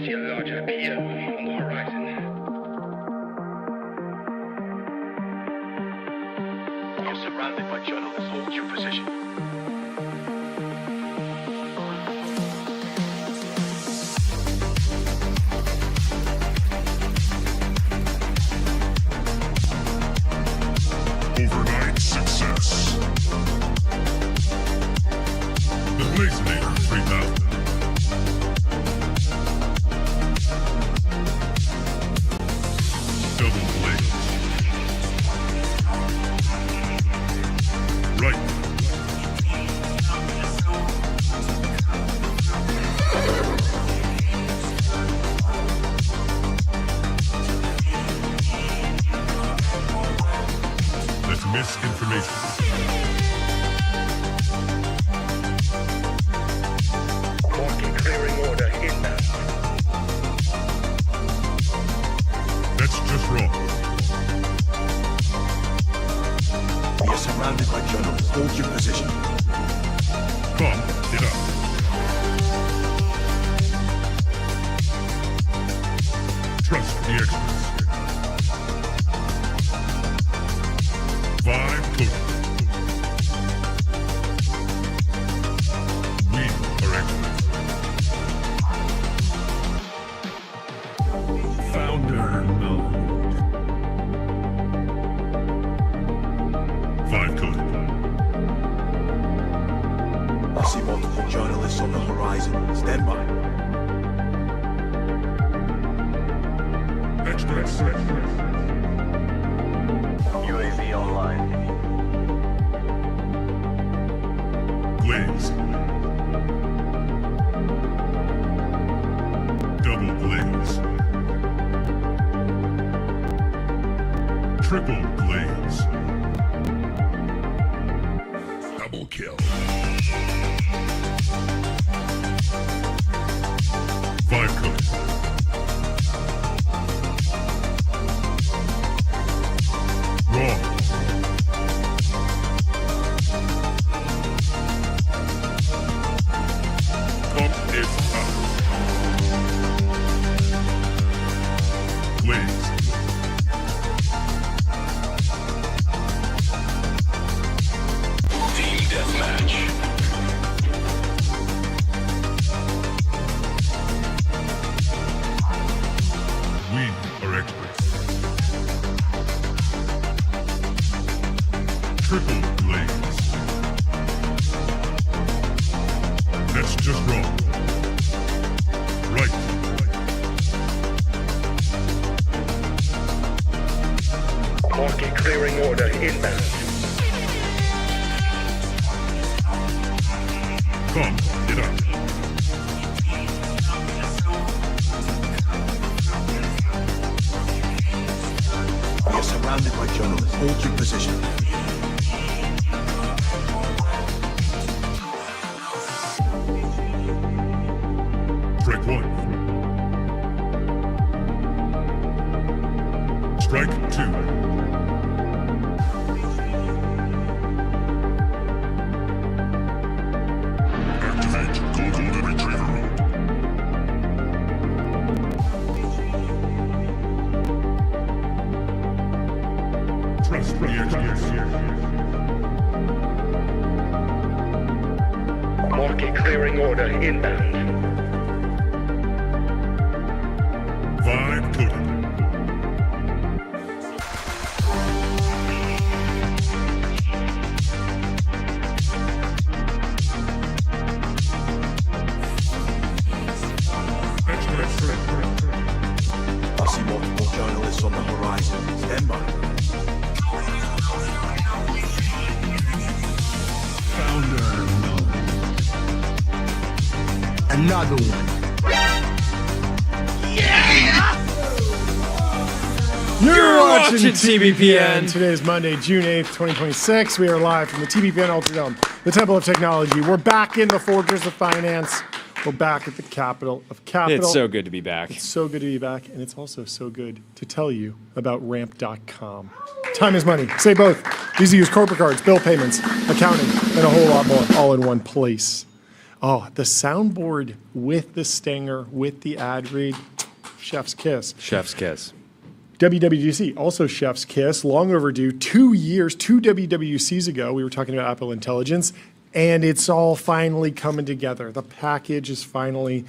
see a larger appear on the horizon. You're surrounded by journalists. Hold your position. Overnight success. The Blazinator 3000. Double blaze. Right. That's misinformation. Market clearing order inbound. That's just wrong. We are surrounded by journalists. Hold your position. Come, get up. Trust the experts. Vibe coding. We are experts. Founder mode. Vibe coding. I see multiple journalists on the horizon. Stand by. Experts. UAV online. Blaze. Double blaze. Triple blaze. Double kill. Vibe coding. Wrong. Pump is up. Blaze. Team deathmatch. We are experts. Triple blaze. That's just wrong. Right. Market clearing order inbound. Come, get up. We are surrounded by journalists. Hold your position. Strike one. Strike two. Activate Golden Retriever mode. Trust the experts. Market clearing order inbound. Vibe coded. I see multiple journalists on the horizon. Stand by. Founder mode. Another one. You're watching TBPN. Today is Monday, June 8th, 2026. We are live from the TBPN Ultradome, the Temple of Technology. We're back in the Fortress of Finance. We're back at the capital of capital. It's so good to be back. It's so good to be back, and it's also so good to tell you about ramp.com. Time is money. Say both. Easy to use corporate cards, bill payments, accounting, and a whole lot more all in one place. Oh, the soundboard with the stinger, with the ad read, chef's kiss. Chef's kiss. WWDC, also chef's kiss, long overdue. 2 years, 2 WWDCs ago, we were talking about Apple Intelligence, and it's all finally coming together. The package is finally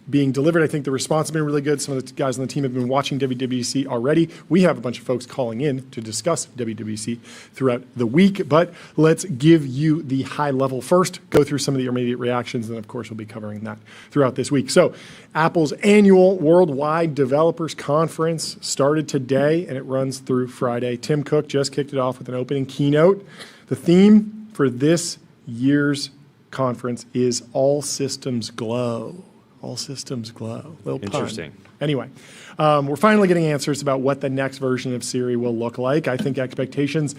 being delivered. I think the response has been really good. Some of the guys on the team have been watching WWDC already. We have a bunch of folks calling in to discuss WWDC throughout the week, but let's give you the high level first, go through some of the immediate reactions, and then of course we'll be covering that throughout this week. So Apple's annual Worldwide Developers Conference started today, and it runs through Friday. Tim Cook just kicked it off with an opening keynote. The theme for this year's conference is all systems glow. All systems glow. Little pun. Interesting. Anyway, we're finally getting answers about what the next version of Siri will look like. I think expectations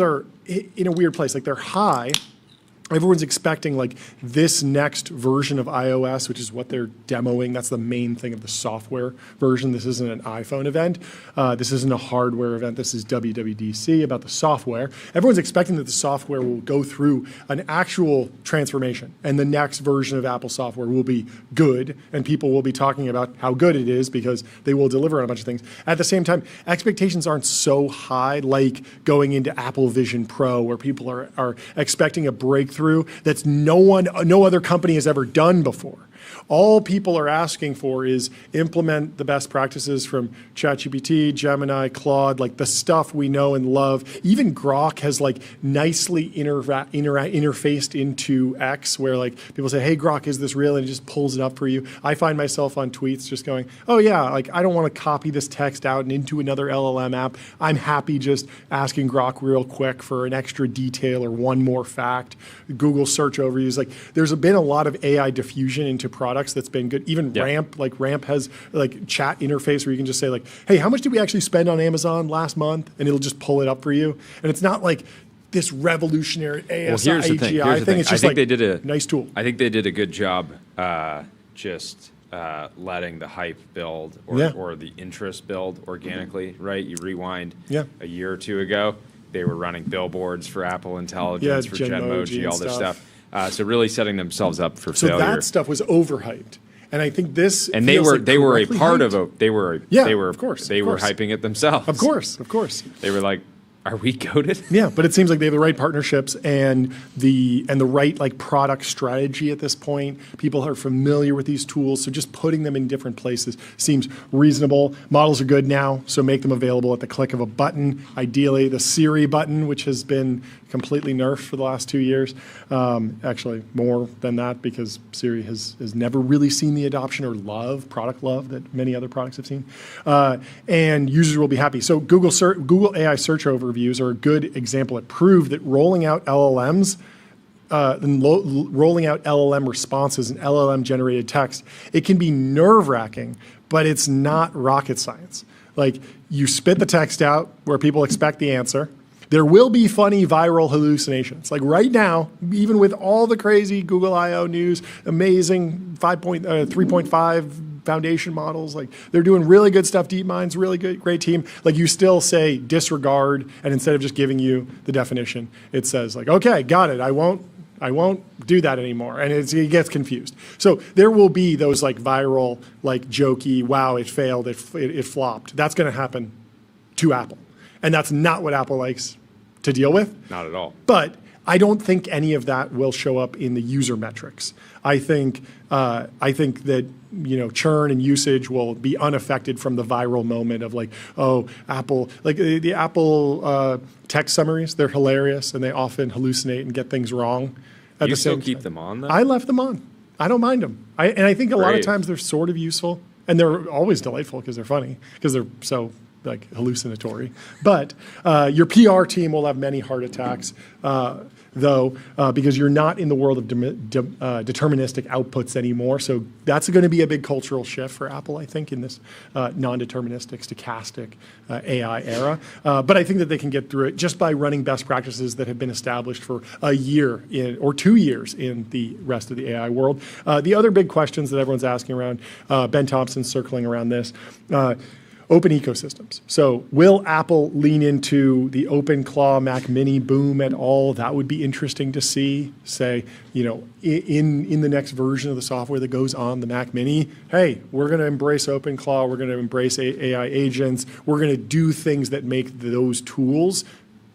are in a weird place. Like, they're high. Everyone's expecting like this next version of iOS, which is what they're demoing. That's the main thing of the software version. This isn't an iPhone event. This isn't a hardware event. This is WWDC about the software. Everyone's expecting that the software will go through an actual transformation, and the next version of Apple software will be good, and people will be talking about how good it is because they will deliver on a bunch of things. At the same time, expectations aren't so high like going into Apple Vision Pro, where people are expecting a breakthrough that's no other company has ever done before. All people are asking for is implement the best practices from ChatGPT, Gemini, Claude, like the stuff we know and love. Even Grok has like nicely interfaced into X, where like people say, hey, Grok, is this real? And it just pulls it up for you. I find myself on tweets just going, oh yeah, like I don't want to copy this text out and into another LLM app. I'm happy just asking Grok real quick for an extra detail or one more fact. Google search overviews. Like, there's been a lot of AI diffusion into products that's been good. Even Ramp, like Ramp has like chat interface where you can just say like, hey, how much did we actually spend on Amazon last month? And it'll just pull it up for you. And it's not like this revolutionary ASI, Well, here's the thing. It's just like they did a nice tool. I think they did a good job just letting the hype build or the interest build organically, right? You rewind a year or two ago, they were running billboards for Apple Intelligence, for Genmoji, all this stuff. So really setting themselves up for failure. So that stuff was overhyped, and I think this. And they were a part of it. They were of course. They were hyping it themselves. Of course. They were like, are we coded? Yeah, but it seems like they have the right partnerships and the right like product strategy at this point. People are familiar with these tools, so just putting them in different places seems reasonable. Models are good now, so make them available at the click of a button. Ideally, the Siri button, which has been completely nerfed for the last 2 years. Actually, more than that, because Siri has never really seen the adoption or product love that many other products have seen. And users will be happy. So Google AI search overviews are a good example. It proved that rolling out LLMs, rolling out LLM responses and LLM generated text, it can be nerve-wracking, but it's not rocket science. Like, you spit the text out where people expect the answer. There will be funny viral hallucinations. Like right now, even with all the crazy Google I/O news, amazing 3.5 foundation models, like they're doing really good stuff. DeepMind's really good, great team. Like, you still say disregard, and instead of just giving you the definition, it says like, okay, got it. I won't do that anymore, and it gets confused. So there will be those like viral, like jokey, wow, it failed, it flopped. That's going to happen to Apple, and that's not what Apple likes to deal with. Not at all. But I don't think any of that will show up in the user metrics. I think that churn and usage will be unaffected from the viral moment of like, oh, Apple, like the Apple text summaries, they're hilarious and they often hallucinate and get things wrong. You still keep them on though? I left them on. I don't mind them. And I think a lot of times they're sort of useful, and they're always delightful because they're funny, because they're so like hallucinatory. But your PR team will have many heart attacks, though, because you're not in the world of deterministic outputs anymore. So that's going to be a big cultural shift for Apple, I think, in this non-deterministic, stochastic AI era. But I think that they can get through it just by running best practices that have been established for a year or 2 years in the rest of the AI world. The other big questions that everyone's asking around, Ben Thompson's circling around this, open ecosystems. So will Apple lean into the OpenClaw Mac Mini boom at all? That would be interesting to see. Say, in the next version of the software that goes on the Mac Mini, hey, we're going to embrace OpenClaw. We're going to embrace AI agents. We're going to do things that make those tools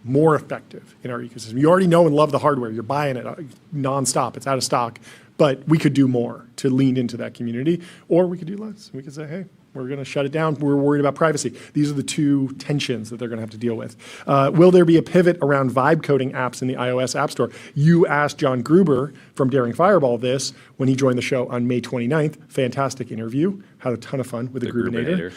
more effective in our ecosystem. You already know and love the hardware. You're buying it nonstop. It's out of stock. But we could do more to lean into that community, or we could do less. We could say, hey, we're going to shut it down. We're worried about privacy. These are the two tensions that they're going to have to deal with. Will there be a pivot around vibe coding apps in the iOS App Store? You asked John Gruber from Daring Fireball this when he joined the show on May 29th. Fantastic interview. Had a ton of fun with the Grubinator.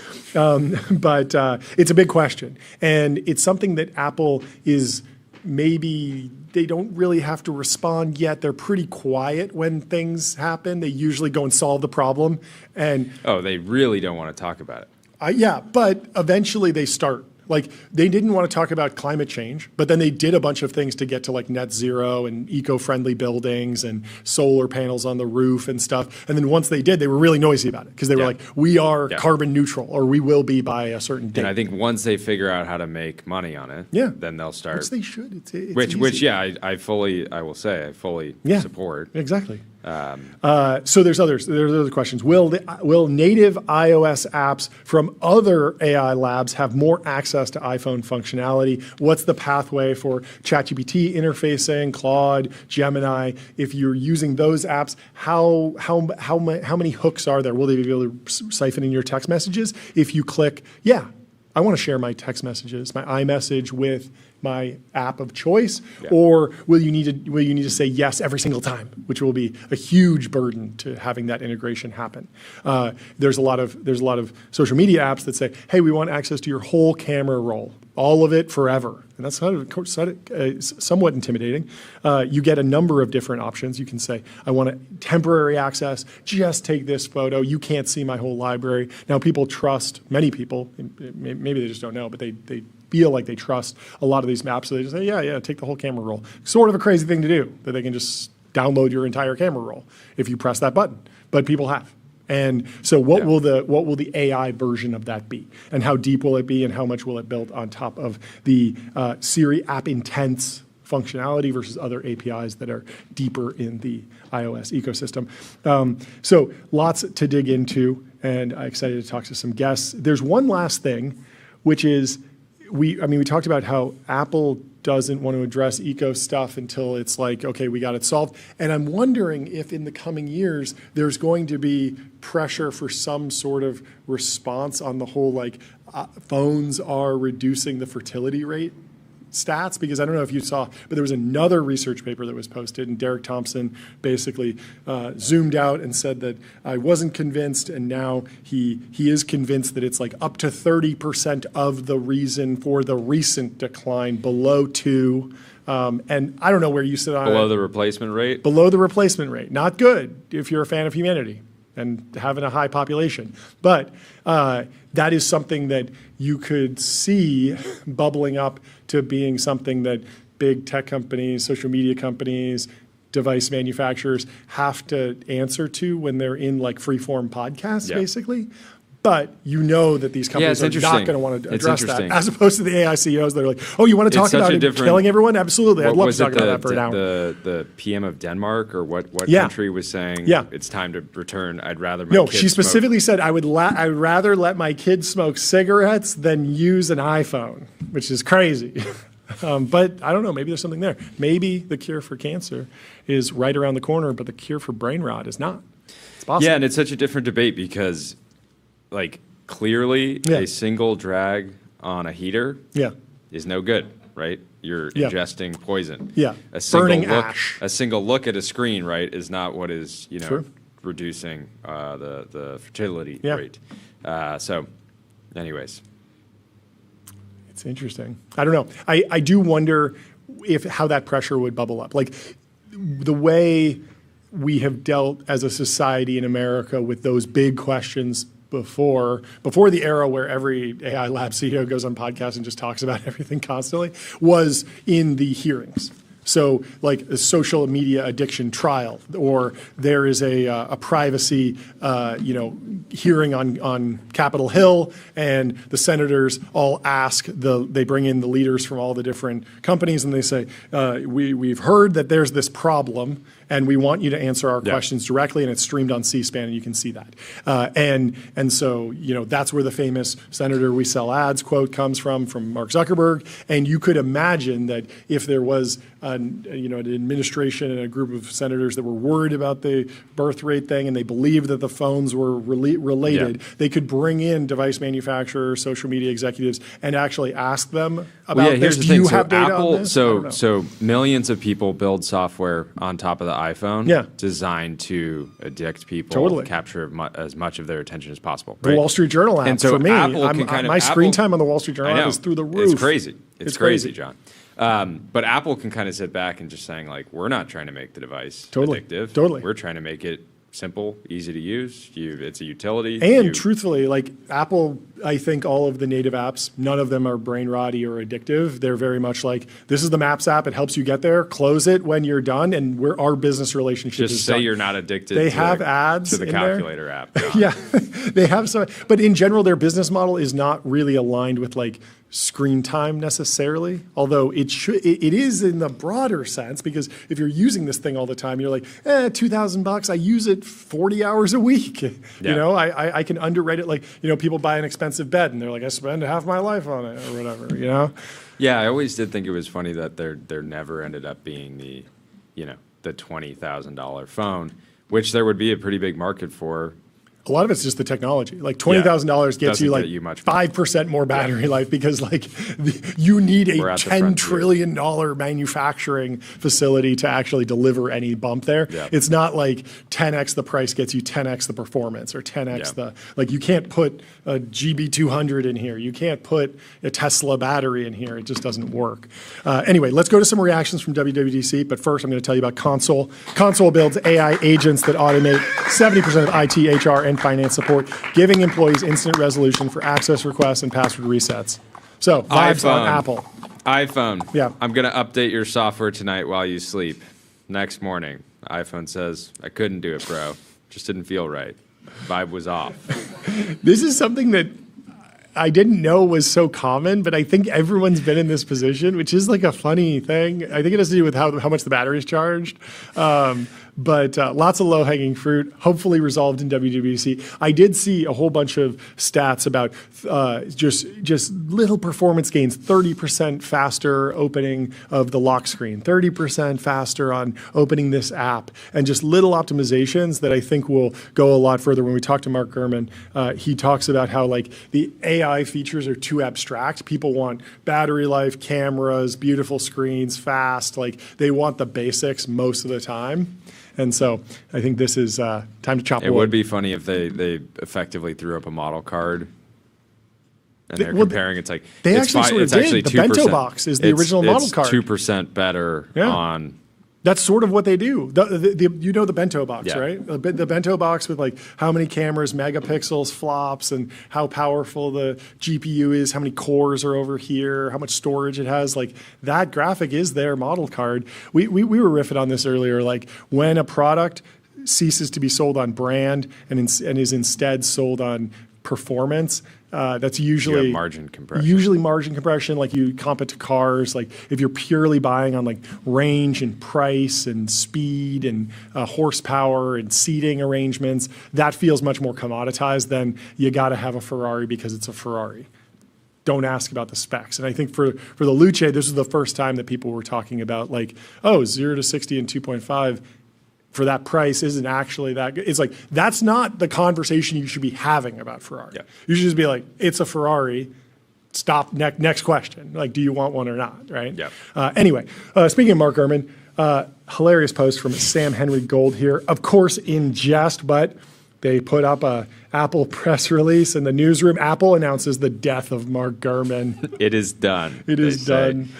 But it's a big question. And it's something that Apple is maybe they don't really have to respond yet. They're pretty quiet when things happen. They usually go and solve the problem. And they really don't want to talk about it. Yeah, but eventually they start. Like, they didn't want to talk about climate change, but then they did a bunch of things to get to like net zero and eco-friendly buildings and solar panels on the roof and stuff. And then once they did, they were really noisy about it because they were like, we are carbon neutral, or we will be by a certain date. And I think once they figure out how to make money on it, then they'll start. Which they should. It's which easy. I fully support. Exactly. So there's other questions. Will native iOS apps from other AI labs have more access to iPhone functionality? What's the pathway for ChatGPT interfacing, Claude, Gemini? If you're using those apps, how many hooks are there? Will they be able to siphon in your text messages? If you click, I want to share my text messages, my iMessage with my app of choice, or will you need to say yes every single time, which will be a huge burden to having that integration happen. There's a lot of social media apps that say, hey, we want access to your whole camera roll, all of it forever, and that's somewhat intimidating. You get a number of different options. You can say, I want temporary access, just take this photo. You can't see my whole library. Now, many people, maybe they just don't know, but they feel like they trust a lot of these maps, so they just say, yeah, take the whole camera roll. Sort of a crazy thing to do, that they can just download your entire camera roll if you press that button, but people have. And so what will the AI version of that be? And how deep will it be, and how much will it build on top of the Siri app intense functionality versus other APIs that are deeper in the iOS ecosystem? So lots to dig into, and I'm excited to talk to some guests. There's one last thing, which is, we talked about how Apple doesn't want to address eco stuff until it's like, okay, we got it solved. And I'm wondering if in the coming years, there's going to be pressure for some sort of response on the whole, phones are reducing the fertility rate stats, because I don't know if you saw, but there was another research paper that was posted, and Derek Thompson basically zoomed out and said that I wasn't convinced, and now he is convinced that it's like up to 30% of the reason for the recent decline below 2. And I don't know where you sit on it. Below the replacement rate? Below the replacement rate. Not good if you're a fan of humanity and having a high population. But that is something that you could see bubbling up to being something that big tech companies, social media companies, device manufacturers have to answer to when they're in free-form podcasts, basically. But you know that these companies are not going to want to address that, as opposed to the AI CEOs that are like, oh, you want to talk about it killing everyone? Absolutely. I'd love to talk about that for an hour. The PM of Denmark, or what country was saying, it's time to return, I'd rather my kids she specifically said, I'd rather let my kids smoke cigarettes than use an iPhone, which is crazy. But I don't know, maybe there's something there. Maybe the cure for cancer is right around the corner, but the cure for brain rot is not. It's possible. Yeah, and it's such a different debate because clearly a single drag on a heater is no good, right? You're ingesting poison. Yeah, burning ash. A single look at a screen, right, is not what is, reducing the fertility rate. So anyways. It's interesting. I don't know. I do wonder how that pressure would bubble up. The way we have dealt as a society in America with those big questions before the era where every AI lab CEO goes on podcasts and just talks about everything constantly, was in the hearings. So like a social media addiction trial, or there is a privacy, hearing on Capitol Hill, and the senators all they bring in the leaders from all the different companies, and they say, we've heard that there's this problem, and we want you to answer our questions directly, and it's streamed on C-SPAN, and you can see that. And so, that's where the famous "Senator, we sell ads" quote comes from Mark Zuckerberg. And you could imagine that if there was an administration and a group of senators that were worried about the birth rate thing, and they believed that the phones were related, they could bring in device manufacturers, social media executives, and actually ask them about this. Do you have data on this? So millions of people build software on top of the iPhone designed to addict people, capture as much of their attention as possible. Right? The Wall Street Journal app, and so for me, my screen time on the Wall Street Journal app is through the roof. It's crazy. It's crazy, John. But Apple can kind of sit back and just saying, like, we're not trying to make the device addictive. We're trying to make it simple, easy to use. It's a utility. And truthfully, like Apple, I think all of the native apps, none of them are brain rotty or addictive. They're very much like, this is the Maps app. It helps you get there. Close it when you're done, and our business relationship is done. Just say you're not addicted. They have ads to the calculator app. Yeah, they have some. But in general, their business model is not really aligned with like screen time necessarily, although it is in the broader sense, because if you're using this thing all the time, you're like, $2,000, I use it 40 hours a week. I can underrate it. Like, people buy an expensive bed and they're like, I spend half my life on it or whatever, Yeah, I always did think it was funny that there never ended up being the $20,000 phone, which there would be a pretty big market for. A lot of it's just the technology. Like $20,000 gets you like 5% more battery life, because like you need a $10 trillion manufacturing facility to actually deliver any bump there. It's not like 10x the price gets you 10x the performance, or 10x like you can't put a GB200 in here. You can't put a Tesla battery in here. It just doesn't work. Anyway, let's go to some reactions from WWDC. But first, I'm going to tell you about Console. Console builds AI agents that automate 70% of IT, HR, and finance support, giving employees instant resolution for access requests and password resets. So, vibes on Apple. iPhone. Yeah. I'm going to update your software tonight while you sleep. Next morning, iPhone says, I couldn't do it, bro. Just didn't feel right. Vibe was off. This is something that I didn't know was so common, but I think everyone's been in this position, which is like a funny thing. I think it has to do with how much the battery is charged. But lots of low-hanging fruit, hopefully resolved in WWDC. I did see a whole bunch of stats about just little performance gains, 30% faster opening of the lock screen, 30% faster on opening this app, and just little optimizations that I think will go a lot further. When we talk to Mark Gurman, he talks about how like the AI features are too abstract. People want battery life, cameras, beautiful screens, fast. Like they want the basics most of the time. And so I think this is time to chop wood. It would be funny if they effectively threw up a model card and they're comparing. It's like it's actually the bento box is the original model card. It's 2% better on. That's sort of what they do. The bento box, right? The bento box with like how many cameras, megapixels, flops, and how powerful the GPU is, how many cores are over here, how much storage it has. Like that graphic is their model card. We were riffing on this earlier. Like when a product ceases to be sold on brand and is instead sold on performance, that's usually margin compression. Usually margin compression, like you comp it to cars. Like if you're purely buying on like range and price and speed and horsepower and seating arrangements, that feels much more commoditized than you got to have a Ferrari because it's a Ferrari. Don't ask about the specs. And I think for the Luce, this was the first time that people were talking about like, 0 to 60 in 2.5. For that price isn't actually that good. It's like, that's not the conversation you should be having about Ferrari. Yeah. You should just be like, it's a Ferrari. Stop, next question. Like, do you want one or not, right? Yeah. Anyway, speaking of Mark Gurman, hilarious post from Sam Henry Gold here. Of course, in jest, but they put up a Apple press release in the newsroom. Apple announces the death of Mark Gurman. It is done. It is done.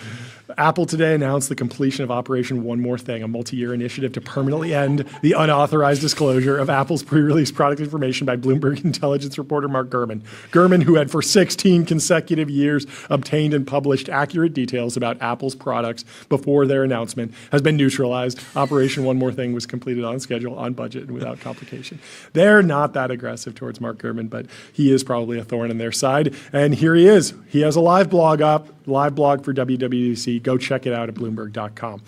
Apple today announced the completion of Operation One More Thing, a multi-year initiative to permanently end the unauthorized disclosure of Apple's pre-release product information by Bloomberg intelligence reporter Mark Gurman. Gurman, who had for 16 consecutive years obtained and published accurate details about Apple's products before their announcement, has been neutralized. Operation One More Thing was completed on schedule, on budget, and without complication. They're not that aggressive towards Mark Gurman, but he is probably a thorn in their side. And here he is. He has a live blog up, live blog for WWDC. Go check it out at Bloomberg.com.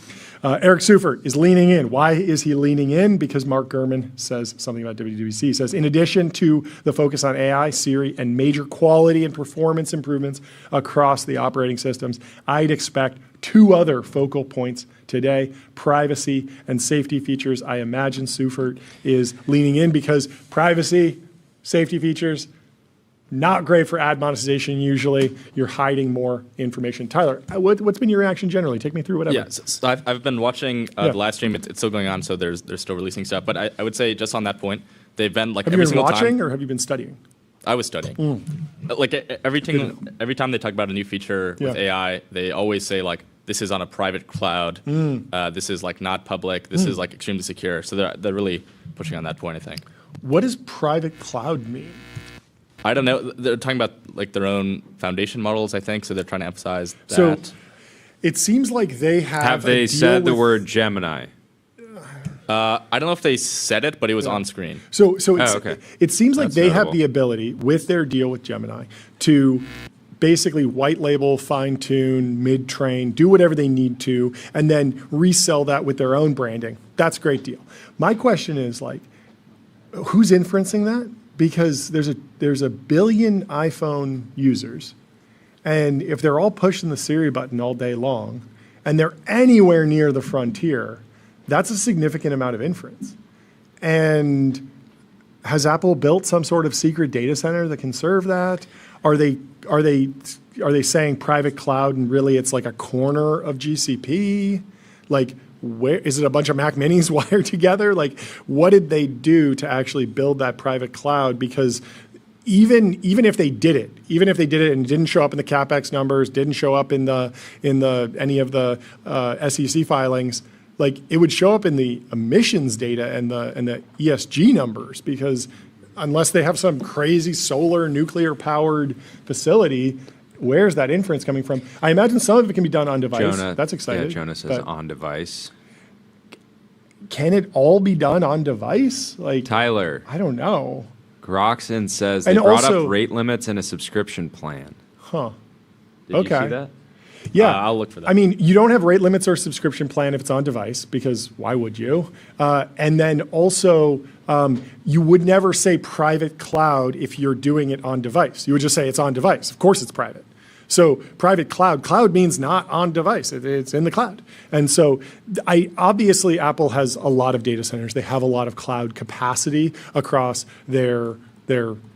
Eric Seufert is leaning in. Why is he leaning in? Because Mark Gurman says something about WWDC. He says, in addition to the focus on AI, Siri, and major quality and performance improvements across the operating systems, I'd expect two other focal points today: privacy and safety features. I imagine Seufert is leaning in because privacy, safety features, not great for ad monetization usually. You're hiding more information. Tyler, what's been your reaction generally? Take me through whatever. Yeah, so I've been watching the live stream. It's still going on, so they're still releasing stuff. But I would say just on that point, they've been like every single time. Have you been watching or have you been studying? I was studying. Like every time they talk about a new feature with AI, they always say like, this is on a private cloud. This is like not public. This is like extremely secure. So they're really pushing on that point, I think. What does private cloud mean? I don't know. They're talking about like their own foundation models, I think. So they're trying to emphasize that. So it seems like they have. Have they said the word Gemini? I don't know if they said it, but it was on screen. So it seems like That's they have notable. the ability with their deal with Gemini to basically white label, fine tune, mid train, do whatever they need to, and then resell that with their own branding. That's a great deal. My question is like, who's inferencing that? Because there's a billion iPhone users, and if they're all pushing the Siri button all day long, and they're anywhere near the frontier, that's a significant amount of inference. And has Apple built some sort of secret data center that can serve that? Are they saying private cloud and really it's like a corner of GCP? Like, where is it? A bunch of Mac Minis wired together? Like, what did they do to actually build that private cloud? Because even if they did it, and it didn't show up in the CapEx numbers, didn't show up in any of the SEC filings, like it would show up in the emissions data and the ESG numbers, because unless they have some crazy solar nuclear powered facility, where's that inference coming from? I imagine some of it can be done on device. That's exciting. Yeah, Jonah says on device. Can it all be done on device? Like Tyler. I don't know. Groxon says they And brought also- up rate limits and a subscription plan. Huh. Did you Okay. see that? Yeah. I'll look for that. I mean, you don't have rate limits or subscription plan if it's on device, because why would you? And then also, you would never say private cloud if you're doing it on device. You would just say it's on device. Of course it's private. So private cloud means not on device. It's in the cloud. And so obviously Apple has a lot of data centers. They have a lot of cloud capacity across their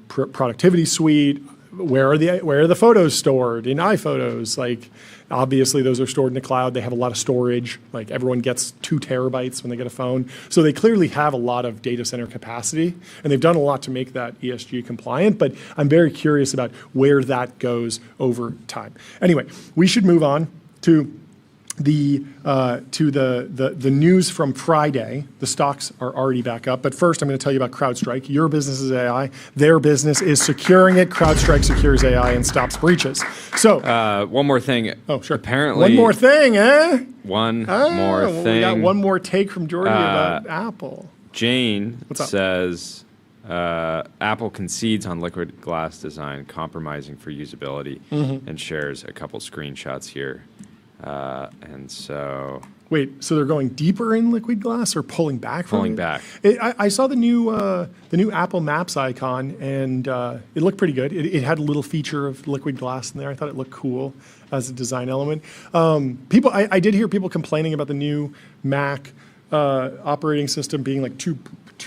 productivity suite. Where are the photos stored? In iPhotos. Like, obviously those are stored in the cloud. They have a lot of storage. Like, everyone gets 2 terabytes when they get a phone. So they clearly have a lot of data center capacity, and they've done a lot to make that ESG compliant, but I'm very curious about where that goes over time. Anyway, we should move on to the news from Friday. The stocks are already back up, but first I'm going to tell you about CrowdStrike. Your business is AI. Their business is securing it. CrowdStrike secures AI and stops breaches. So one more thing. Oh, sure. Apparently, one more thing, eh? One more well, thing. We got one more take from Jordy about Apple. Jane What's up? says Apple concedes on liquid glass design, compromising for usability, and shares a couple screenshots here. And so... Wait, so they're going deeper in liquid glass or pulling back from Pulling it? back. I saw the new Apple Maps icon, and it looked pretty good. It had a little feature of liquid glass in there. I thought it looked cool as a design element. I did hear people complaining about the new Mac operating system being like too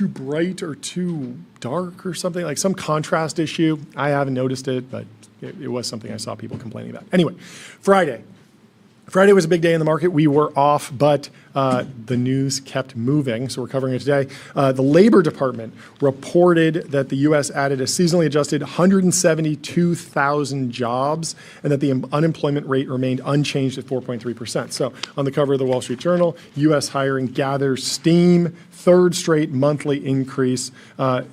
bright or too dark or something, like some contrast issue. I haven't noticed it, but it was something I saw people complaining about. Anyway, Friday. Friday was a big day in the market. We were off, but the news kept moving, so we're covering it today. The Labor Department reported that the U.S. added a seasonally adjusted 172,000 jobs and that the unemployment rate remained unchanged at 4.3%. So on the cover of the Wall Street Journal, U.S. hiring gathers steam, third straight monthly increase,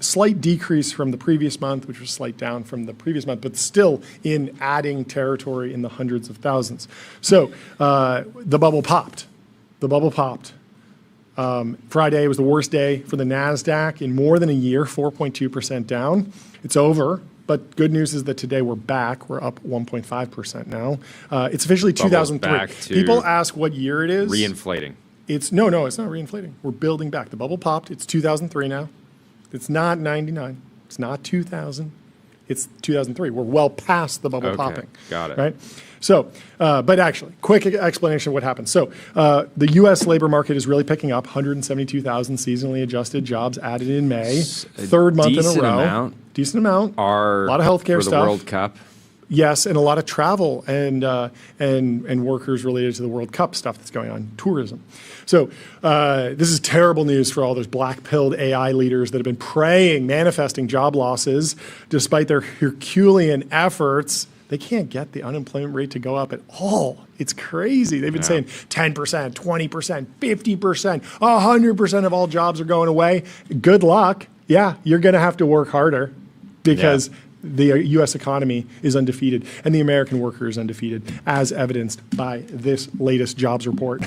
slight decrease from the previous month, which was slight down from the previous month, but still in adding territory in the hundreds of thousands. So the bubble popped. The bubble popped. Friday was the worst day for the NASDAQ in more than a year, 4.2% down. It's over, but good news is that today we're back. We're up 1.5% now. It's officially 2003. People ask what year it is. Reinflating. No, it's not reinflating. We're building back. The bubble popped. It's 2003 now. It's not 99. It's not 2000. It's 2003. We're well past the bubble popping. Got it. Right? So, but actually, quick explanation of what happened. So, the U.S. labor market is really picking up. 172,000 seasonally adjusted jobs added in May. Third month in a row. Decent amount. A lot of healthcare stuff. For the World Cup. Yes, and a lot of travel and workers related to the World Cup stuff that's going on, tourism. So this is terrible news for all those black-pilled AI leaders that have been manifesting job losses despite their Herculean efforts. They can't get the unemployment rate to go up at all. It's crazy. They've been saying 10%, 20%, 50%, 100% of all jobs are going away. Good luck. Yeah, you're going to have to work harder because the U.S. economy is undefeated and the American worker is undefeated, as evidenced by this latest jobs report.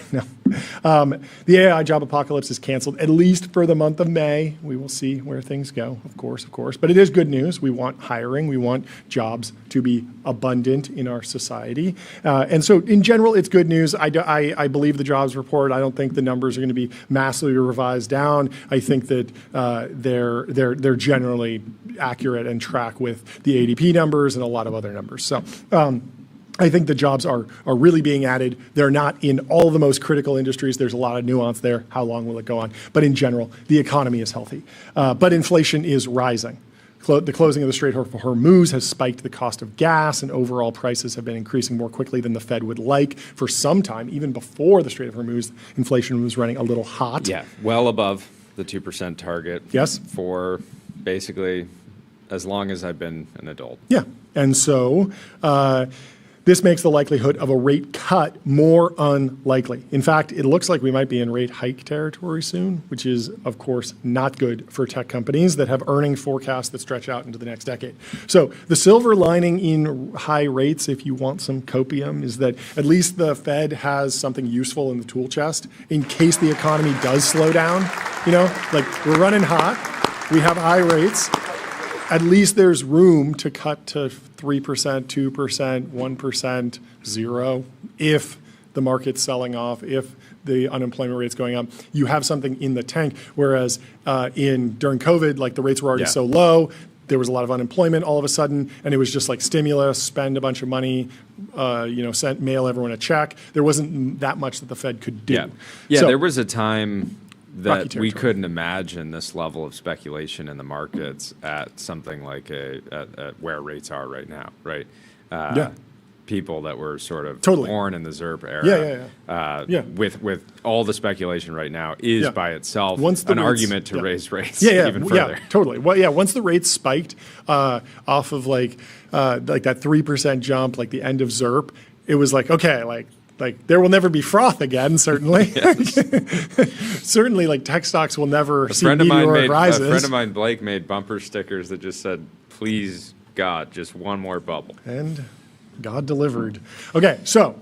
The AI job apocalypse is canceled, at least for the month of May. We will see where things go, of course. But it is good news. We want hiring. We want jobs to be abundant in our society. And so, in general, it's good news. I believe the jobs report. I don't think the numbers are going to be massively revised down. I think that they're generally accurate and track with the ADP numbers and a lot of other numbers. So I think the jobs are really being added. They're not in all the most critical industries. There's a lot of nuance there. How long will it go on? But in general, the economy is healthy. But inflation is rising. The closing of the Strait of Hormuz has spiked the cost of gas, and overall prices have been increasing more quickly than the Fed would like for some time. Even before the Strait of Hormuz, inflation was running a little hot. Yeah, well above the 2% target. Yes. For basically as long as I've been an adult. Yeah. And so this makes the likelihood of a rate cut more unlikely. In fact, it looks like we might be in rate hike territory soon, which is, of course, not good for tech companies that have earnings forecasts that stretch out into the next decade. So the silver lining in high rates, if you want some copium, is that at least the Fed has something useful in the tool chest in case the economy does slow down. Like we're running hot. We have high rates. At least there's room to cut to 3%, 2%, 1%, 0%, if the market's selling off, if the unemployment rate's going up. You have something in the tank, whereas during COVID, like the rates were already so low, there was a lot of unemployment all of a sudden, and it was just like stimulus, spend a bunch of money, mail everyone a check. There wasn't that much that the Fed could do. Yeah, there was a time that we couldn't imagine this level of speculation in the markets at something like at where rates are right now, right? People that were sort of born in the ZIRP era, with all the speculation right now is by itself an argument to raise rates even further. Yeah, totally. Well, once the rates spiked off of like that 3% jump, like the end of ZIRP, it was like, okay, like there will never be froth again, certainly. Certainly, like tech stocks will never see meteoric rises. A friend of mine, Blake, made bumper stickers that just said, please, God, just one more bubble. And God delivered. Okay, so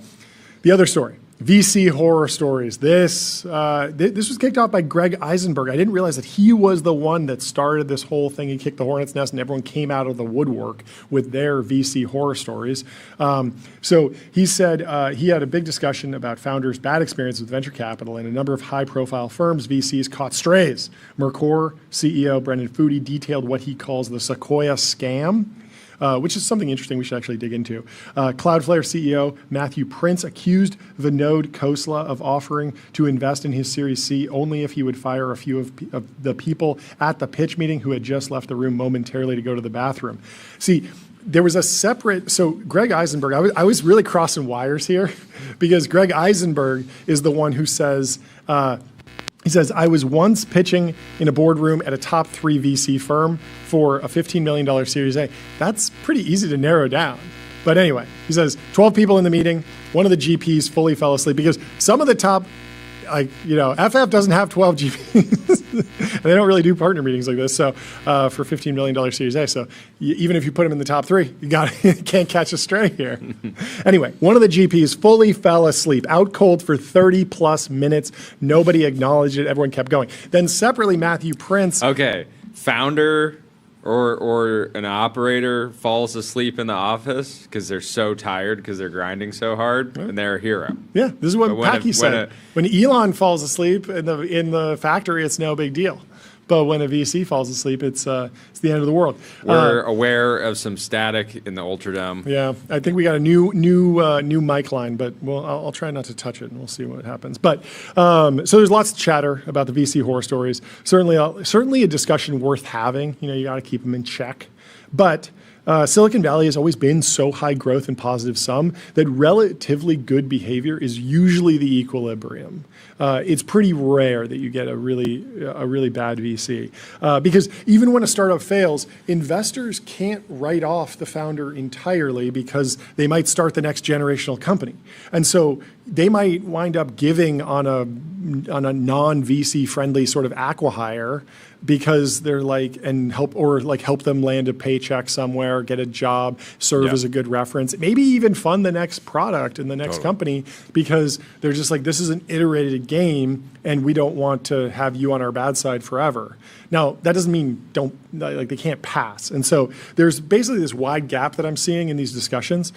the other story. VC horror stories. This was kicked off by Greg Eisenberg. I didn't realize that he was the one that started this whole thing. He kicked the hornet's nest, and everyone came out of the woodwork with their VC horror stories. So he said he had a big discussion about founders' bad experiences with venture capital, and a number of high-profile firms, VCs, caught strays. Mercor CEO Brendan Foody detailed what he calls the Sequoia scam. which is something interesting we should actually dig into. Cloudflare CEO Matthew Prince accused Vinod Khosla of offering to invest in his Series C only if he would fire a few of the people at the pitch meeting who had just left the room momentarily to go to the bathroom. See, there was a separate, so Greg Eisenberg, I was really crossing wires here because Greg Eisenberg is the one who says, he says, I was once pitching in a boardroom at a top 3 VC firm for a $15 million Series A. That's pretty easy to narrow down. But anyway, he says 12 people in the meeting, one of the GPs fully fell asleep because some of the top, like, FF doesn't have 12 GPs. And they don't really do partner meetings like this. So for $15 million Series A. So even if you put them in the top 3, you can't catch a stray here. Anyway, one of the GPs fully fell asleep, out cold for 30 plus minutes. Nobody acknowledged it. Everyone kept going. Then separately, Matthew Prince. Okay, founder or an operator falls asleep in the office because they're so tired because they're grinding so hard, and they're a hero. Yeah, this is what Packy said. When Elon falls asleep in the factory, it's no big deal. But when a VC falls asleep, it's the end of the world. We're aware of some static in the Ultradome. Yeah, I think we got a new mic line, but I'll try not to touch it, and we'll see what happens. But so there's lots of chatter about the VC horror stories. Certainly a discussion worth having. You got to keep them in check. But Silicon Valley has always been so high growth and positive sum that relatively good behavior is usually the equilibrium. It's pretty rare that you get a really bad VC because even when a startup fails, investors can't write off the founder entirely because they might start the next generational company, and so they might wind up giving on a non-VC friendly sort of acqui-hire because they're help them land a paycheck somewhere, get a job, serve as a good reference, maybe even fund the next product in the next company because they're just like, this is an iterated game and we don't want to have you on our bad side forever. Now, that doesn't mean they can't pass. And so there's basically this wide gap that I'm seeing in these discussions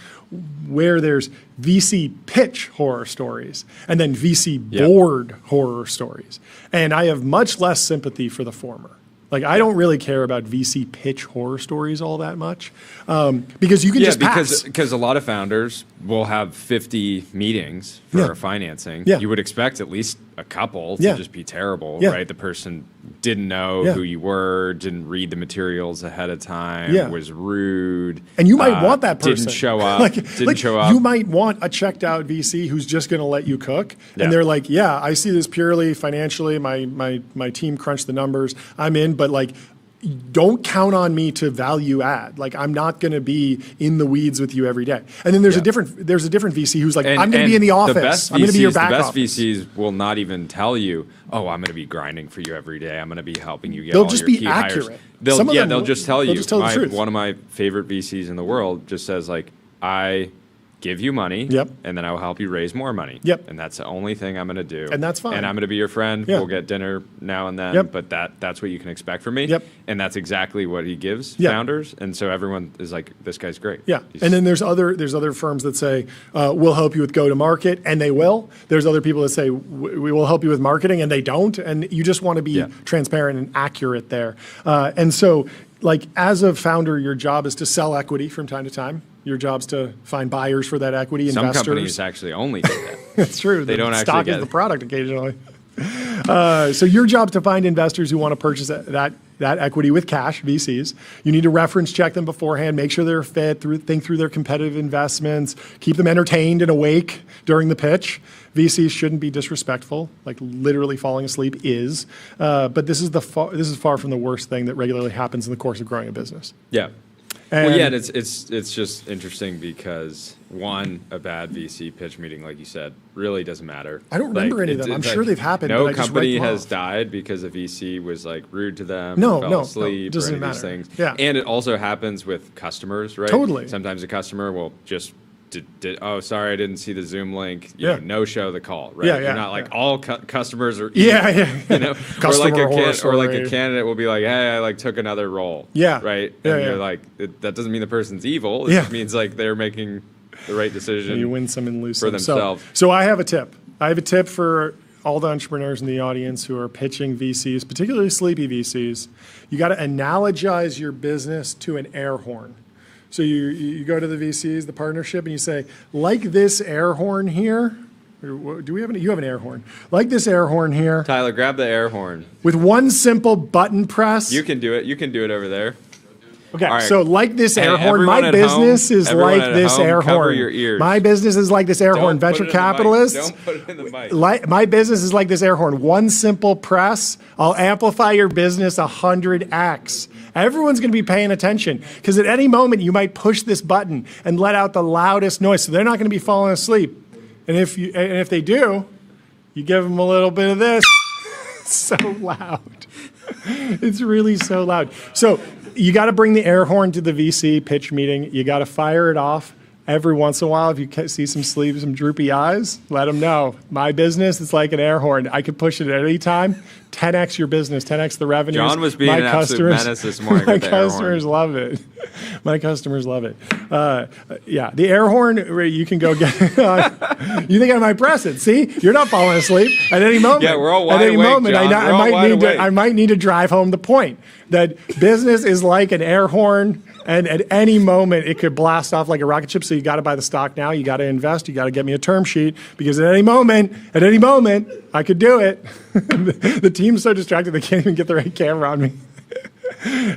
where there's VC pitch horror stories and then VC board horror stories. And I have much less sympathy for the former. Like, I don't really care about VC pitch horror stories all that much because you can just pass. Because a lot of founders will have 50 meetings for financing. Yeah. You would expect at least a couple to just be terrible, right? The person didn't know who you were, didn't read the materials ahead of time, was rude. And you might want that person. Didn't show up. Didn't show up. You might want a checked out VC who's just going to let you cook. And they're like, yeah, I see this purely financially. My team crunched the numbers. I'm in, but don't count on me to value add. Like, I'm not going to be in the weeds with you every day. And then there's a different VC who's like, I'm going to be in the office. I'm going to be your back office. The best VCs will not even tell you, oh, I'm going to be grinding for you every day. I'm going to be helping you get all your key hires. They'll just be accurate. They'll just tell you. Just tell the truth. One of my favorite VCs in the world just says, like, I give you money, and then I will help you raise more money. And that's the only thing I'm going to do. And that's fine. And I'm going to be your friend. We'll get dinner now and then, but that's what you can expect from me. And that's exactly what he gives founders. And so everyone is like, this guy's great. And then there's other firms that say, we'll help you with go-to-market, and they will. There's other people that say, we will help you with marketing, and they don't. And you just want to be transparent and accurate there. And so, like, as a founder, your job is to sell equity from time to time. Your job's to find buyers for that equity, investors. Some companies actually only do that. It's true. They don't stock actually is the product occasionally. So your job's to find investors who want to purchase that equity with cash, VCs. You need to reference check them beforehand, make sure they're fit, think through their competitive investments, keep them entertained and awake during the pitch. VCs shouldn't be disrespectful, like literally falling asleep is. But this is far from the worst thing that regularly happens in the course of growing a business. Yeah. And it's just interesting because a bad VC pitch meeting, like you said, really doesn't matter. I don't remember any of them. I'm sure they've happened. No company has died because a VC was like rude to them, fell asleep, or any of these things. Yeah. And it also happens with customers, right? Totally. Sometimes a customer will just oh, sorry, I didn't see the Zoom link. No show the call, right? You're not like all customers are evil, you know, or like a candidate will be like, hey, I took another role, right? And you're like, that doesn't mean the person's evil. It just means like they're making the right decision. You win some and lose for some themselves. So I have a tip. For all the entrepreneurs in the audience who are pitching VCs, particularly sleepy VCs. You got to analogize your business to an air horn. So you go to the VCs, the partnership, and you say, like this air horn here. Do we have you have an air horn? Like this air horn here. Tyler, grab the air horn. With one simple button press. You can do it. You can do it over there. Okay, right. So like this Hey, air horn, my everyone at business home- is everyone like at this home, air cover horn. your ears. My business is like this air horn. Don't put Venture it in the mic. capitalists. Don't put it in the mic. My business is like this air horn. One simple press, I'll amplify your business 100x. Everyone's going to be paying attention because at any moment you might push this button and let out the loudest noise. So they're not going to be falling asleep. And if they do, you give them a little bit of this. It's so loud. It's really so loud. So you got to bring the air horn to the VC pitch meeting. You got to fire it off every once in a while. If you see some droopy eyes, let them know. My business is like an air horn. I could push it at any time. 10x your business, 10x the revenues. John was being an absolute menace this morning My with the air horn. customers love it. My customers love it. Yeah, the air horn, you can go get. You think I might press it? See, you're not falling asleep at any moment. Yeah, we're all wide At any awake, moment, John. We're all wide awake. I might need to drive home the point that business is like an air horn, and at any moment it could blast off like a rocket ship. So you got to buy the stock now. You got to invest. You got to get me a term sheet because at any moment, I could do it. The team's so distracted they can't even get the right camera on me.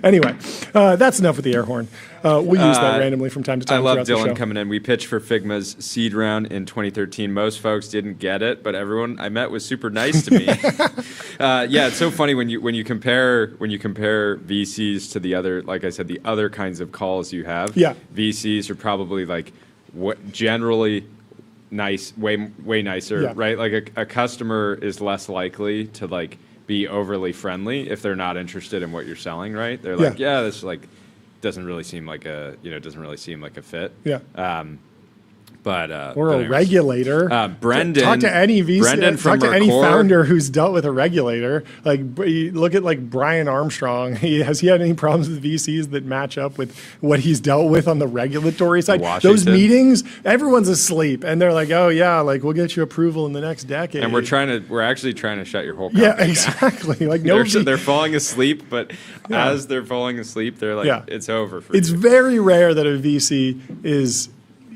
Anyway, that's enough with the air horn. We'll use that randomly from time to time. I love throughout the show. Dylan coming in. We pitched for Figma's seed round in 2013. Most folks didn't get it, but everyone I met was super nice to me. Yeah, it's so funny when you compare VCs to the other, like I said, the other kinds of calls you have. Yeah. VCs are probably like generally nice, way nicer, Yeah. right? Like a customer is less likely to like be overly friendly if they're not interested in what you're selling, right? They're like, yeah, this like doesn't really seem like a fit. Yeah. Or a regulator. Brendan. Talk to any VC. Brendan from talk to any Mercor. founder who's dealt with a regulator. Like, you look at like Brian Armstrong. Has he had any problems with VCs that match up with what he's dealt with on the regulatory side? Washington. Those meetings, everyone's asleep, and they're like, "Oh yeah, like we'll get you approval in the next decade." And we're actually trying to shut your whole company yeah, down. exactly. Like They're falling asleep, but as they're falling asleep, they're like, it's over for It's you. very rare that a VC is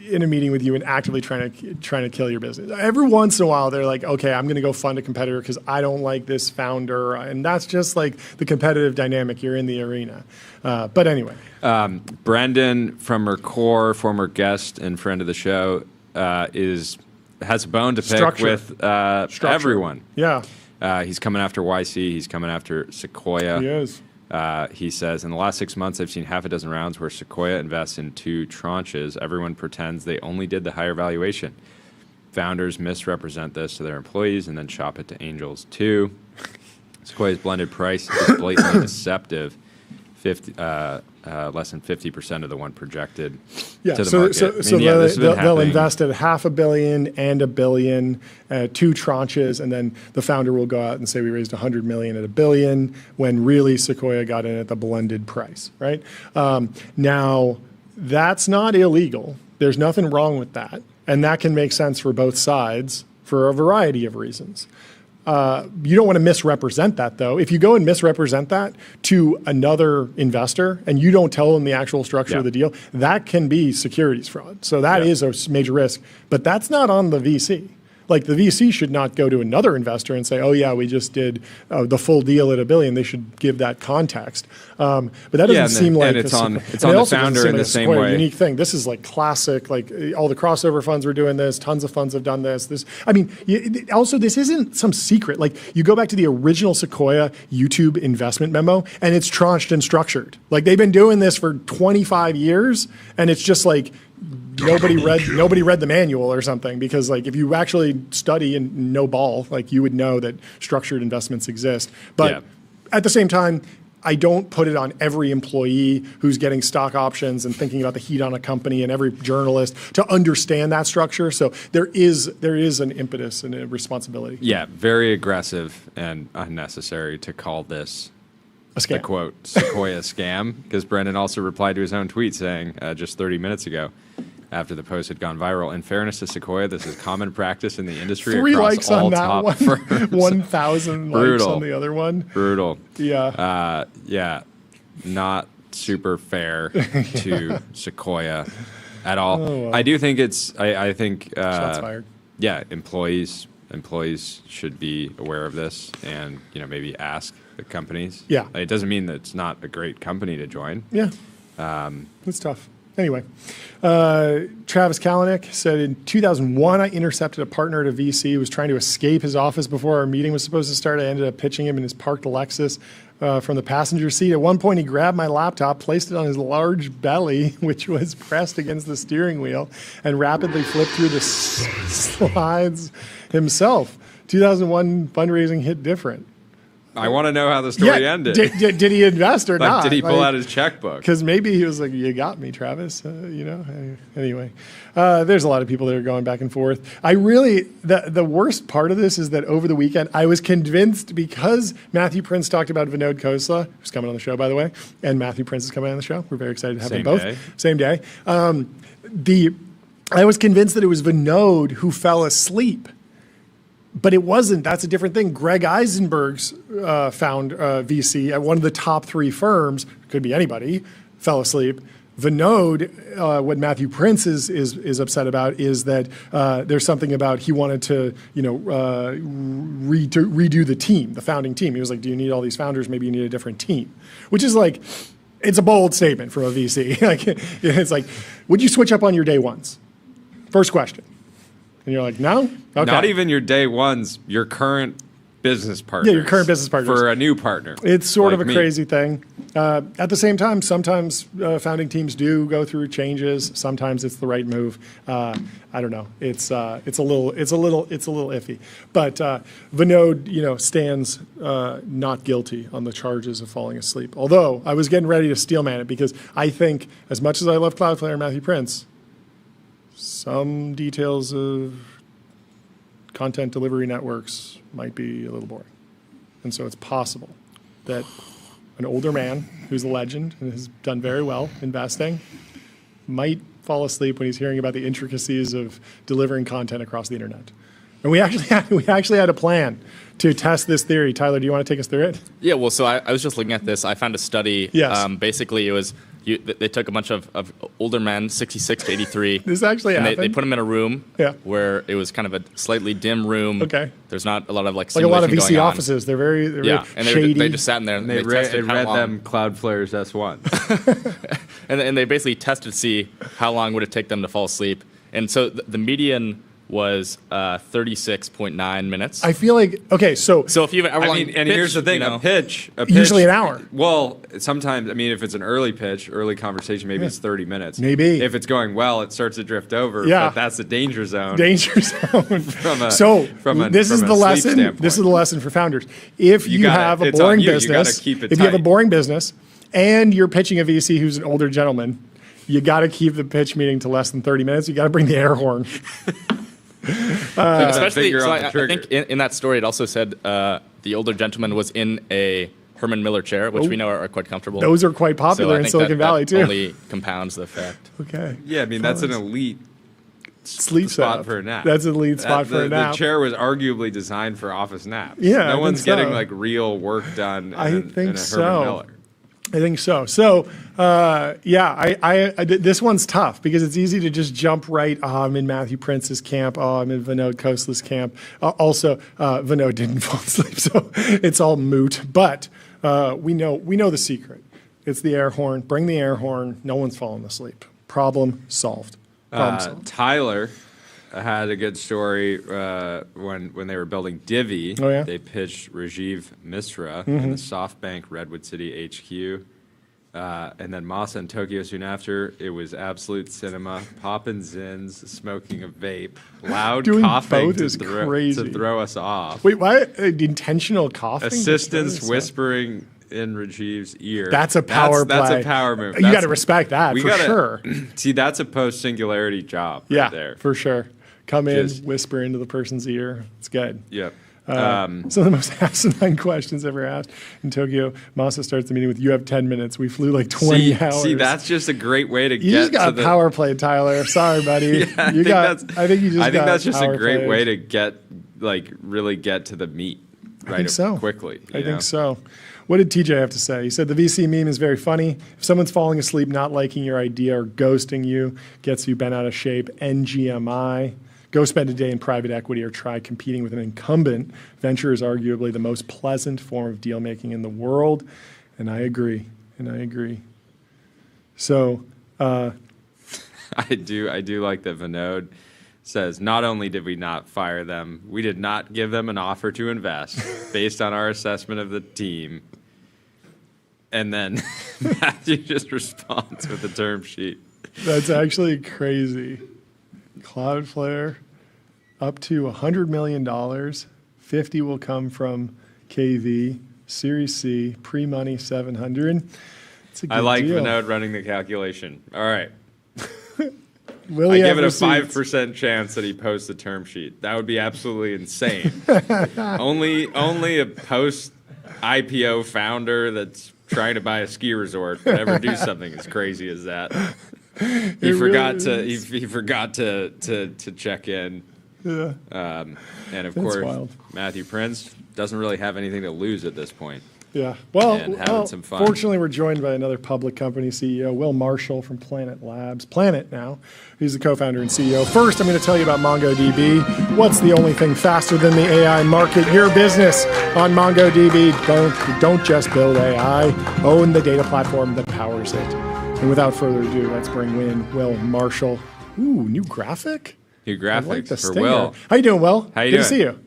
in a meeting with you and actively trying to kill your business. Every once in a while, they're like, okay, I'm going to go fund a competitor because I don't like this founder. And that's just like the competitive dynamic. You're in the arena. But anyway. Brendan from Mercor, former guest and friend of the show, has a bone to pick with everyone. Yeah. He's coming after YC. He's coming after Sequoia. He is. He says, in the last 6 months, I've seen half a dozen rounds where Sequoia invests in 2 tranches. Everyone pretends they only did the higher valuation. Founders misrepresent this to their employees and then shop it to angels too. Sequoia's blended price is blatantly deceptive. Less than 50% of the one projected to the market. They'll invest at $500 million and $1 billion, 2 tranches, and then the founder will go out and say we raised $100 million at $1 billion, when really Sequoia got in at the blended price, right? Now, that's not illegal. There's nothing wrong with that, and that can make sense for both sides for a variety of reasons. You don't want to misrepresent that, though. If you go and misrepresent that to another investor and you don't tell them the actual structure of the deal, that can be securities fraud. So that is a major risk. But that's not on the VC. Like, the VC should not go to another investor and say, oh, yeah, we just did the full deal at $1 billion. They should give that context. But that doesn't seem like it's on the founder in the same way. Unique thing. This is like classic. Like, all the crossover funds were doing this. Tons of funds have done this. I mean, also, this isn't some secret. Like, you go back to the original Sequoia YouTube investment memo, and it's tranched and structured. Like, they've been doing this for 25 years, and it's just like, nobody read the manual or something, because like if you actually study and know ball, like you would know that structured investments exist. But at the same time, I don't put it on every employee who's getting stock options and thinking about the heat on a company, and every journalist to understand that structure. So there is an impetus and a responsibility. Yeah, very aggressive and unnecessary to call this a scam. The quote, Sequoia scam, because Brendan also replied to his own tweet saying just 30 minutes ago, after the post had gone viral, in fairness to Sequoia, this is common practice in the industry 3 across likes all on that top one, firms. 1,000 likes on the other one. Brutal. Yeah. Not super fair to Sequoia at all. Oh, wow. I do think I think Shots fired. yeah, employees should be aware of this and maybe ask the companies. Yeah. It doesn't mean that it's not a great company to join. Yeah. It's tough. Anyway, Travis Kalanick said in 2001, I intercepted a partner at a VC who was trying to escape his office before our meeting was supposed to start. I ended up pitching him in his parked Lexus from the passenger seat. At one point, he grabbed my laptop, placed it on his large belly, which was pressed against the steering wheel, and rapidly flipped through the slides himself. 2001 fundraising hit different. I want to know how the story ended. Did he invest or not? Did he pull out his checkbook? Because maybe he was like, "You got me, Travis." Anyway, there's a lot of people that are going back and forth. The worst part of this is that over the weekend, I was convinced because Matthew Prince talked about Vinod Khosla, who's coming on the show, by the way, and Matthew Prince is coming on the show. We're very excited to have them both. Same day. I was convinced that it was Vinod who fell asleep. But it wasn't. That's a different thing. Greg Eisenberg's found VC at one of the top 3 firms, could be anybody, fell asleep. Vinod, what Matthew Prince is upset about is that there's something about he wanted to redo the team, the founding team. He was like, do you need all these founders? Maybe you need a different team, which is like, it's a bold statement from a VC. It's like, would you switch up on your day ones? First question. And you're like, no? Okay. Not even your day ones, your current business partners. Yeah, your current business partners. For a new partner. It's sort of a me. crazy thing. At the same time, sometimes founding teams do go through changes. Sometimes it's the right move. I don't know. It's a little iffy. But Vinod, stands not guilty on the charges of falling asleep. Although I was getting ready to steelman it because I think, as much as I love Cloudflare and Matthew Prince, some details of content delivery networks might be a little boring. And so it's possible that an older man who's a legend and has done very well investing might fall asleep when he's hearing about the intricacies of delivering content across the internet. And we actually had a plan to test this theory. Tyler, do you want to take us through it? Yeah, well, so I was just looking at this. I found a study. Yes. Basically, it was they took a bunch of older men, 66 to 83. This actually and happened. They put them in a room where it was kind of a slightly dim room. Okay. There's not a lot of like a lot of VC offices. They're very and shady. they just sat in there and They read them Cloudflare's S1. and they basically tested to see how long would it take them to fall asleep. And so the median was 36.9 minutes. I feel like, okay, so if you have and here's the thing, a pitch, usually an hour. Well, sometimes, if it's an early pitch, early conversation, maybe it's 30 minutes. Maybe. If it's going well, it starts to drift over. Yeah. But that's the danger zone. Danger zone. This is the lesson. This is the lesson for founders. If you have a boring business, if you have a boring business and you're pitching a VC who's an older gentleman, you got to keep the pitch meeting to less than 30 minutes. You got to bring the air horn. Especially, so I think in that story, it also said the older gentleman was in a Herman Miller chair, which we know are quite comfortable. Those are quite popular in Silicon Valley, too. Only compounds the effect. Okay. Yeah, that's an elite sleep spot for a nap. That's an elite spot for a nap. The chair was arguably designed for office naps. Yeah, no one's getting real work done in a Herman Miller. I think so. So, this one's tough because it's easy to just jump right. Oh, I'm in Matthew Prince's camp. Oh, I'm in Vinod Khosla's camp. Also, Vinod didn't fall asleep, so it's all moot. But we know the secret. It's the air horn. Bring the air horn. No one's falling asleep. Problem solved. Tyler had a good story when they were building Divi. Oh, yeah? They pitched Rajiv Misra in the SoftBank Redwood City HQ. And then Masa in Tokyo soon after. It was absolute cinema. Popping zins, smoking a vape, loud Doing coughing both is crazy. to throw us off. Wait, why intentional coughing? Assistants whispering in Rajiv's ear. That's a power play. That's a power move. You got to respect that for sure. See, that's a post-singularity job right there. For sure. Come in, whisper into the person's ear. It's good. Yep. Some of the most asinine questions ever asked in Tokyo. Masa starts the meeting with, "You have 10 minutes." We flew like 20 hours. See, that's just a great way to get. You just got power play, Tyler. Sorry, buddy. I think that's just a great played. way to get really get to the meat quickly. I think so. What did TJ have to say? He said the VC meme is very funny. If someone's falling asleep, not liking your idea, or ghosting you, gets you bent out of shape, NGMI. Go spend a day in private equity or try competing with an incumbent. Venture is arguably the most pleasant form of deal making in the world. And I agree. So I do like that Vinod says, not only did we not fire them, we did not give them an offer to invest based on our assessment of the team. And then Matthew just responds with a term sheet. That's actually crazy. Cloudflare, up to $100 million. 50 will come from KV, Series C, pre-money 700. It's a good I like deal. Vinod running the calculation. All right. Will I he give have it a receipts? 5% chance that he posts a term sheet. That would be absolutely insane. only a post-IPO founder that's trying to buy a ski resort would ever do something as crazy as that. He forgot to check in. Yeah. And of That's course, wild. Matthew Prince doesn't really have anything to lose at this point. Yeah. Well, And having some fun. fortunately, we're joined by another public company CEO, Will Marshall from Planet Labs. Planet now. He's the co-founder and CEO. First, I'm going to tell you about MongoDB. What's the only thing faster than the AI market? Your business on MongoDB. Don't just build AI. Own the data platform that powers it. And without further ado, let's bring in Will Marshall. Ooh, new graphic? New I like graphics the for stinger. Will. How you doing, Will? How you Good doing? to see you.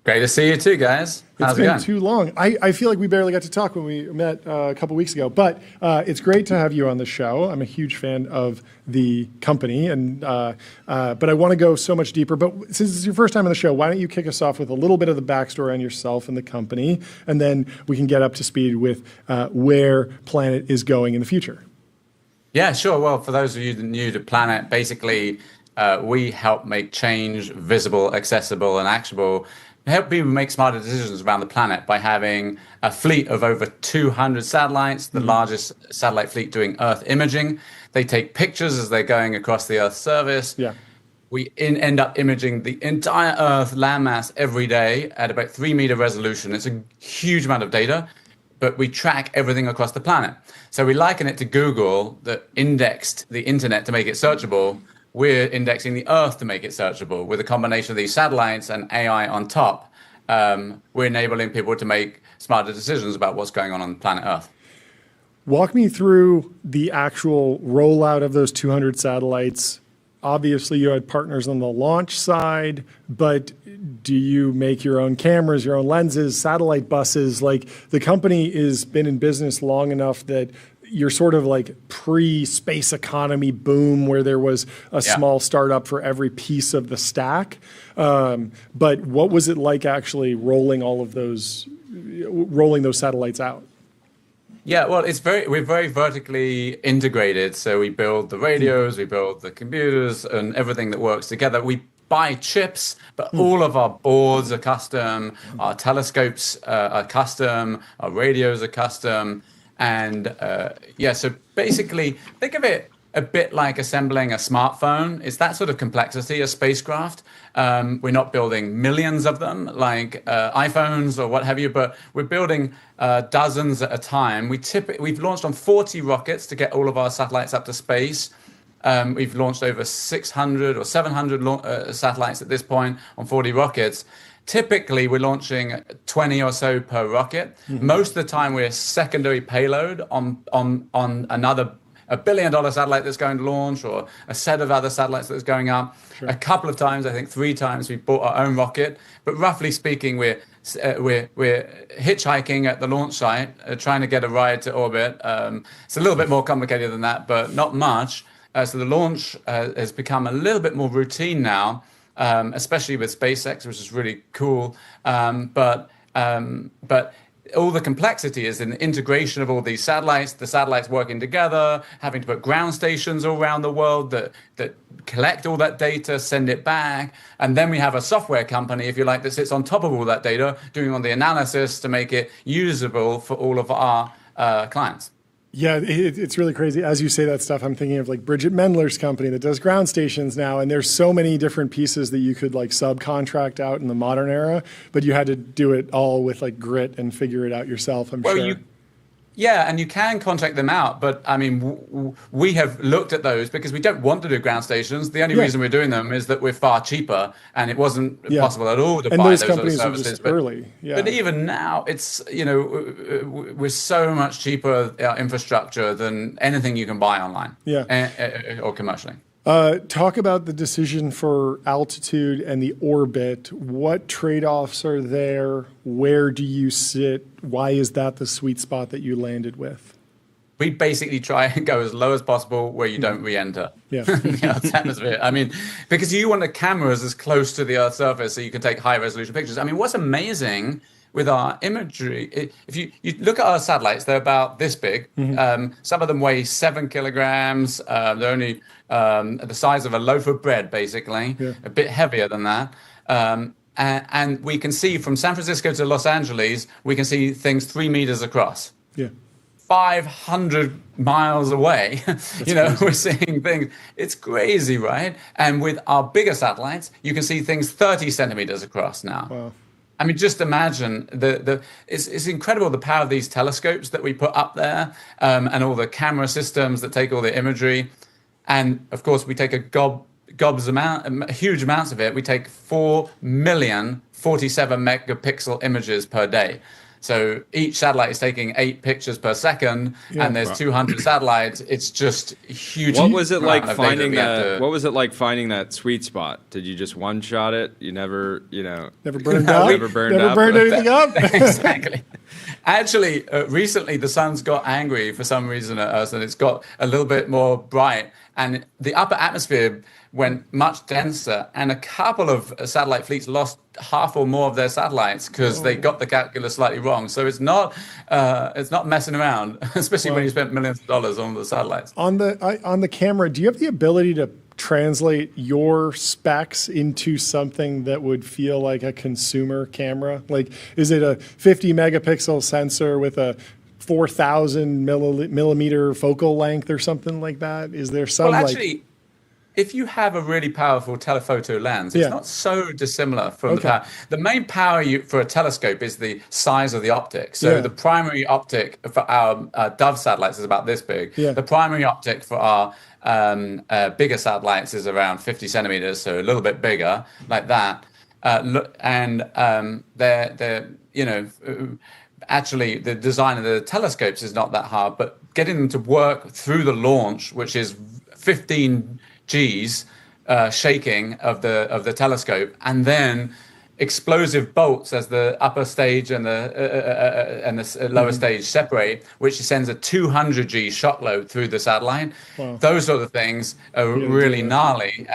Great to see you too, guys. How's It's it been going? too long. I feel like we barely got to talk when we met a couple weeks ago, but it's great to have you on the show. I'm a huge fan of the company, and but I want to go so much deeper. But since it's your first time on the show, why don't you kick us off with a little bit of the backstory on yourself and the company, and then we can get up to speed with where Planet is going in the future. Yeah, sure. Well, for those of you that are new to Planet, basically we help make change visible, accessible, and actionable. Help people make smarter decisions around the planet by having a fleet of over 200 satellites, the largest satellite fleet doing Earth imaging. They take pictures as they're going across the Earth's surface. Yeah. We end up imaging the entire Earth landmass every day at about 3-meter resolution. It's a huge amount of data, but we track everything across the planet. So we liken it to Google that indexed the internet to make it searchable. We're indexing the Earth to make it searchable. With a combination of these satellites and AI on top, we're enabling people to make smarter decisions about what's going on planet Earth. Walk me through the actual rollout of those 200 satellites. Obviously, you had partners on the launch side, but do you make your own cameras, your own lenses, satellite buses? Like, the company has been in business long enough that you're sort of like pre-space economy boom where there was a small startup for every piece of the stack. But what was it like actually rolling those satellites out? Yeah, well, we're very vertically integrated. So we build the radios, we build the computers, and everything that works together. We buy chips, but all of our boards are custom, our telescopes are custom, our radios are custom. And so basically, think of it a bit like assembling a smartphone. It's that sort of complexity, a spacecraft. We're not building millions of them like iPhones or what have you, but we're building dozens at a time. We've launched on 40 rockets to get all of our satellites up to space. We've launched over 600 or 700 satellites at this point on 40 rockets. Typically, we're launching 20 or so per rocket. Most of the time, we're a secondary payload on another $1 billion satellite that's going to launch, or a set of other satellites that's going up. Sure. A couple of times, I think 3 times, we bought our own rocket. But roughly speaking, we're hitchhiking at the launch site, trying to get a ride to orbit. It's a little bit more complicated than that, but not much. So the launch has become a little bit more routine now. Especially with SpaceX, which is really cool. But all the complexity is in the integration of all these satellites, the satellites working together, having to put ground stations all around the world that collect all that data, send it back. And then we have a software company, if you like, that sits on top of all that data, doing all the analysis to make it usable for all of our clients. Yeah, it's really crazy. As you say that stuff, I'm thinking of like Bridget Mendler's company that does ground stations now, and there's so many different pieces that you could like subcontract out in the modern era, but you had to do it all with like grit and figure it out yourself, I'm sure. Yeah, and you can contract them out, but I mean, we have looked at those because we don't want to do ground stations. The only reason we're doing them is that we're far cheaper, and it wasn't possible at all to buy those sort of services. But even now, it's we're so much cheaper infrastructure than anything you can buy online, or commercially. Talk about the decision for altitude and the orbit. What trade-offs are there? Where do you sit? Why is that the sweet spot that you landed with? We basically try and go as low as possible where you don't re-enter the Earth's atmosphere. I mean, because you want the cameras as close to the Earth's surface so you can take high-resolution pictures. I mean, what's amazing with our imagery, if you look at our satellites, they're about this big. Some of them weigh 7 kilograms. They're only the size of a loaf of bread, basically, a bit heavier than that. And we can see from San Francisco to Los Angeles, we can see things 3 meters across. 500 miles away, we're seeing things. It's crazy, right? And with our bigger satellites, you can see things 30 centimeters across now. Wow. I mean, just imagine it's incredible the power of these telescopes that we put up there, and all the camera systems that take all the imagery. And of course, we take huge amounts of it. We take 4 million 47 megapixel images per day. So each satellite is taking 8 pictures per second, and there's 200 satellites. It's just huge. What was it like finding that? What was it like finding that sweet spot? Did you just one-shot it? You never, never burned up. Never burned anything up. Exactly. Actually, recently the sun's got angry for some reason at us, and it's got a little bit more bright, and the upper atmosphere went much denser, and a couple of satellite fleets lost half or more of their satellites because they got the calculus slightly wrong. So it's not messing around, especially when you spent millions of dollars on the satellites. On the camera, do you have the ability to translate your specs into something that would feel like a consumer camera? Like, is it a 50 megapixel sensor with a 4,000 millimeter focal length or something like that? Is there some if you have a really powerful telephoto lens, it's not so dissimilar from the power. The main power for a telescope is the size of the optic. So the primary optic for our Dove satellites is about this big. The primary optic for our bigger satellites is around 50 centimeters, so a little bit bigger, like that. Actually, the design of the telescopes is not that hard, but getting them to work through the launch, which is 15 G's shaking of the telescope, and then explosive bolts as the upper stage and the lower stage separate, which sends a 200 G shock load through the satellite. Wow. Those sort of things are really gnarly.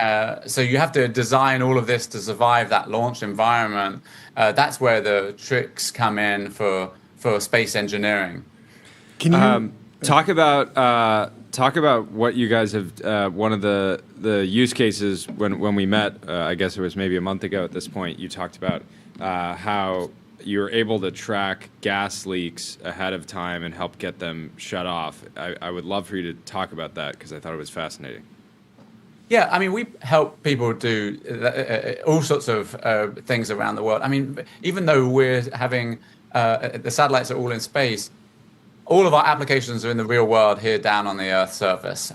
So you have to design all of this to survive that launch environment. That's where the tricks come in for space engineering. Can you talk about what you guys have, one of the use cases when we met, I guess it was maybe a month ago at this point, you talked about how you're able to track gas leaks ahead of time and help get them shut off. I would love for you to talk about that because I thought it was fascinating. Yeah, I mean, we help people do all sorts of things around the world. I mean, even though we're having, the satellites are all in space, all of our applications are in the real world here down on the Earth's surface.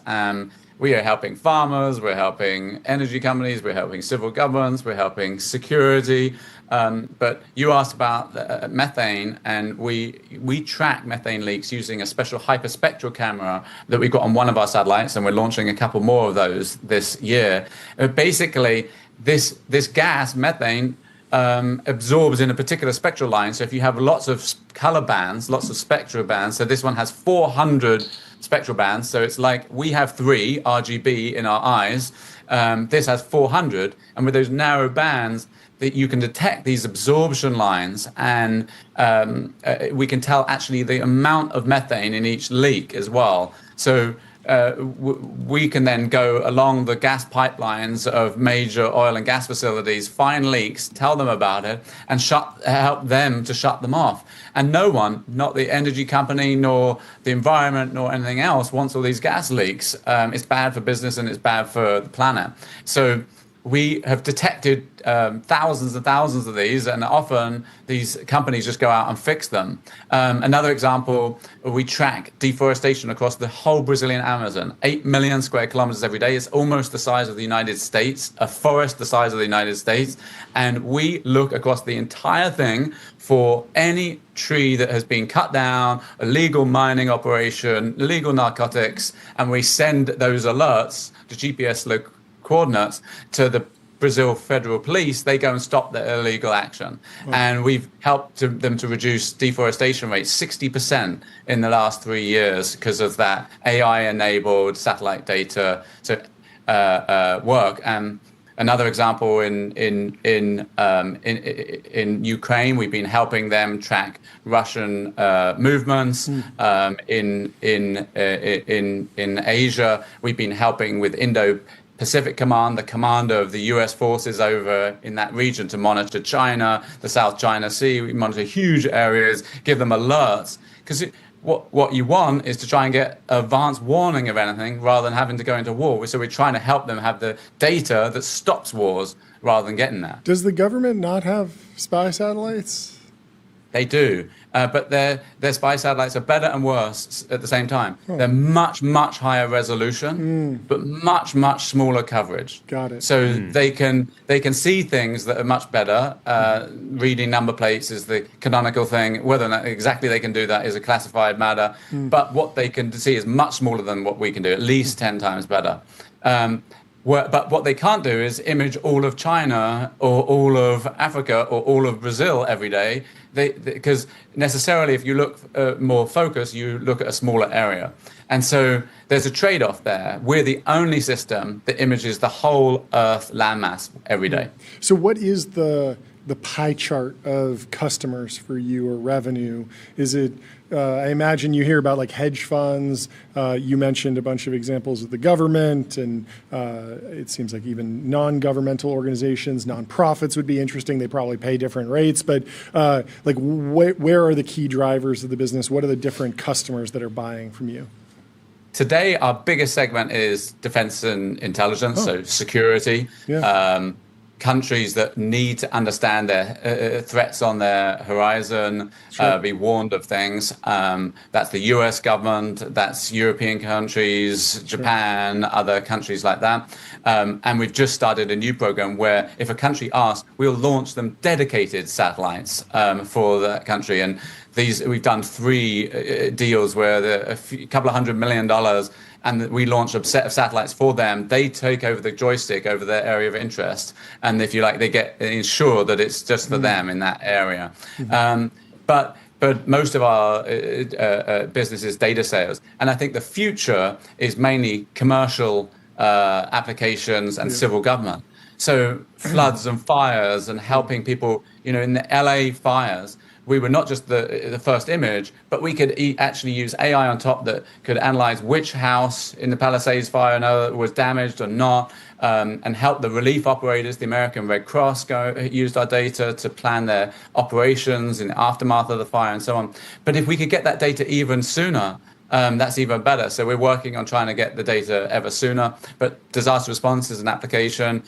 We are helping farmers, we're helping energy companies, we're helping civil governments, we're helping security. But you asked about methane, and we track methane leaks using a special hyperspectral camera that we've got on one of our satellites, and we're launching a couple more of those this year. Basically, this gas, methane, absorbs in a particular spectral line. So if you have lots of color bands, lots of spectral bands, so this one has 400 spectral bands. So it's like we have 3 RGB in our eyes. This has 400. And with those narrow bands, that you can detect these absorption lines, and we can tell actually the amount of methane in each leak as well. So we can then go along the gas pipelines of major oil and gas facilities, find leaks, tell them about it, and help them to shut them off. And no one, not the energy company, nor the environment, nor anything else, wants all these gas leaks. It's bad for business and it's bad for the planet. So we have detected thousands and thousands of these, and often these companies just go out and fix them. Another example, we track deforestation across the whole Brazilian Amazon, 8 million square kilometers every day. It's almost the size of the United States, a forest the size of the United States. And we look across the entire thing for any tree that has been cut down, illegal mining operation, illegal narcotics, and we send those alerts to GPS coordinates to the Brazil Federal Police. They go and stop the illegal action. And we've helped them to reduce deforestation rates 60% in the last 3 years because of that AI-enabled satellite data to work. And another example in Ukraine, we've been helping them track Russian movements. In Asia, we've been helping with Pacific Command, the commander of the US forces over in that region, to monitor China, the South China Sea. We monitor huge areas, give them alerts. Because what you want is to try and get advance warning of anything rather than having to go into war. So we're trying to help them have the data that stops wars rather than getting that. Does the government not have spy satellites? They do, but their spy satellites are better and worse at the same time. They're much, much higher resolution, but much, much smaller coverage. Got it. So they can see things that are much better. Reading number plates is the canonical thing. Whether or not exactly they can do that is a classified matter. But what they can see is much smaller than what we can do, at least 10 times better. But what they can't do is image all of China or all of Africa or all of Brazil every day. Because necessarily, if you look more focused, you look at a smaller area. And so there's a trade-off there. We're the only system that images the whole Earth landmass every day. So what is the pie chart of customers for you or revenue? Is it, I imagine you hear about like hedge funds. You mentioned a bunch of examples of the government, and it seems like even non-governmental organizations, nonprofits would be interesting. They probably pay different rates, but like where are the key drivers of the business? What are the different customers that are buying from you? Today, our biggest segment is defense and intelligence, so security. Yeah. Countries that need to understand their threats on their horizon, be warned of things. That's the US government, that's European countries, Japan, other countries like that. And we've just started a new program where if a country asks, we'll launch them dedicated satellites for that country. And we've done 3 deals where a couple of $100 million, and we launch a set of satellites for them. They take over the joystick over their area of interest. And if you like, they get ensured that it's just for them in that area. But most of our business is data sales. And I think the future is mainly commercial applications and civil government. So floods and fires and helping people, in the LA fires, we were not just the first image, but we could actually use AI on top that could analyze which house in the Palisades fire was damaged or not, and help the relief operators. The American Red Cross used our data to plan their operations in the aftermath of the fire and so on. But if we could get that data even sooner, that's even better. So we're working on trying to get the data ever sooner. But disaster response is an application.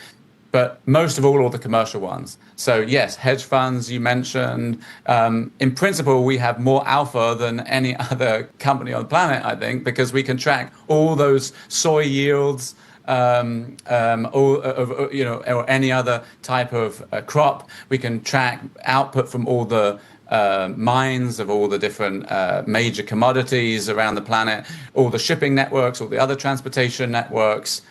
But most of all the commercial ones. So yes, hedge funds you mentioned. In principle, we have more alpha than any other company on the planet, I think, because we can track all those soy yields, or any other type of crop. We can track output from all the mines of all the different major commodities around the planet, all the shipping networks, all the other transportation networks.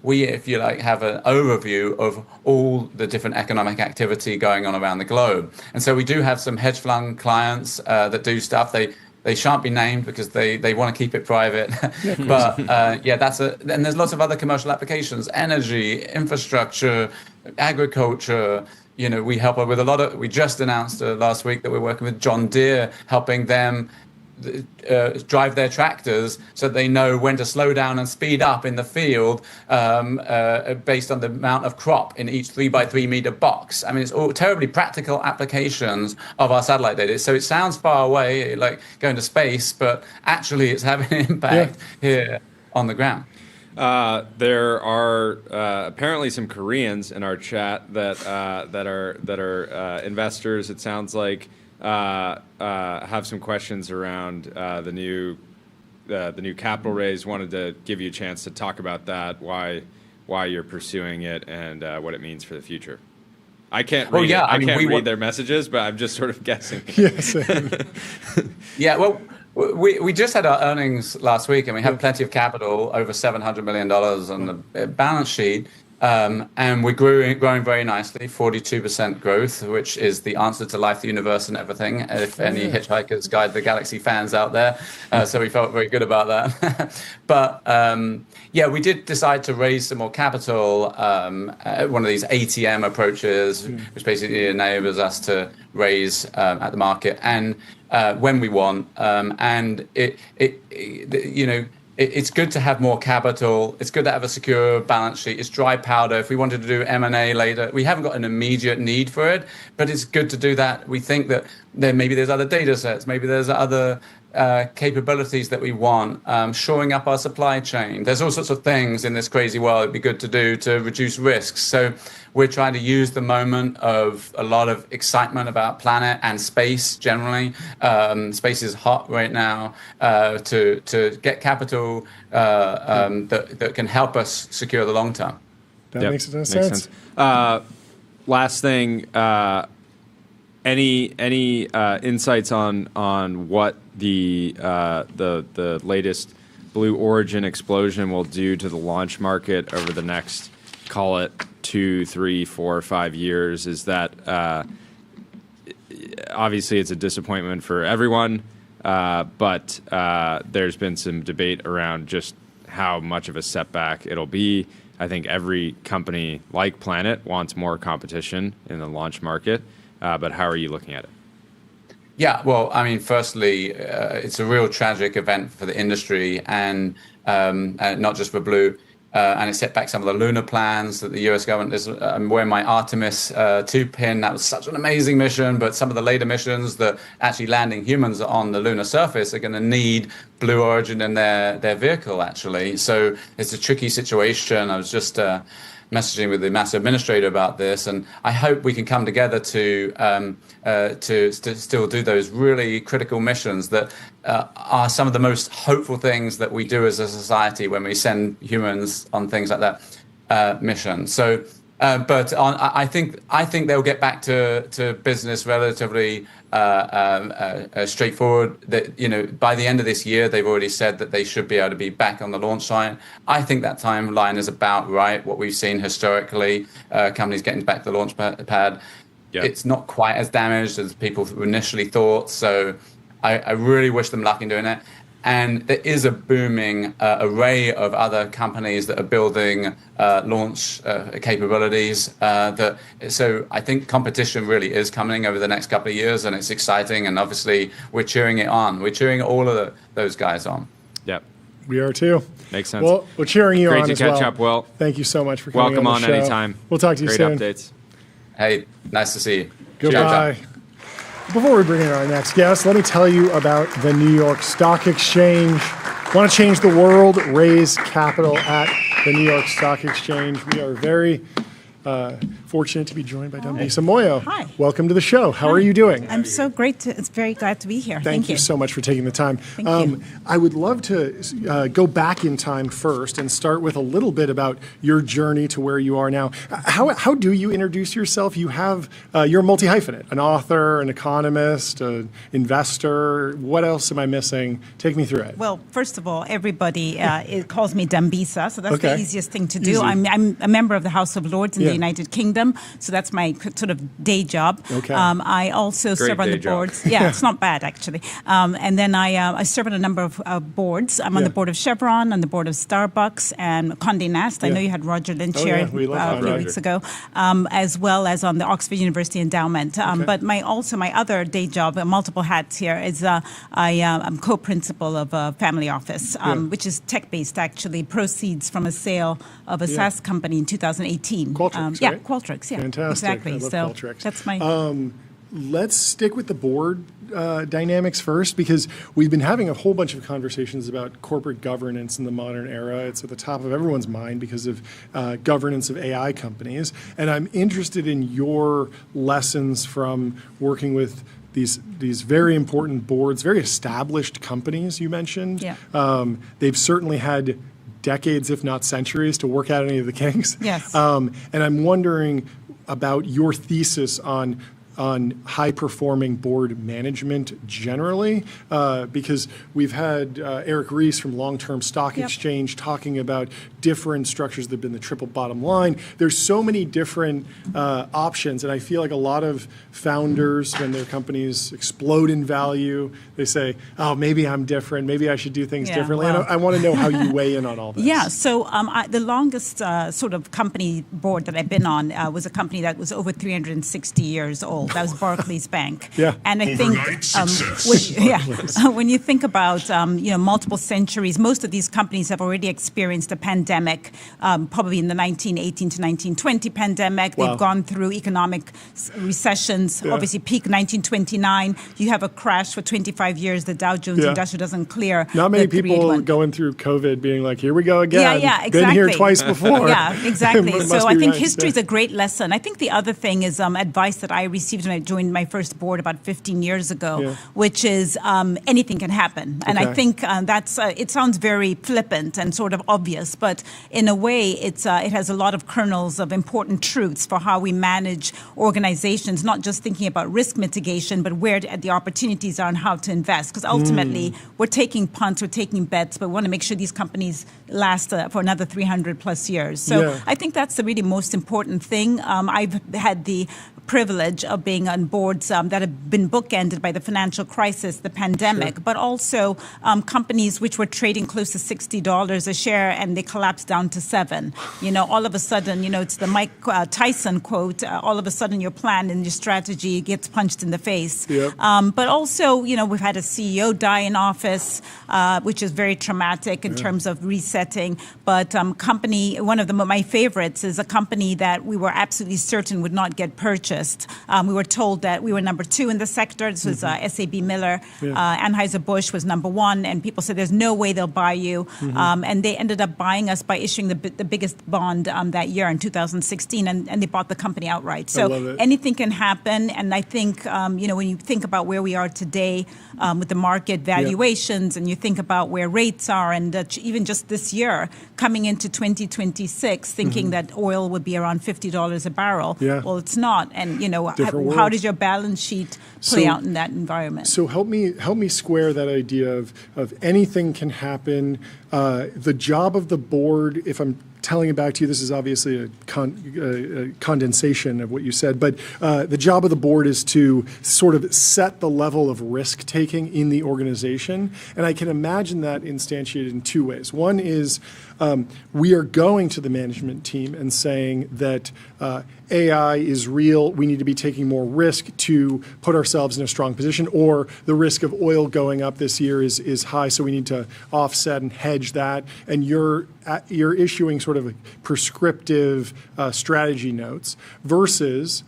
We, if you like, have an overview of all the different economic activity going on around the globe. And so we do have some hedge fund clients that do stuff. They shan't be named because they want to keep it private. But and there's lots of other commercial applications, energy, infrastructure, agriculture. We help with a lot of, we just announced last week that we're working with John Deere, helping them drive their tractors so they know when to slow down and speed up in the field based on the amount of crop in each 3x3 meter box. I mean, it's all terribly practical applications of our satellite data. So it sounds far away, like going to space, but actually it's having an impact here on the ground. There are apparently some Koreans in our chat that are investors. It sounds like have some questions around the new capital raise. Wanted to give you a chance to talk about that, why you're pursuing it, and what it means for the future. I can't read I can't read their messages, but I'm just sort of guessing. Yes. Yeah. Well. We just had our earnings last week, and we have plenty of capital, over $700 million on the balance sheet, and we're growing very nicely, 42% growth, which is the answer to life, the universe, and everything. If any Hitchhiker's Guide to the Galaxy fans out there, so we felt very good about that. But yeah, we did decide to raise some more capital, one of these ATM approaches, which basically enables us to raise at the market and when we want, and it's good to have more capital. It's good to have a secure balance sheet. It's dry powder. If we wanted to do M&A later, we haven't got an immediate need for it, but it's good to do that. We think that maybe there's other data sets, maybe there's other capabilities that we want, shoring up our supply chain. There's all sorts of things in this crazy world it'd be good to do to reduce risks. So we're trying to use the moment of a lot of excitement about planet and space generally. Space is hot right now, to get capital that can help us secure the long term. That makes sense. Last thing, any insights on what the latest Blue Origin explosion will do to the launch market over the next, call it 2, 3, 4, 5 years? Is that obviously it's a disappointment for everyone, but there's been some debate around just how much of a setback it'll be. I think every company like Planet wants more competition in the launch market, but how are you looking at it? Yeah, well, I mean, firstly, it's a real tragic event for the industry and not just for Blue. And it set back some of the lunar plans that the US government is. I'm wearing my Artemis 2 pin. That was such an amazing mission, but some of the later missions that actually landing humans on the lunar surface are going to need Blue Origin in their vehicle, actually. So it's a tricky situation. I was just messaging with the NASA administrator about this, and I hope we can come together to still do those really critical missions that are some of the most hopeful things that we do as a society when we send humans on things like that mission. So, but I think they'll get back to business relatively straightforward. That by the end of this year, they've already said that they should be able to be back on the launch site. I think that timeline is about right. What we've seen historically, companies getting back to the launch pad. Yep. It's not quite as damaged as people initially thought. So I really wish them luck in doing it. And there is a booming array of other companies that are building launch capabilities. So I think competition really is coming over the next couple of years, and it's exciting. And obviously, we're cheering it on. We're cheering all of those guys on. Yep. We are too. Makes sense. Well, we're cheering you on as well. Great to catch up, Will. Thank you so much for coming on the show. Welcome on anytime. We'll talk to you soon. Great updates. Hey, nice to see you. Goodbye. Before we bring in our next guest, let me tell you about the New York Stock Exchange. Want to change the world? Raise capital at the New York Stock Exchange. We are very fortunate to be joined by Dambisa Moyo. Hi. Welcome to the show. How are you doing? I'm so great. It's very glad to be here. Thank you so much for taking the time. Thank you. I would love to go back in time first and start with a little bit about your journey to where you are now. How do you introduce yourself? You have you're a multi-hyphenate, an author, an economist, an investor. What else am I missing? Take me through it. Well, first of all, everybody calls me Dambisa, so that's the easiest thing to do. Easy. I'm a member of the House of Lords in the United Kingdom. them. So that's my sort of day job. Okay. I also serve on the boards. Yeah, it's not bad, actually. And then I serve on a number of boards. I'm on the board of Chevron, on the board of Starbucks, and Conde Nast. I know you had Roger Lynch here a few weeks ago, as well as on the Oxford University Endowment. But my other day job, multiple hats here, is I'm co-principal of a family office, which is tech-based, actually, proceeds from a sale of a SaaS company in 2018. Qualtrics, yeah, right? Qualtrics, yeah. Fantastic. Exactly. I love So Qualtrics. that's my... Let's stick with the board dynamics first, because we've been having a whole bunch of conversations about corporate governance in the modern era. It's at the top of everyone's mind because of governance of AI companies. And I'm interested in your lessons from working with these very important boards, very established companies you mentioned. Yeah. They've certainly had decades, if not centuries, to work out any of the kinks. Yes. And I'm wondering about your thesis on high-performing board management generally, because we've had Eric Ries from Long-Term Stock Exchange talking about different structures that have been the triple bottom line. There's so many different options, and I feel like a lot of founders, when their companies explode in value, they say, oh, maybe I'm different, maybe I should do things differently. Well. And I want to know how you weigh in on all this. Yeah, so the longest sort of company board that I've been on was a company that was over 360 years old. That was Barclays Bank. Yeah. And I think when you think about multiple centuries, most of these companies have already experienced a pandemic, probably in the 1918 to 1920 pandemic. Wow. They've gone through economic recessions. Obviously, peak 1929. You have a crash for 25 years. The Dow Jones Industrial doesn't clear. Not many people going through COVID being like, here we go again. Yeah, exactly. Been here twice before. Yeah, exactly. So I think nice. history is a great lesson. I think the other thing is advice that I received when I joined my first board about 15 years ago, which is anything can happen. And I think it sounds very flippant and sort of obvious, but in a way it has a lot of kernels of important truths for how we manage organizations, not just thinking about risk mitigation, but where the opportunities are and how to invest. Because ultimately we're taking punts, we're taking bets, but we want to make sure these companies last for another 300 plus years. So I think that's the really most important thing. I've had the privilege of being on boards that have been bookended by the financial crisis, the pandemic, but also companies which were trading close to $60 a share and they collapsed down to $7. All of a sudden, it's the Mike Tyson quote, all of a sudden your plan and your strategy gets punched in the face. But also, we've had a CEO die in office, which is very traumatic in terms of resetting. But one of my favorites is a company that we were absolutely certain would not get purchased. We were told that we were number 2 in the sector. This was SAB Miller. Anheuser-Busch was number 1, and people said there's no way they'll buy you. And they ended up buying us by issuing the biggest bond that year in 2016, and they bought the company outright. So anything can happen, and I think when you think about where we are today with the market valuations, and you think about where rates are, and even just this year coming into 2026, thinking that oil would be around $50 a barrel. Well, it's not, and how does your balance sheet play out in that environment? So help me square that idea of anything can happen. The job of the board, if I'm telling it back to you, this is obviously a condensation of what you said, but the job of the board is to sort of set the level of risk-taking in the organization. And I can imagine that instantiated in 2 ways. One is we are going to the management team and saying that AI is real, we need to be taking more risk to put ourselves in a strong position, or the risk of oil going up this year is high, so we need to offset and hedge that. And you're issuing sort of prescriptive strategy notes versus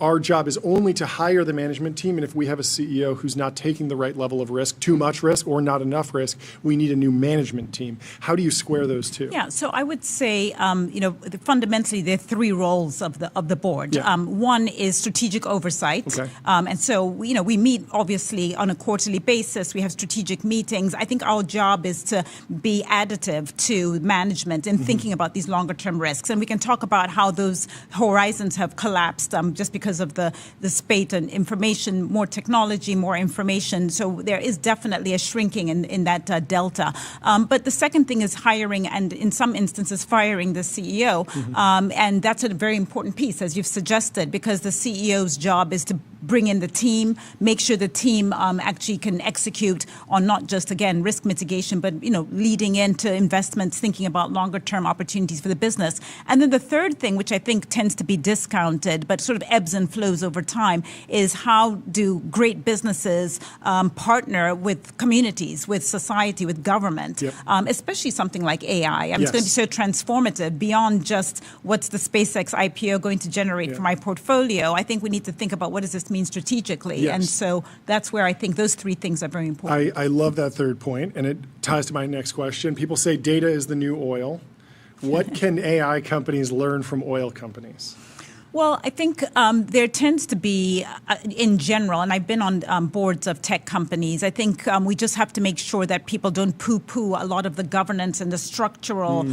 our job is only to hire the management team, and if we have a CEO who's not taking the right level of risk, too much risk or not enough risk, we need a new management team. How do you square those two? Yeah, so I would say, fundamentally there are 3 roles of the board. One is strategic oversight, and so we meet obviously on a quarterly basis. We have strategic meetings. I think our job is to be additive to management in thinking about these longer term risks, and we can talk about how those horizons have collapsed collapsed just because of the spate and information, more technology, more information. So there is definitely a shrinking in that delta. But the second thing is hiring and in some instances firing the CEO. And that's a very important piece, as you've suggested, because the CEO's job is to bring in the team, make sure the team actually can execute on not just, again, risk mitigation, but, leading into investments, thinking about longer term opportunities for the business. And then the third thing, which I think tends to be discounted, but sort of ebbs and flows over time, is how do great businesses partner with communities, with society, with government, especially something like AI. It's going to be so transformative beyond just what's the SpaceX IPO going to generate for my portfolio. I think we need to think about what does this mean strategically. And so that's where I think those three things are very important. I love that third point, and it ties to my next question. People say data is the new oil. What can AI companies learn from oil companies? Well, I think there tends to be, in general, and I've been on boards of tech companies, I think we just have to make sure that people don't poo-poo a lot of the governance and the structural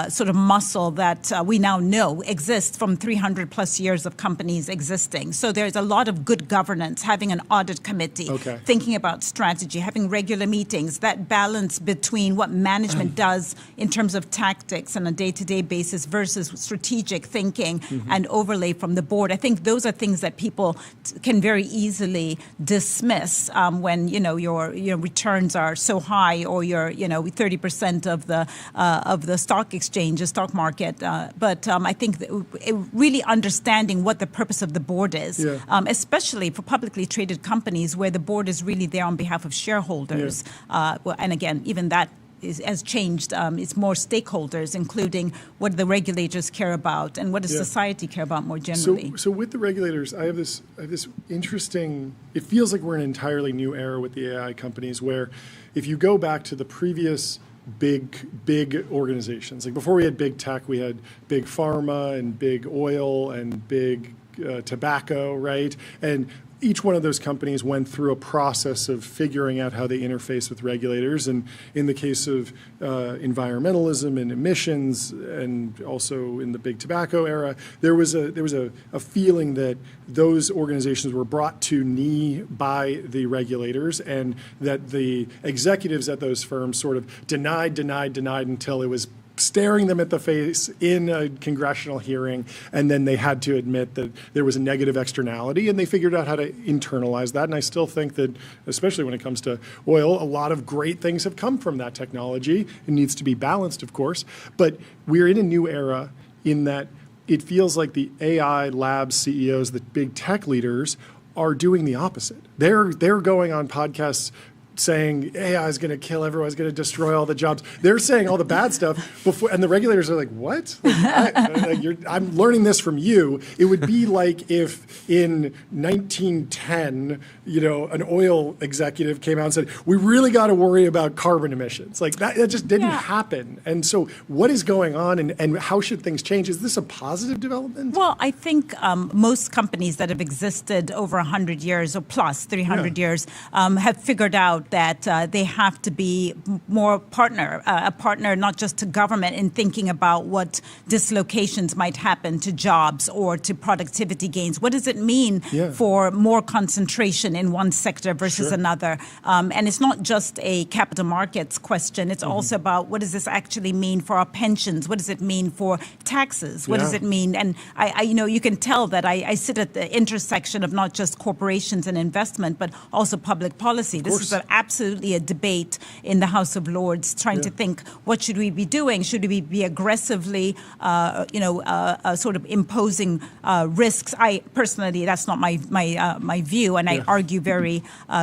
sort of muscle that we now know exists from 300 plus years of companies existing. So there's a lot of good governance, having an audit committee, thinking about strategy, having regular meetings, that balance between what management does in terms of tactics on a day-to-day basis versus strategic thinking and overlay from the board. I think those are things that people can very easily dismiss when your returns are so high, or you're 30% of the stock market. But I think really understanding what the purpose of the board is, especially for publicly traded companies where the board is really there on behalf of shareholders. And again, even that has changed. It's more stakeholders, including what the regulators care about and what does society care about more generally. So with the regulators, I have this interesting, it feels like we're in an entirely new era with the AI companies, where if you go back to the previous big organizations, like before we had big tech, we had big pharma and big oil and big tobacco, right? And each one of those companies went through a process of figuring out how they interface with regulators. And in the case of environmentalism and emissions, and also in the big tobacco era, there was a feeling that those organizations were brought to knee by the regulators, and that the executives at those firms sort of denied until it was staring them at the face in a congressional hearing, and then they had to admit that there was a negative externality, and they figured out how to internalize that. And I still think that, especially when it comes to oil, a lot of great things have come from that technology. It needs to be balanced, of course, but we're in a new era in that it feels like the AI lab CEOs, the big tech leaders, are doing the opposite. They're going on podcasts saying AI is going to kill everyone, is going to destroy all the jobs. They're saying all the bad stuff before, and the regulators are like, what? I'm learning this from you. It would be like if in 1910, an oil executive came out and said, we really got to worry about carbon emissions. Like that just didn't happen. And so what is going on, and how should things change? Is this a positive development? Well, I think most companies that have existed over 100 years or plus, 300 years, have figured out that they have to be more a partner not just to government in thinking about what dislocations might happen to jobs or to productivity gains. What does it mean for more concentration in one sector versus another? And it's not just a capital markets question. It's also about what does this actually mean for our pensions? What does it mean for taxes? What does it mean? And you can tell that I sit at the intersection of not just corporations and investment, but also public policy. This is absolutely a debate in the House of Lords, trying to think, what should we be doing? Should we be aggressively, sort of imposing risks? I personally, that's not my view, and I argue very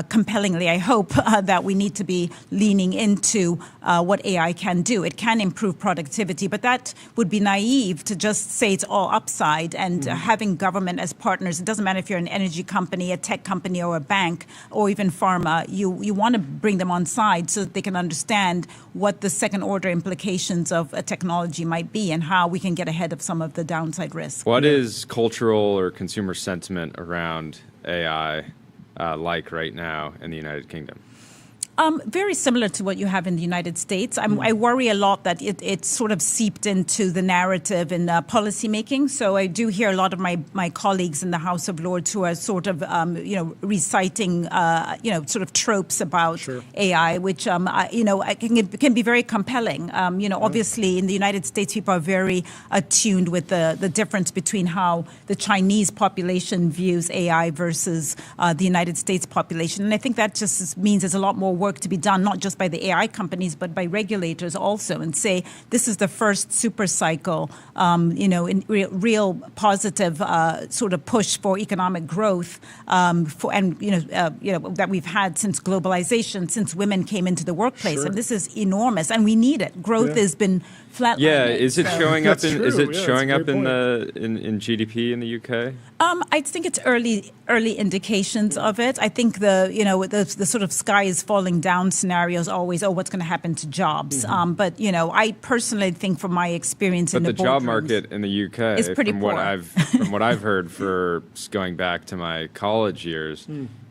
compellingly, I hope, that we need to be leaning into what AI can do. It can improve productivity, but that would be naive to just say it's all upside. And having government as partners, it doesn't matter if you're an energy company, a tech company, or a bank, or even pharma, you want to bring them on side so that they can understand what the second order implications of a technology might be and how we can get ahead of some of the downside risks. What is cultural or consumer sentiment around AI like right now in the United Kingdom? Very similar to what you have in the United States. I worry a lot that it sort of seeped into the narrative in policy making. So I do hear a lot of my colleagues in the House of Lords who are sort of, reciting, sort of tropes about AI, which, can be very compelling. Obviously in the United States, people are very attuned with the difference between how the Chinese population views AI versus the United States population. And I think that just means there's a lot more work to be done, not just by the AI companies, but by regulators also, and say this is the first super cycle, in real positive sort of push for economic growth, that we've had since globalization, since women came into the workplace, and this is enormous, and we need it. Growth has been flatlining. Yeah, is it showing up in? Is it showing up in in GDP in the UK? I think it's early indications of it. I think the sort of sky is falling down scenario is always, what's going to happen to jobs? But I personally think from my experience in the job market in the UK is pretty poor. From what I've heard for going back to my college years.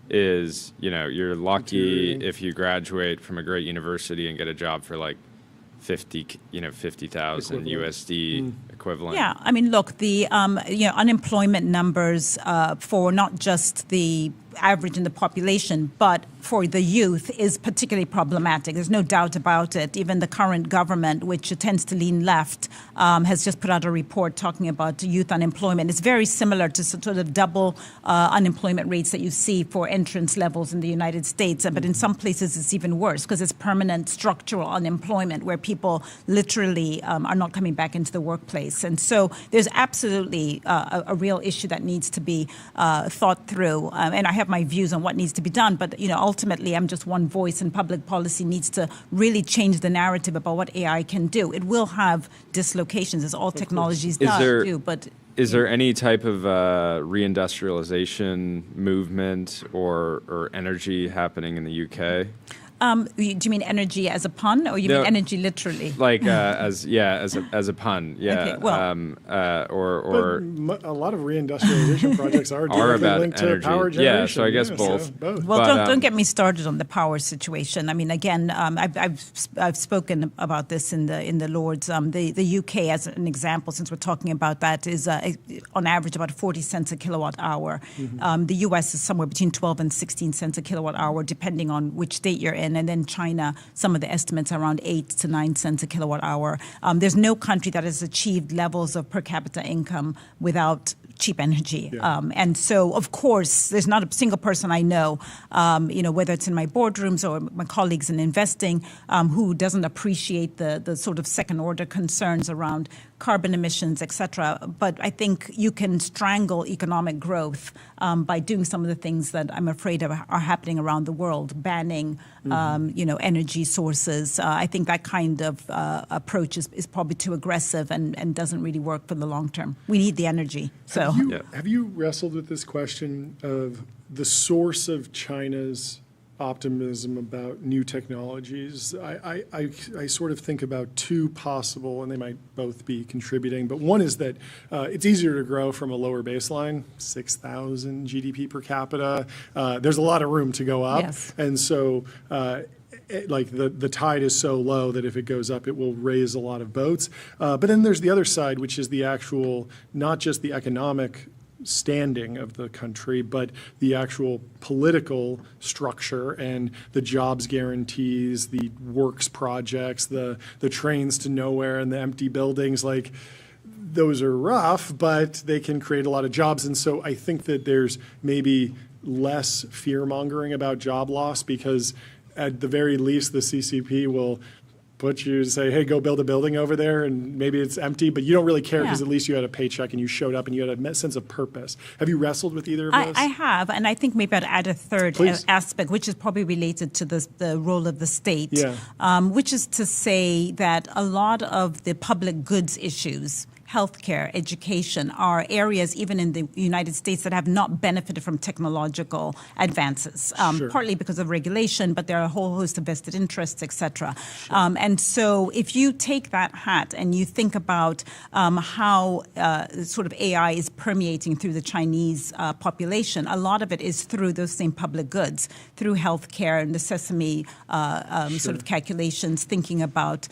Is you're lucky if you graduate from a great university and get a job for like 50,000 USD equivalent. Yeah, I mean, look, the unemployment numbers for not just the average in the population, but for the youth is particularly problematic. There's no doubt about it. Even the current government, which tends to lean left, has just put out a report talking about youth unemployment. It's very similar to sort of double unemployment rates that you see for entrance levels in the United States. But in some places, it's even worse because it's permanent structural unemployment where people literally are not coming back into the workplace. And so there's absolutely a real issue that needs to be thought through. And I have my views on what needs to be done, but ultimately I'm just one voice, and public policy needs to really change the narrative about what AI can do. It will have dislocations, as all technologies do. But is there any type of reindustrialization movement or energy happening in the UK? Do you mean energy as a pun, or you mean energy literally? Like as a pun, yeah. Okay, well, but a lot of reindustrialization projects are directly linked energy. To power generation. Yeah, so I guess both. Well, don't get me started on the power situation. I mean, again, I've spoken about this in the Lords. The UK, as an example, since we're talking about that, is on average about 40 cents a kilowatt hour. The US is somewhere between 12 and 16 cents a kilowatt hour, depending on which state you're in. And then China, some of the estimates are around 8 to 9 cents a kilowatt hour. There's no country that has achieved levels of per capita income without cheap energy. And so, of course, there's not a single person I know, whether it's in my boardrooms or my colleagues in investing, who doesn't appreciate the sort of second order concerns around carbon emissions, et cetera. But I think you can strangle economic growth by doing some of the things that I'm afraid are happening around the world, banning, energy sources. I think that kind of approach is probably too aggressive and doesn't really work for the long term. We need the energy. So, have you wrestled with this question of the source of China's optimism about new technologies? I sort of think about two possible, and they might both be contributing, but one is that it's easier to grow from a lower baseline, 6,000 GDP per capita. There's a lot of room to go up. Yes. And so like the tide is so low that if it goes up, it will raise a lot of boats. But then there's the other side, which is the actual, not just the economic standing of the country, but the actual political structure and the jobs guarantees, the works projects, the trains to nowhere and the empty buildings. Like, those are rough, but they can create a lot of jobs. And so I think that there's maybe less fear-mongering about job loss, because at the very least the CCP will put you to say, hey, go build a building over there, and maybe it's empty, but you don't really care because at least you had a paycheck and you showed up and you had a sense of purpose. Have you wrestled with either of those? I have, and I think maybe I'd add a third aspect, which is probably related to the role of the state, which is to say that a lot of the public goods issues healthcare, education are areas, even in the United States, that have not benefited from technological advances, partly because of regulation, but there are a whole host of vested interests, et cetera. And so if you take that hat and you think about how sort of AI is permeating through the Chinese population, a lot of it is through those same public goods, through healthcare and the Sesame sort of calculations, thinking about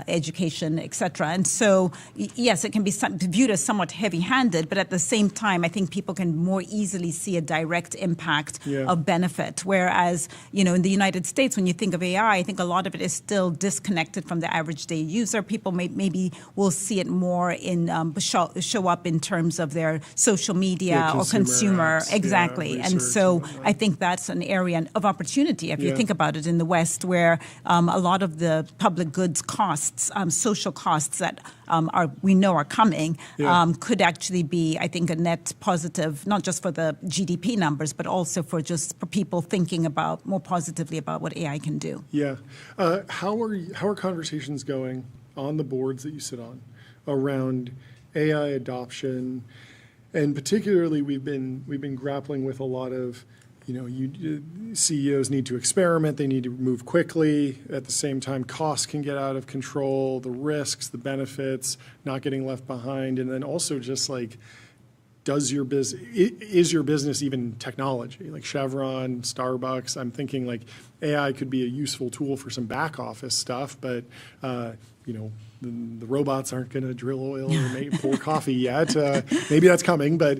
education, et cetera. And so, yes, it can be viewed as somewhat heavy-handed, but at the same time, I think people can more easily see a direct impact of benefit. Whereas, in the United States, when you think of AI, I think a lot of it is still disconnected from the average day user. People maybe will see it more in show up in terms of their social media or consumer. Apps, exactly. And so I think that's an area of opportunity, if you think about it, in the West, where a lot of the public goods costs, social costs that we know are coming, could actually be, I think, a net positive, not just for the GDP numbers, but also for people thinking more positively about what AI can do. Yeah. How are conversations going on the boards that you sit on around AI adoption? And particularly, we've been grappling with a lot of, CEOs need to experiment, they need to move quickly. At the same time, costs can get out of control, the risks, the benefits, not getting left behind. And then also just like, is your business even technology? Like Chevron, Starbucks, I'm thinking like AI could be a useful tool for some back office stuff, but the robots aren't going to drill oil or pour coffee yet. Maybe that's coming, but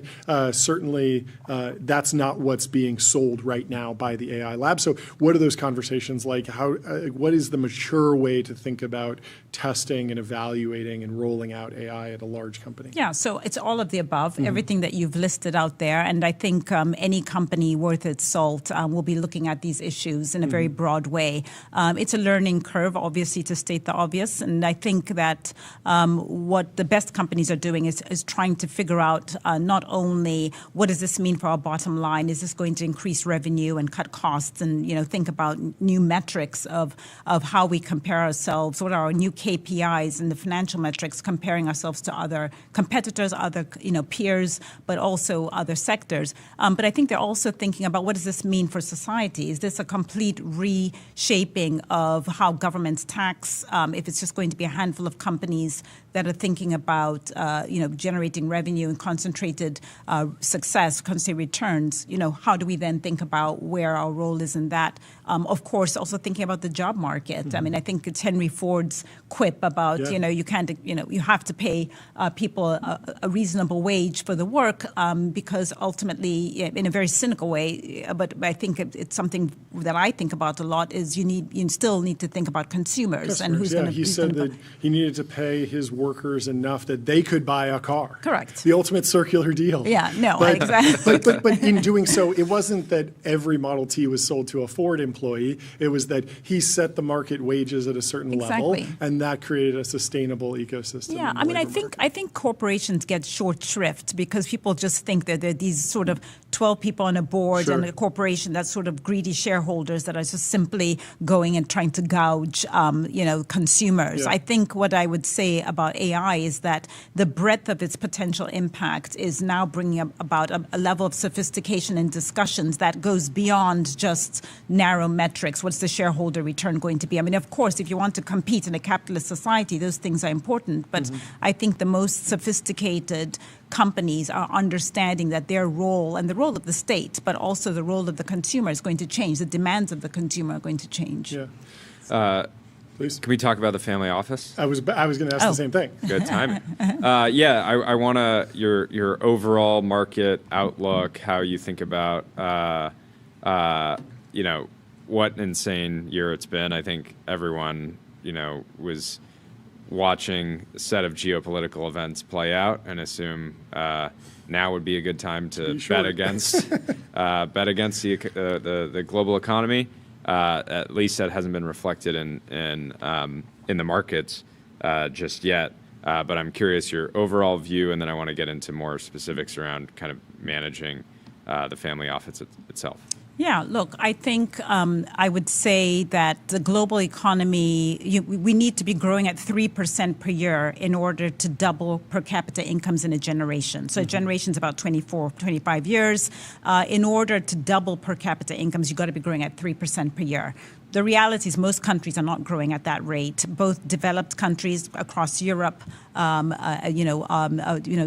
certainly that's not what's being sold right now by the AI lab. So what are those conversations like? What is the mature way to think about testing and evaluating and rolling out AI at a large company? Yeah, so it's all of the above, everything that you've listed out there. And I think any company worth its salt will be looking at these issues in a very broad way. It's a learning curve, obviously, to state the obvious. And I think that what the best companies are doing is trying to figure out not only what does this mean for our bottom line, is this going to increase revenue and cut costs, and think about new metrics of how we compare ourselves, what are our new KPIs and the financial metrics, comparing ourselves to other competitors, other peers, but also other sectors. But I think they're also thinking about what does this mean for society? Is this a complete reshaping of how governments tax? If it's just going to be a handful of companies that are thinking about, generating revenue and concentrated success, concentrated returns, how do we then think about where our role is in that? Of course, also thinking about the job market. I mean, I think it's Henry Ford's quip about, you can't, you have to pay people a reasonable wage for the work because ultimately, in a very cynical way, but I think it's something that I think about a lot is you still need to think about consumers and who's going to. He said that he needed to pay his workers enough that they could buy a car. Correct. The ultimate circular deal. Yeah, no, exactly. But in doing so, it wasn't that every Model T was sold to a Ford employee. It was that he set the market wages at a certain level, and that created a sustainable ecosystem. Yeah, I mean, I think corporations get short shrift because people just think that they're these sort of 12 people on a board and a corporation that's sort of greedy shareholders that are just simply going and trying to gouge, consumers. I think what I would say about AI is that the breadth of its potential impact is now bringing about a level of sophistication in discussions that goes beyond just narrow metrics. What's the shareholder return going to be? I mean, of course, if you want to compete in a capitalist society, those things are important. But I think the most sophisticated companies are understanding that their role and the role of the state, but also the role of the consumer is going to change. The demands of the consumer are going to change. Yeah. Please. Can we talk about the family office? I was going to ask the same thing. Good timing. I want to your overall market outlook, how you think about what an insane year it's been. I think everyone was watching a set of geopolitical events play out and assume now would be a good time to bet against the global economy. At least that hasn't been reflected in the markets just yet. But I'm curious your overall view, and then I want to get into more specifics around kind of managing the family office itself. Yeah, look, I think I would say that the global economy, we need to be growing at 3% per year in order to double per capita incomes in a generation. So a generation is about 24, 25 years. In order to double per capita incomes, you've got to be growing at 3% per year. The reality is most countries are not growing at that rate. Both developed countries across Europe,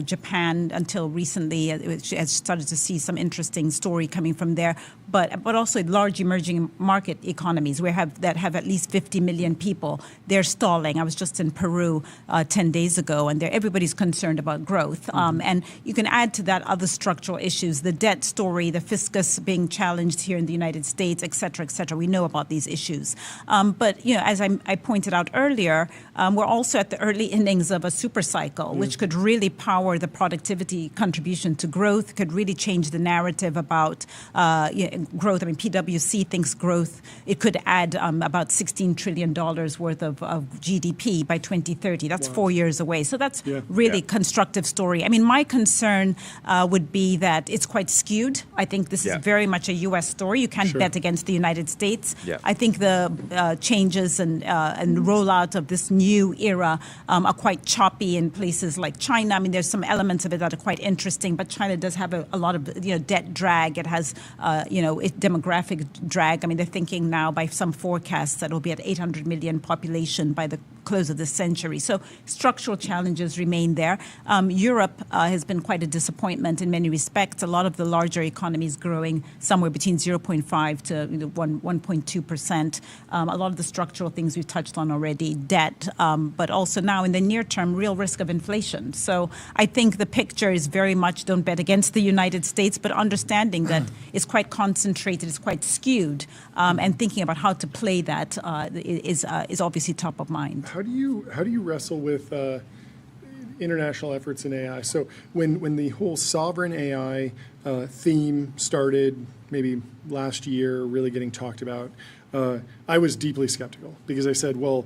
Japan until recently has started to see some interesting story coming from there. But also large emerging market economies that have at least 50 million people. They're stalling. I was just in Peru 10 days ago, and everybody's concerned about growth. And you can add to that other structural issues, the debt story, the fiscus being challenged here in the United States, et cetera, et cetera. We know about these issues. But as I pointed out earlier, we're also at the early innings of a super cycle, which could really power the productivity contribution to growth, could really change the narrative about growth. I mean, PwC thinks growth, it could add about $16 trillion worth of GDP by 2030. That's 4 years away. So that's really constructive story. I mean, my concern would be that it's quite skewed. I think this is very much a U.S. story. You can't bet against the United States. I think the changes and rollout of this new era are quite choppy in places like China. I mean, there's some elements of it that are quite interesting, but China does have a lot of debt drag. It has demographic drag. I mean, they're thinking now by some forecasts that it'll be at 800 million population by the close of the century. So structural challenges remain there. Europe has been quite a disappointment in many respects. A lot of the larger economies growing somewhere between 0.5 to 1.2%. A lot of the structural things we've touched on already, debt, but also now in the near term, real risk of inflation. So I think the picture is very much don't bet against the United States, but understanding that it's quite concentrated, it's quite skewed, and thinking about how to play that is obviously top of mind. How do you wrestle with international efforts in AI? So when the whole sovereign AI theme started, maybe last year, really getting talked about, I was deeply skeptical because I said, well,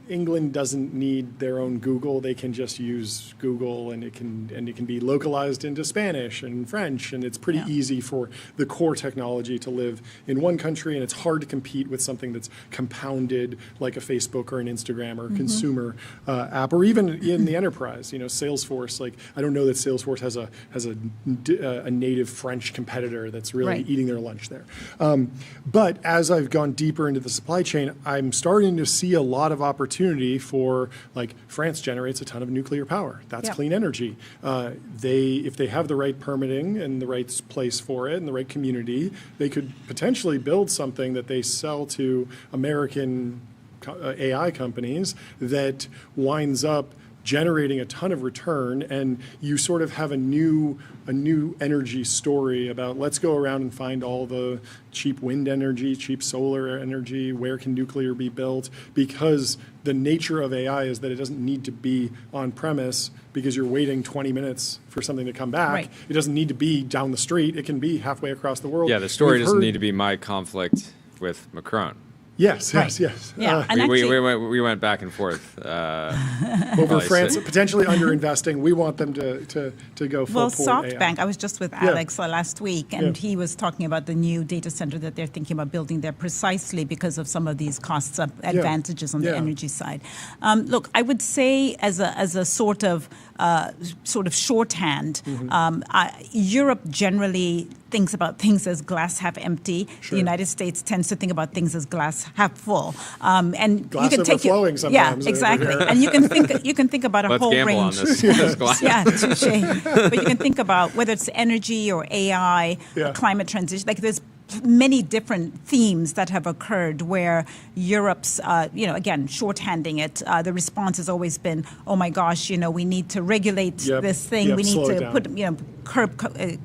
England doesn't need their own Google. They can just use Google, and it can be localized into Spanish and French, and it's pretty easy for the core technology to live in one country, and it's hard to compete with something that's compounded like a Facebook or an Instagram or a consumer app, or even in the enterprise. Salesforce. Like, I don't know that Salesforce has a native French competitor that's really eating their lunch there. But as I've gone deeper into the supply chain, I'm starting to see a lot of opportunity for, like, France generates a ton of nuclear power. That's clean energy. If they have the right permitting and the right place for it and the right community, they could potentially build something that they sell to American AI companies that winds up generating a ton of return, and you sort of have a new energy story about, let's go around and find all the cheap wind energy, cheap solar energy, where can nuclear be built, because the nature of AI is that it doesn't need to be on premise because you're waiting 20 minutes for something to come back. It doesn't need to be down the street. It can be halfway across the world. Yeah, the story doesn't need to be my conflict with Macron. Yes. Yeah, we went back and forth over France, potentially underinvesting. We want them to go full port SoftBank. AI. I was just with Alex last week, and he was talking about the new data center that they're thinking about building there precisely because of some of these costs advantages on the energy side. Look, I would say as a sort of shorthand, Europe generally thinks about things as glass half empty. The United States tends to think about things as glass half full. And glass you can take overflowing sometimes. Yeah, exactly. And you can think about a Let's whole gamble range. on this glass. Yeah, touche. But you can think about whether it's energy or AI, or climate transition. Like, there's many different themes that have occurred where Europe's, again, shorthanding it, the response has always been, oh my gosh, we need to regulate this thing. We need to put, curb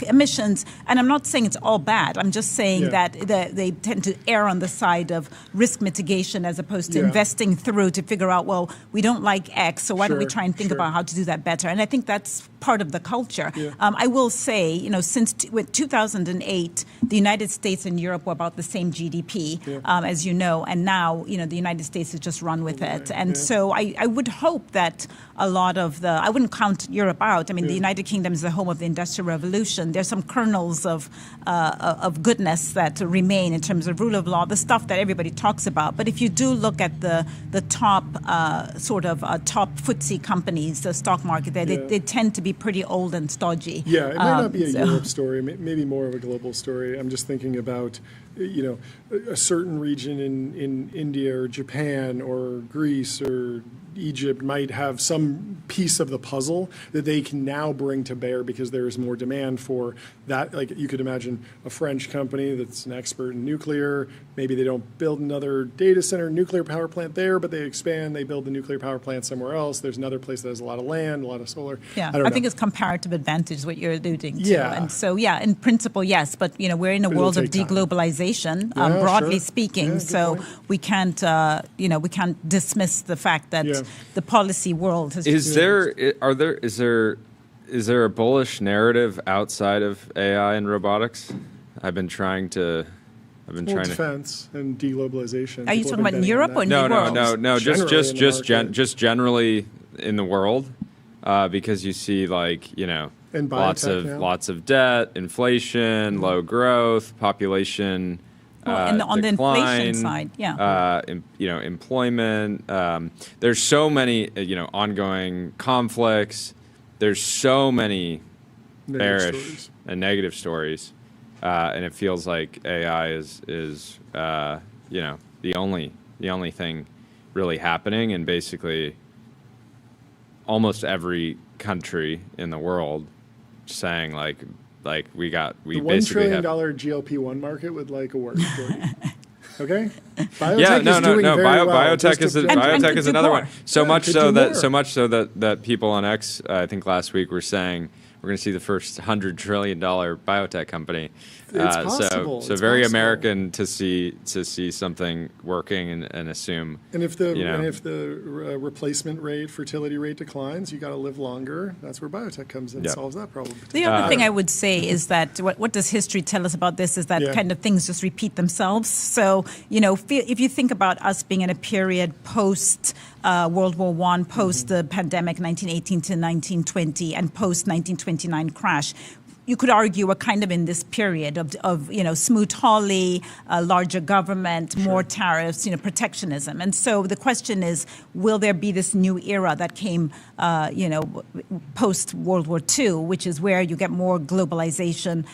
emissions. And I'm not saying it's all bad. I'm just saying that they tend to err on the side of risk mitigation as opposed to investing through to figure out, well, we don't like X, so why don't we try and think about how to do that better? And I think that's part of the culture. I will say, since 2008, the United States and Europe were about the same GDP, as you know, and now, the United States has just run with it. And so I would hope that a lot of I wouldn't count Europe out. I mean, the United Kingdom is the home of the Industrial Revolution, there's some kernels of goodness that remain in terms of rule of law, the stuff that everybody talks about. But if you do look at the top top FTSE companies, the stock market there, they tend to be pretty old and stodgy. Yeah, it might not be a Europe story, maybe more of a global story. I'm just thinking about, a certain region in India or Japan or Greece or Egypt might have some piece of the puzzle that they can now bring to bear because there is more demand for that. Like you could imagine a French company that's an expert in nuclear. Maybe they don't build another data center, nuclear power plant there, but they expand, they build the nuclear power plant somewhere else. There's another place that has a lot of land, a lot of solar. Yeah, I think it's comparative advantage is what you're alluding to. Yeah. And so, in principle, yes, but we're in a world of deglobalization, broadly speaking. So we can't, we can't dismiss the fact that the policy world has. Is there a bullish narrative outside of AI and robotics? I've been trying to. Defense and deglobalization. Are you talking about in Europe or in the world? No. Just generally in the world, because you see lots of debt, inflation, low growth, population. On the inflation side, employment. There's so many, ongoing conflicts. There's so many bearish and negative stories, and it feels like AI is the only thing really happening, and basically almost every country in the world saying we the $1 basically trillion have GLP-1 market would like a work for you. Okay. Biotech is another one. So much so that people on X, I think last week, were saying we're going to see the first $100 trillion biotech company. It's possible. So very American to see something working and assume. And if the replacement rate, fertility rate declines, you got to live longer. That's where biotech comes in and solves that problem. The other thing I would say is that what does history tell us about this is that kind of things just repeat themselves. So if you think about us being in a period post World War I, post the pandemic 1918 to 1920, and post 1929 crash. You could argue we're kind of in this period of Smoot-Hawley, larger government, more tariffs, protectionism. And so the question is, will there be this new era that came, post World War II, which is where you get more globalization,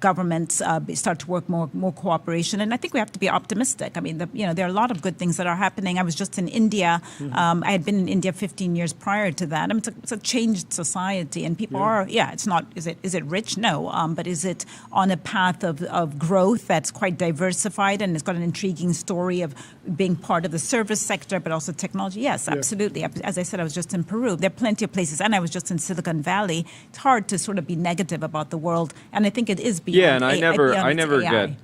governments start to work more cooperation. And I think we have to be optimistic. I mean, there are a lot of good things that are happening. I was just in India. I had been in India 15 years prior to that. I mean, it's a changed society, and people are, it's not, is it rich? No. But is it on a path of growth that's quite diversified, and it's got an intriguing story of being part of the service sector, but also technology? Yes, absolutely. As I said, I was just in Peru. There are plenty of places, and I was just in Silicon Valley. It's hard to sort of be negative about the world, and I think it is beyond. Yeah, and I never get.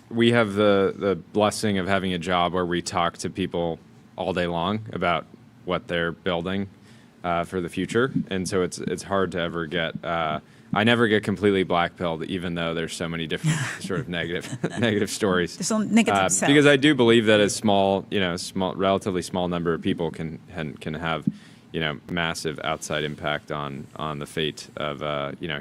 We have the blessing of having a job where we talk to people all day long about what they're building for the future, and so it's hard to ever get. I never get completely black-pilled, even though there's so many different sort of negative stories. There's some negative cells. Because I do believe that a relatively small number of people can have, massive outside impact on the fate of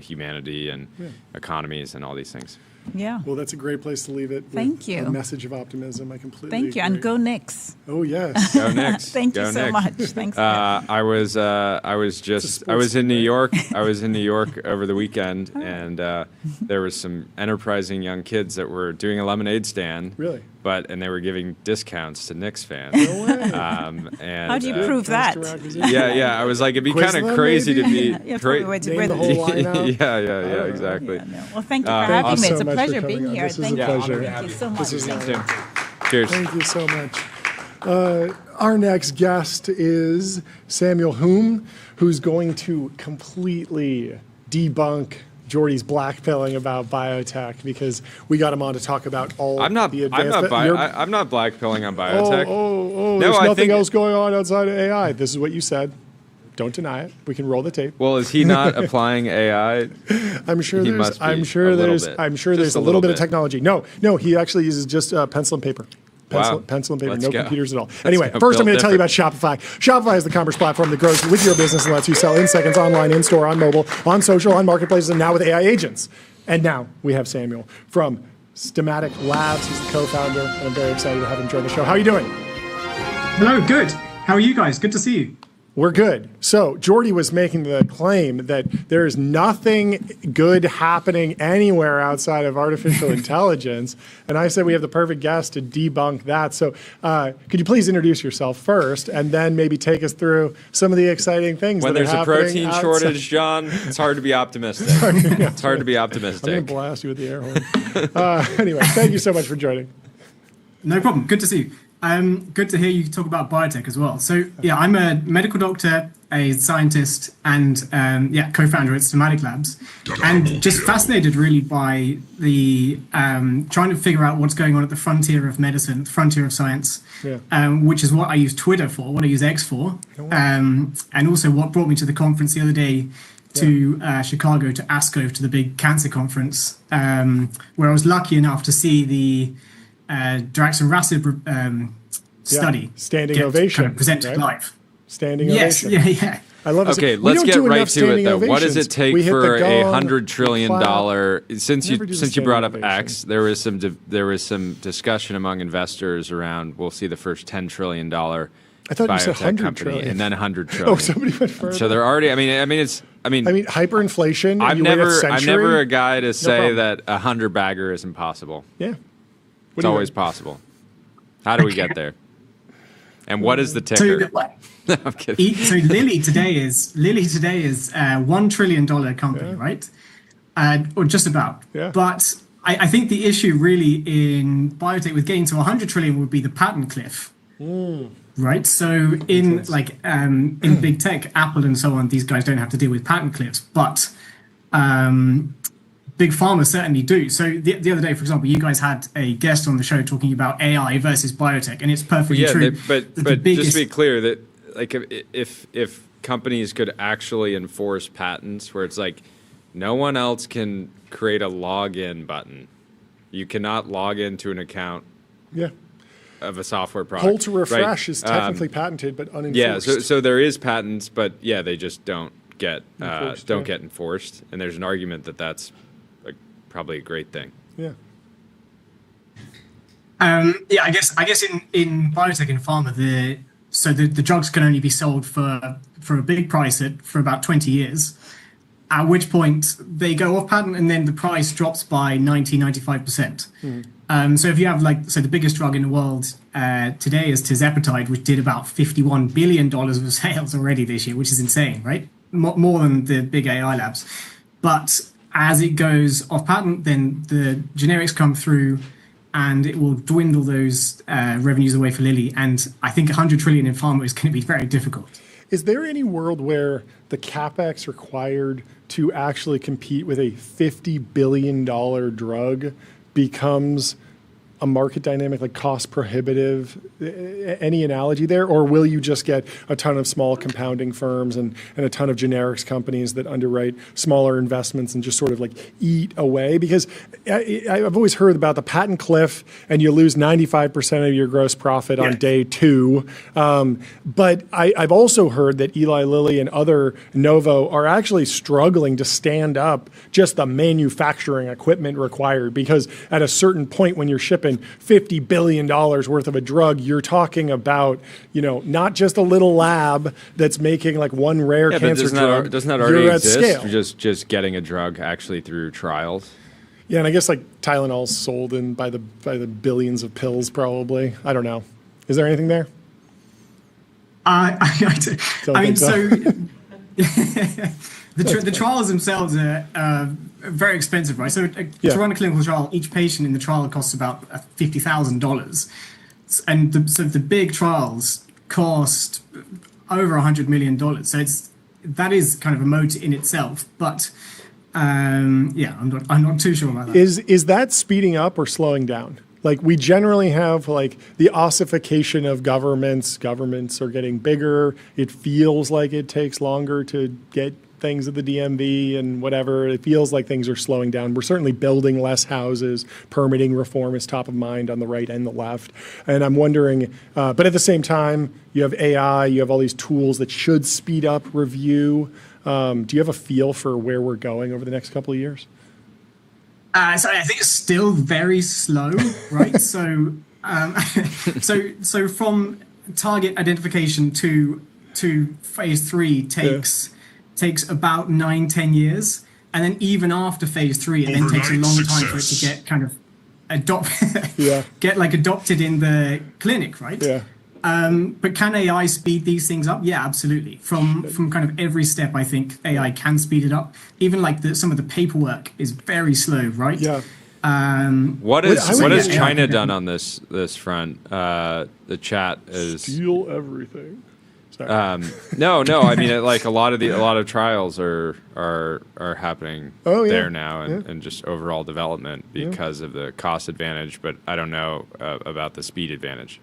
humanity and economies and all these things. Yeah. Well, that's a great place to leave it. Thank you. A message of optimism. I completely agree. And go Knicks. Oh yes. Go Knicks. Thank you so much. Thanks. I was in New York. I was in New York over the weekend, and there was some enterprising young kids that were doing a lemonade stand. Really? And they were giving discounts to Knicks fans. No way. And, how do you prove that? Yeah. I was like, it'd be kind of crazy to be. Name the whole lineup. Yeah, exactly. Well, thank you for having me. It's a pleasure being here. This is a pleasure. Thank you so much. Cheers. Thank you so much. Our next guest is Samuel Hume, who's going to completely debunk Jordy's blackpilling about biotech, because we got him on to talk about all the advanced. I'm not blackpilling on biotech. No, there's nothing else going on outside of AI. This is what you said. Don't deny it. We can roll the tape. Well, is he not applying AI? I'm sure there's a little bit of technology. No, he actually uses just pencil and paper. pencil and paper, Let's no go. computers at all. Anyway, first I'm going to tell you about Shopify. Shopify is the commerce platform that grows with your business and lets you sell in seconds online, in store, on mobile, on social, on marketplaces, and now with AI agents. And now we have Samuel from Somatic Labs. He's the co-founder, and I'm very excited to have him join the show. How are you doing? Hello, good. How are you guys? Good to see you. We're good. So Jordy was making the claim that there is nothing good happening anywhere outside of artificial intelligence. And I said we have the perfect guest to debunk that. So could you please introduce yourself first and then maybe take us through some of the exciting things When that are there's a happening protein outside. shortage, John, it's hard to be optimistic. It's hard to be optimistic. I'm going to blast you with the air horn. Anyway, thank you so much for joining. No problem. Good to see you. Good to hear you talk about biotech as well. So yeah, I'm a medical doctor, a scientist, and co-founder at Somatic Labs, and just fascinated really by the trying to figure out what's going on at the frontier of medicine, the frontier of science, which is what I use Twitter for, what I use X for, and also what brought me to the conference the other day to Chicago, to ASCO, to the big cancer conference, where I was lucky enough to see the daraxonrasib study. Standing ovation. Kind of presented live. Standing ovation. Yeah. I love it. Okay, let's get right to it though. What does it take for $100 trillion? Since you brought up X, there was some discussion among investors around we'll see the first $10 trillion I thought you said 100 company, trillion. and then 100 trillion. Oh, somebody went further. So they're already. I mean, hyperinflation. I'm never a guy to say that a 100-bagger is impossible. Yeah, it's always possible. How do we get there? And what is the ticker? No, I'm kidding. So Lilly today is a $1 trillion company, right? Or just about. Yeah. But I think the issue really in biotech with getting to 100 trillion would be the patent cliff. Right. So in big tech, Apple and so on, these guys don't have to deal with patent cliffs, but big pharma certainly do. So the other day, for example, you guys had a guest on the show talking about AI versus biotech, and it's perfectly true. But just to be clear, that like if companies could actually enforce patents, where it's like no one else can create a login button, you cannot log into an account. Yeah. Of a software product. Hold to refresh right? is technically patented, but unenforced. Yeah, so there is patents, but they just don't get enforced. And there's an argument that that's probably a great thing. Yeah. I guess in biotech and pharma, the drugs can only be sold for a big price for about 20 years. At which point they go off patent, and then the price drops by 95%. So if you have the biggest drug in the world today is tirzepatide, which did about $51 billion of sales already this year, which is insane, right? More than the big AI labs. But as it goes off patent, then the generics come through, and it will dwindle those revenues away for Lilly. And I think 100 trillion in pharma is going to be very difficult. Is there any world where the capex required to actually compete with a $50 billion drug becomes a market dynamic, like cost prohibitive? Any analogy there? Or will you just get a ton of small compounding firms and a ton of generics companies that underwrite smaller investments and just sort of eat away? Because I've always heard about the patent cliff, and you lose 95% of your gross profit on day 2. But I've also heard that Eli Lilly and other Novo are actually struggling to stand up just the manufacturing equipment required, because at a certain point when you're shipping $50 billion worth of a drug, you're talking about, not just a little lab that's making one rare cancer drug. Doesn't that already exist? Scale. Just getting a drug actually through trials. Yeah, and I guess Tylenol's sold by the billions of pills probably. I don't know. Is there anything there? The trials themselves are very expensive, right? So to run a clinical trial, each patient in the trial costs about $50,000. And the big trials cost over $100 million. So that is kind of a moat in itself. But I'm not too sure about that. Is that speeding up or slowing down? like we generally have like the ossification of governments. Governments are getting bigger. It feels like it takes longer to get things at the DMV and whatever. It feels like things are slowing down. We're certainly building less houses. Permitting reform is top of mind on the right and the left. And I'm wondering, but at the same time, you have AI, you have all these tools that should speed up review. Do you have a feel for where we're going over the next couple of years? So I think it's still very slow, right? So from target identification to phase 3 takes about 9-10 years, and then even after phase 3, it then takes a long time for it to get kind of adopted in the clinic, right? Yeah. But can AI speed these things up? Yeah, absolutely. From kind of every step, I think AI can speed it up. Even like some of the paperwork is very slow, right? Yeah. What has China done on this front? The chat is steal everything. Sorry. No. I mean, like a lot of trials are happening there now, and just overall development because of the cost advantage. But I don't know about the speed advantage.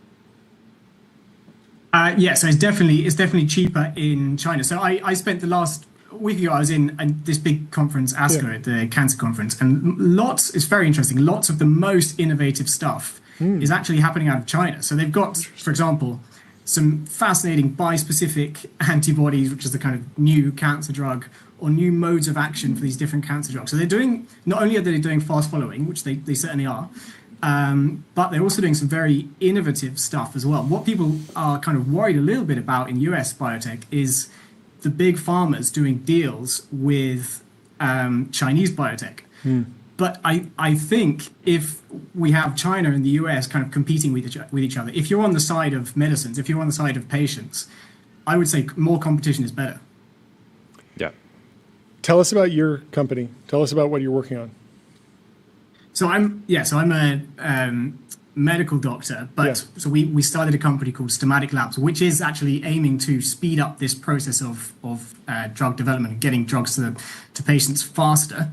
So it's definitely cheaper in China. So I spent the last week ago, I was in this big conference, ASCO, at the cancer conference, and it's very interesting. Lots of the most innovative stuff is actually happening out of China. So they've got, for example, some fascinating bispecific antibodies, which is the kind of new cancer drug, or new modes of action for these different cancer drugs. So they're doing, not only are they doing fast following, which they certainly are, but they're also doing some very innovative stuff as well. What people are kind of worried a little bit about in US biotech is the big pharmas doing deals with Chinese biotech. But I think if we have China and the US kind of competing with each other, if you're on the side of medicines, if you're on the side of patients, I would say more competition is better. Yeah. Tell us about your company. Tell us about what you're working on. So I'm a medical doctor, but so we started a company called Somatic Labs, which is actually aiming to speed up this process of drug development and getting drugs to patients faster.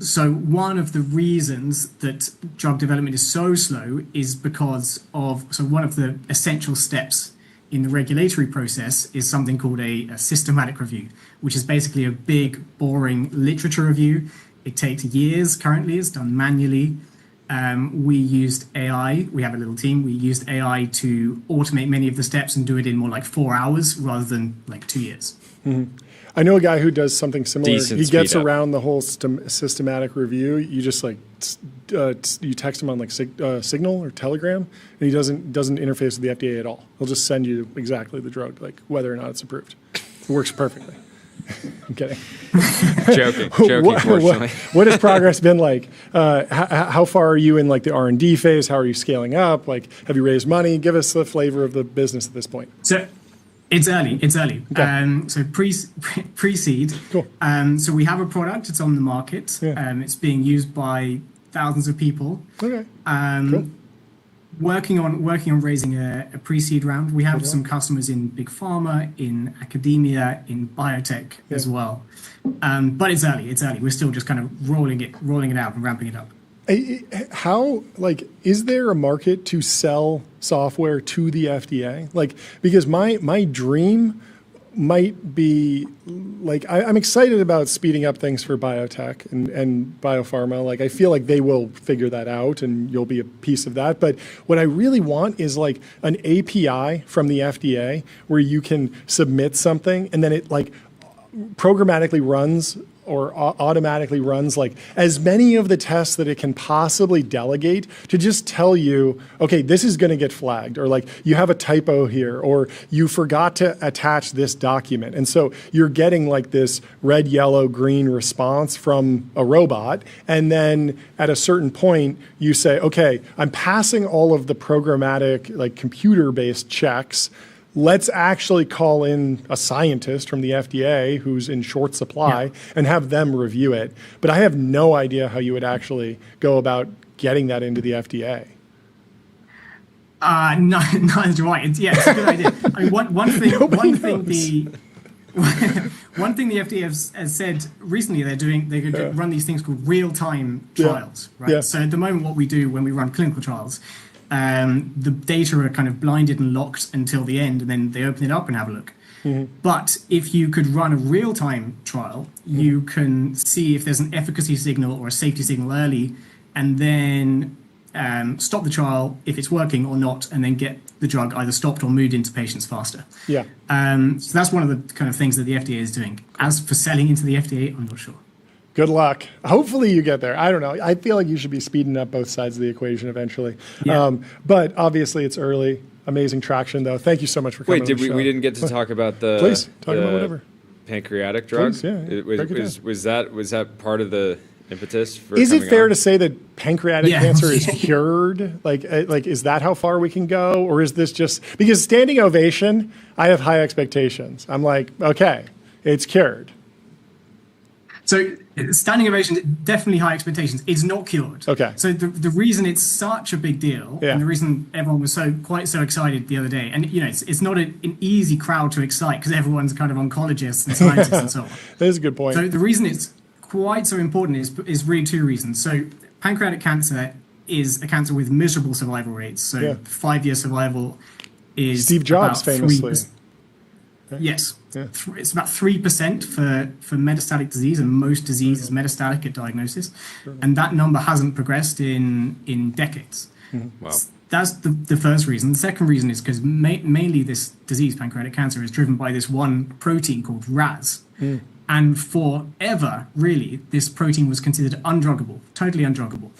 So one of the reasons that drug development is so slow is because one of the essential steps in the regulatory process is something called a systematic review, which is basically a big, boring literature review. It takes years currently. It's done manually. We used AI. We have a little team. We used AI to automate many of the steps and do it in more like 4 hours rather than like 2 years. Mm-hmm. I know a guy who does something similar. Decent he gets speed up. around the whole systematic review. You just like you text him on like Signal or Telegram, and he doesn't interface with the FDA at all. He'll just send you exactly the drug, like whether or not it's approved. It works perfectly. I'm kidding. Joking, fortunately. What has progress been like? How far are you in like the R&D phase? How are you scaling up? Like, have you raised money? Give us the flavor of the business at this point. So it's early. Okay. So pre-seed. Cool. So we have a product. It's on the market. Yeah. It's being used by thousands of people. Okay. Cool. Working on raising a pre-seed round. We have some customers in big pharma, in academia, in biotech as well. But it's early. We're still just kind of rolling it out and ramping it up. How, like, is there a market to sell software to the FDA? Like, because my dream might be, like, I'm excited about speeding up things for biotech and biopharma. Like, I feel like they will figure that out and you'll be a piece of that. But what I really want is like an API from the FDA where you can submit something and then it like programmatically runs or automatically runs like as many of the tests that it can possibly delegate to just tell you, okay, this is going to get flagged, or like you have a typo here, or you forgot to attach this document. And so you're getting like this red, yellow, green response from a robot. And then at a certain point you say, okay, I'm passing all of the programmatic, like computer-based checks. Let's actually call in a scientist from the FDA who's in short supply and have them review it. But I have no idea how you would actually go about getting that into the FDA. Neither do I. It's a good idea. I mean, one thing one thing the FDA has said recently they're going to run these things called real-time trials, right? Yeah. So at the moment, what we do when we run clinical trials, the data are kind of blinded and locked until the end, and then they open it up and have a look. But if you could run a real-time trial, you can see if there's an efficacy signal or a safety signal early, and then stop the trial if it's working or not, and then get the drug either stopped or moved into patients faster. Yeah. So that's one of the kind of things that the FDA is doing. As for selling into the FDA, I'm not sure. Good luck. Hopefully you get there. I don't know. I feel like you should be speeding up both sides of the equation eventually. Yeah. But obviously it's early. Amazing traction, though. Thank you so much for coming. Wait, we didn't get to talk about the please talk about whatever pancreatic drug. Please, yeah. Was that part of the impetus for? Is it fair to say that pancreatic cancer is cured? Like, is that how far we can go, or is this just because standing ovation? I have high expectations. I'm like, okay, it's cured. So standing ovation, definitely high expectations. It's not cured. Okay. So the reason it's such a big deal, and the reason everyone was quite so excited the other day, and it's not an easy crowd to excite because everyone's kind of oncologists and scientists and so on. That is a good point. So the reason it's quite so important is really two reasons. So pancreatic cancer is a cancer with miserable survival rates. So 5-year survival is Steve Jobs famously. Yes. Yeah. It's about 3% for metastatic disease, and most disease is metastatic at diagnosis. And that number hasn't progressed in decades. Wow. That's the first reason. The second reason is because mainly this disease, pancreatic cancer, is driven by this one protein called RAS. And forever, really, this protein was considered undruggable, totally undruggable.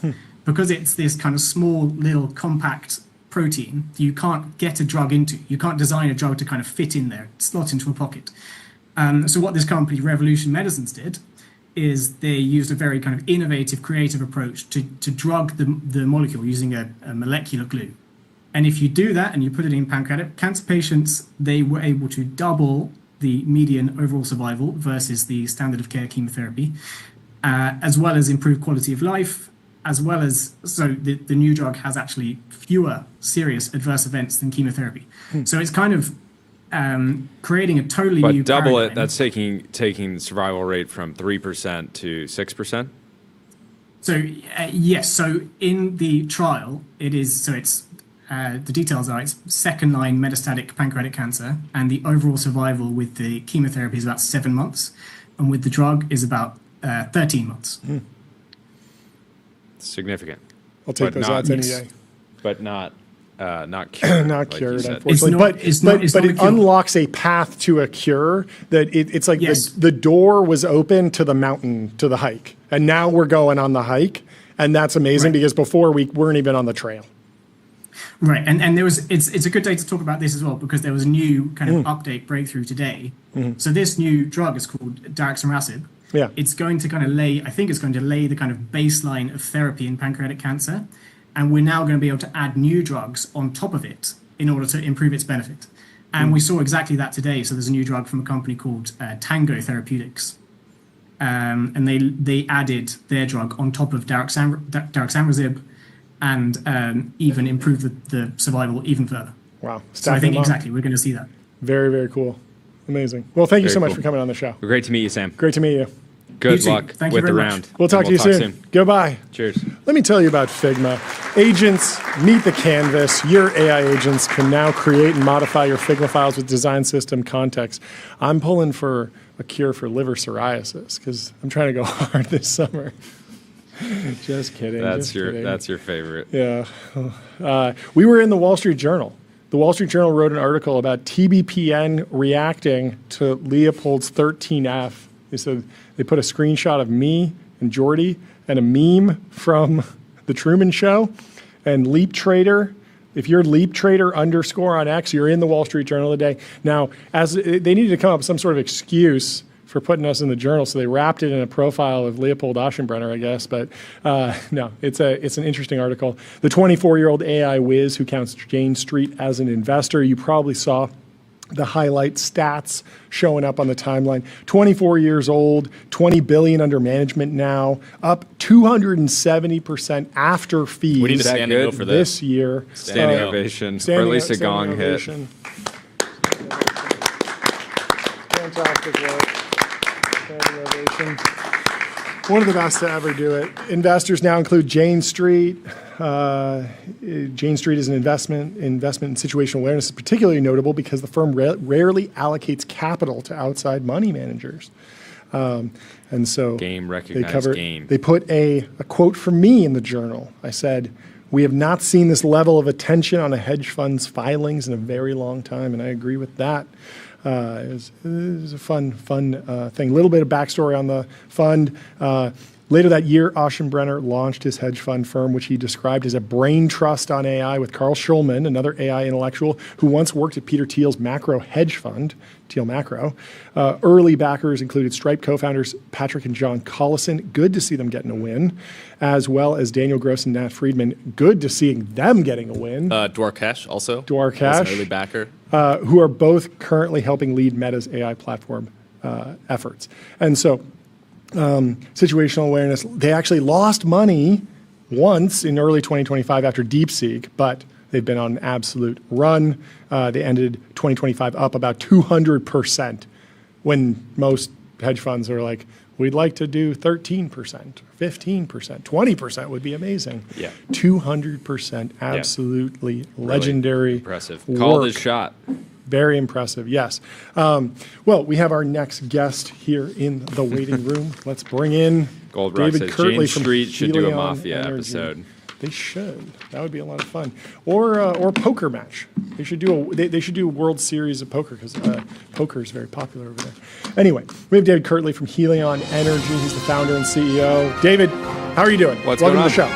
Because it's this kind of small, little, compact protein you can't get a drug into. You can't design a drug to kind of fit in there, slot into a pocket. So what this company, Revolution Medicines, did is they used a very kind of innovative, creative approach to drug the molecule using a molecular glue. And if you do that and you put it in pancreatic cancer patients, they were able to double the median overall survival versus the standard of care chemotherapy, as well as improve quality of life, as well as, so the new drug has actually fewer serious adverse events than chemotherapy. So it's kind of creating a totally new double paradigm. it, that's taking the survival rate from 3% to 6%? So yes, so in the trial, it's the details are it's second-line metastatic pancreatic cancer, and the overall survival with the chemotherapy is about 7 months, and with the drug is about 13 months. Significant. I'll take those odds any day. But not cured. Not cured, unfortunately. But it unlocks a path to a cure that it's like the door was open to the mountain, to the hike. And now we're going on the hike. And that's amazing because before we weren't even on the trail. Right. And there was it's a good day to talk about this as well, because there was a new kind of update breakthrough today. So this new drug is called daraxonrasib. Yeah. It's going to kind of lay the kind of baseline of therapy in pancreatic cancer. And we're now going to be able to add new drugs on top of it in order to improve its benefit. And we saw exactly that today. So there's a new drug from a company called Tango Therapeutics. And they added their drug on top of daraxonrasib and even improved the survival even further. Wow. So I think exactly we're going to see that. Very, very cool. Amazing. Well, thank you so much for coming on the show. Great to meet you, Sam. Great to meet you. Good luck with the round. We'll talk to you soon. Goodbye. Cheers. Let me tell you about Figma. Agents, meet the canvas. Your AI agents can now create and modify your Figma files with design system context. I'm pulling for a cure for liver psoriasis because I'm trying to go hard this summer. Just kidding. That's your favorite. Yeah. We were in the Wall Street Journal. The Wall Street Journal wrote an article about TBPN reacting to Leopold's 13F. They said they put a screenshot of me and Jordy and a meme from The Truman Show and Leap Trader. If you're Leap Trader _ on X, you're in the Wall Street Journal today. Now, as they needed to come up with some sort of excuse for putting us in the journal, so they wrapped it in a profile of Leopold Aschenbrenner, I guess. But no, it's an interesting article. The 24-year-old AI whiz who counts Jane Street as an investor. You probably saw the highlight stats showing up on the timeline. 24 years old, 20 billion under management now, up 270% after fees. We need a standing O for this year. Standing ovation, or at least a gong hit. Fantastic work. Standing ovation. One of the best to ever do it. Investors now include Jane Street. Jane Street is an investment in situational awareness is particularly notable because the firm rarely allocates capital to outside money managers. And so game recognized game. They put a quote from me in the journal. I said, "We have not seen this level of attention on a hedge fund's filings in a very long time," and I agree with that. It was a fun thing. A little bit of backstory on the fund. Later that year, Aschenbrenner launched his hedge fund firm, which he described as a brain trust on AI with Carl Schulman, another AI intellectual who once worked at Peter Thiel's macro hedge fund, Thiel Macro. Early backers included Stripe co-founders Patrick and John Collison. Good to see them getting a win, as well as Daniel Gross and Nat Friedman. Good to seeing them getting a win. Dwarkesh also. Dwarkesh. An early backer. Who are both currently helping lead Meta's AI platform efforts. And so situational awareness, they actually lost money once in early 2025 after DeepSeek, but they've been on an absolute run. They ended 2025 up about 200% when most hedge funds are like, we'd like to do 13%, 15%, 20% would be amazing. Yeah. 200%, absolutely legendary. Really impressive. Called his shot. Very impressive, yes. Well, we have our next guest here in the waiting room. Let's bring in Goldrock David says Kirtley Jane from Street should do a Helion Mafia Energy. episode. They should. That would be a lot of fun. Or poker match. They should do they should do a World Series of poker because poker is very popular over there. Anyway, we have David Kirtley from Helion Energy. He's the founder and CEO. David, how are you doing? Welcome to the show.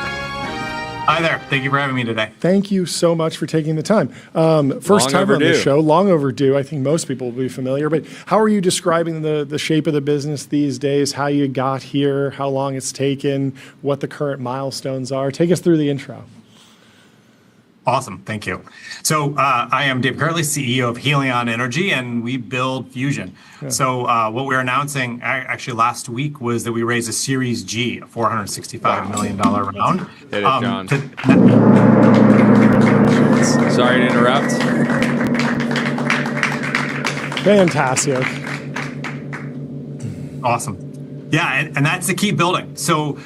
Hi there. Thank you for having me today. Thank you so much for taking the time. First time on the show, long overdue. I think most people will be familiar. But how are you describing the shape of the business these days, how you got here, how long it's taken, what the current milestones are? Take us through the intro. Awesome. Thank you. So I am Dave Kirtley, CEO of Helion Energy, and we build fusion. Yeah. So what we're announcing actually last week was that we raised a Series G, a $465 million round. Hit it, John. Sorry to interrupt. Fantastic. Awesome. Yeah, and that's the key building. So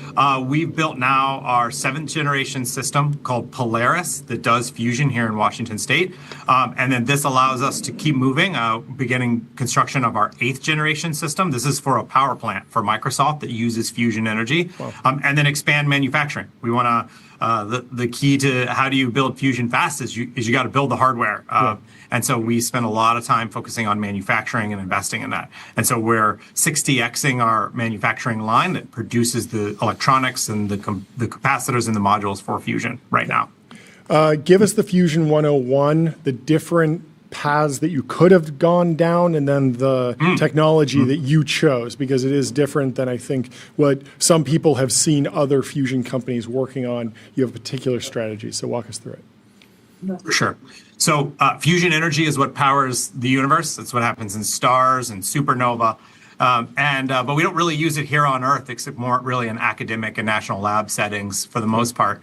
we've built now our 7th generation system called Polaris that does fusion here in Washington State. And then this allows us to keep moving, beginning construction of our 8th generation system. This is for a power plant for Microsoft that uses fusion energy. Wow. And then expand manufacturing. We want to, the key to how do you build fusion fast is you got to build the hardware. Yeah. And so we spend a lot of time focusing on manufacturing and investing in that. And so we're 60xing our manufacturing line that produces the electronics and the capacitors and the modules for fusion right now. Give us the Fusion 101, the different paths that you could have gone down, and then the technology that you chose, because it is different than I think what some people have seen other fusion companies working on. You have a particular strategy, so walk us through it. For sure. So fusion energy is what powers the universe. That's what happens in stars and supernova. But we don't really use it here on Earth, except more really in academic and national lab settings for the most part.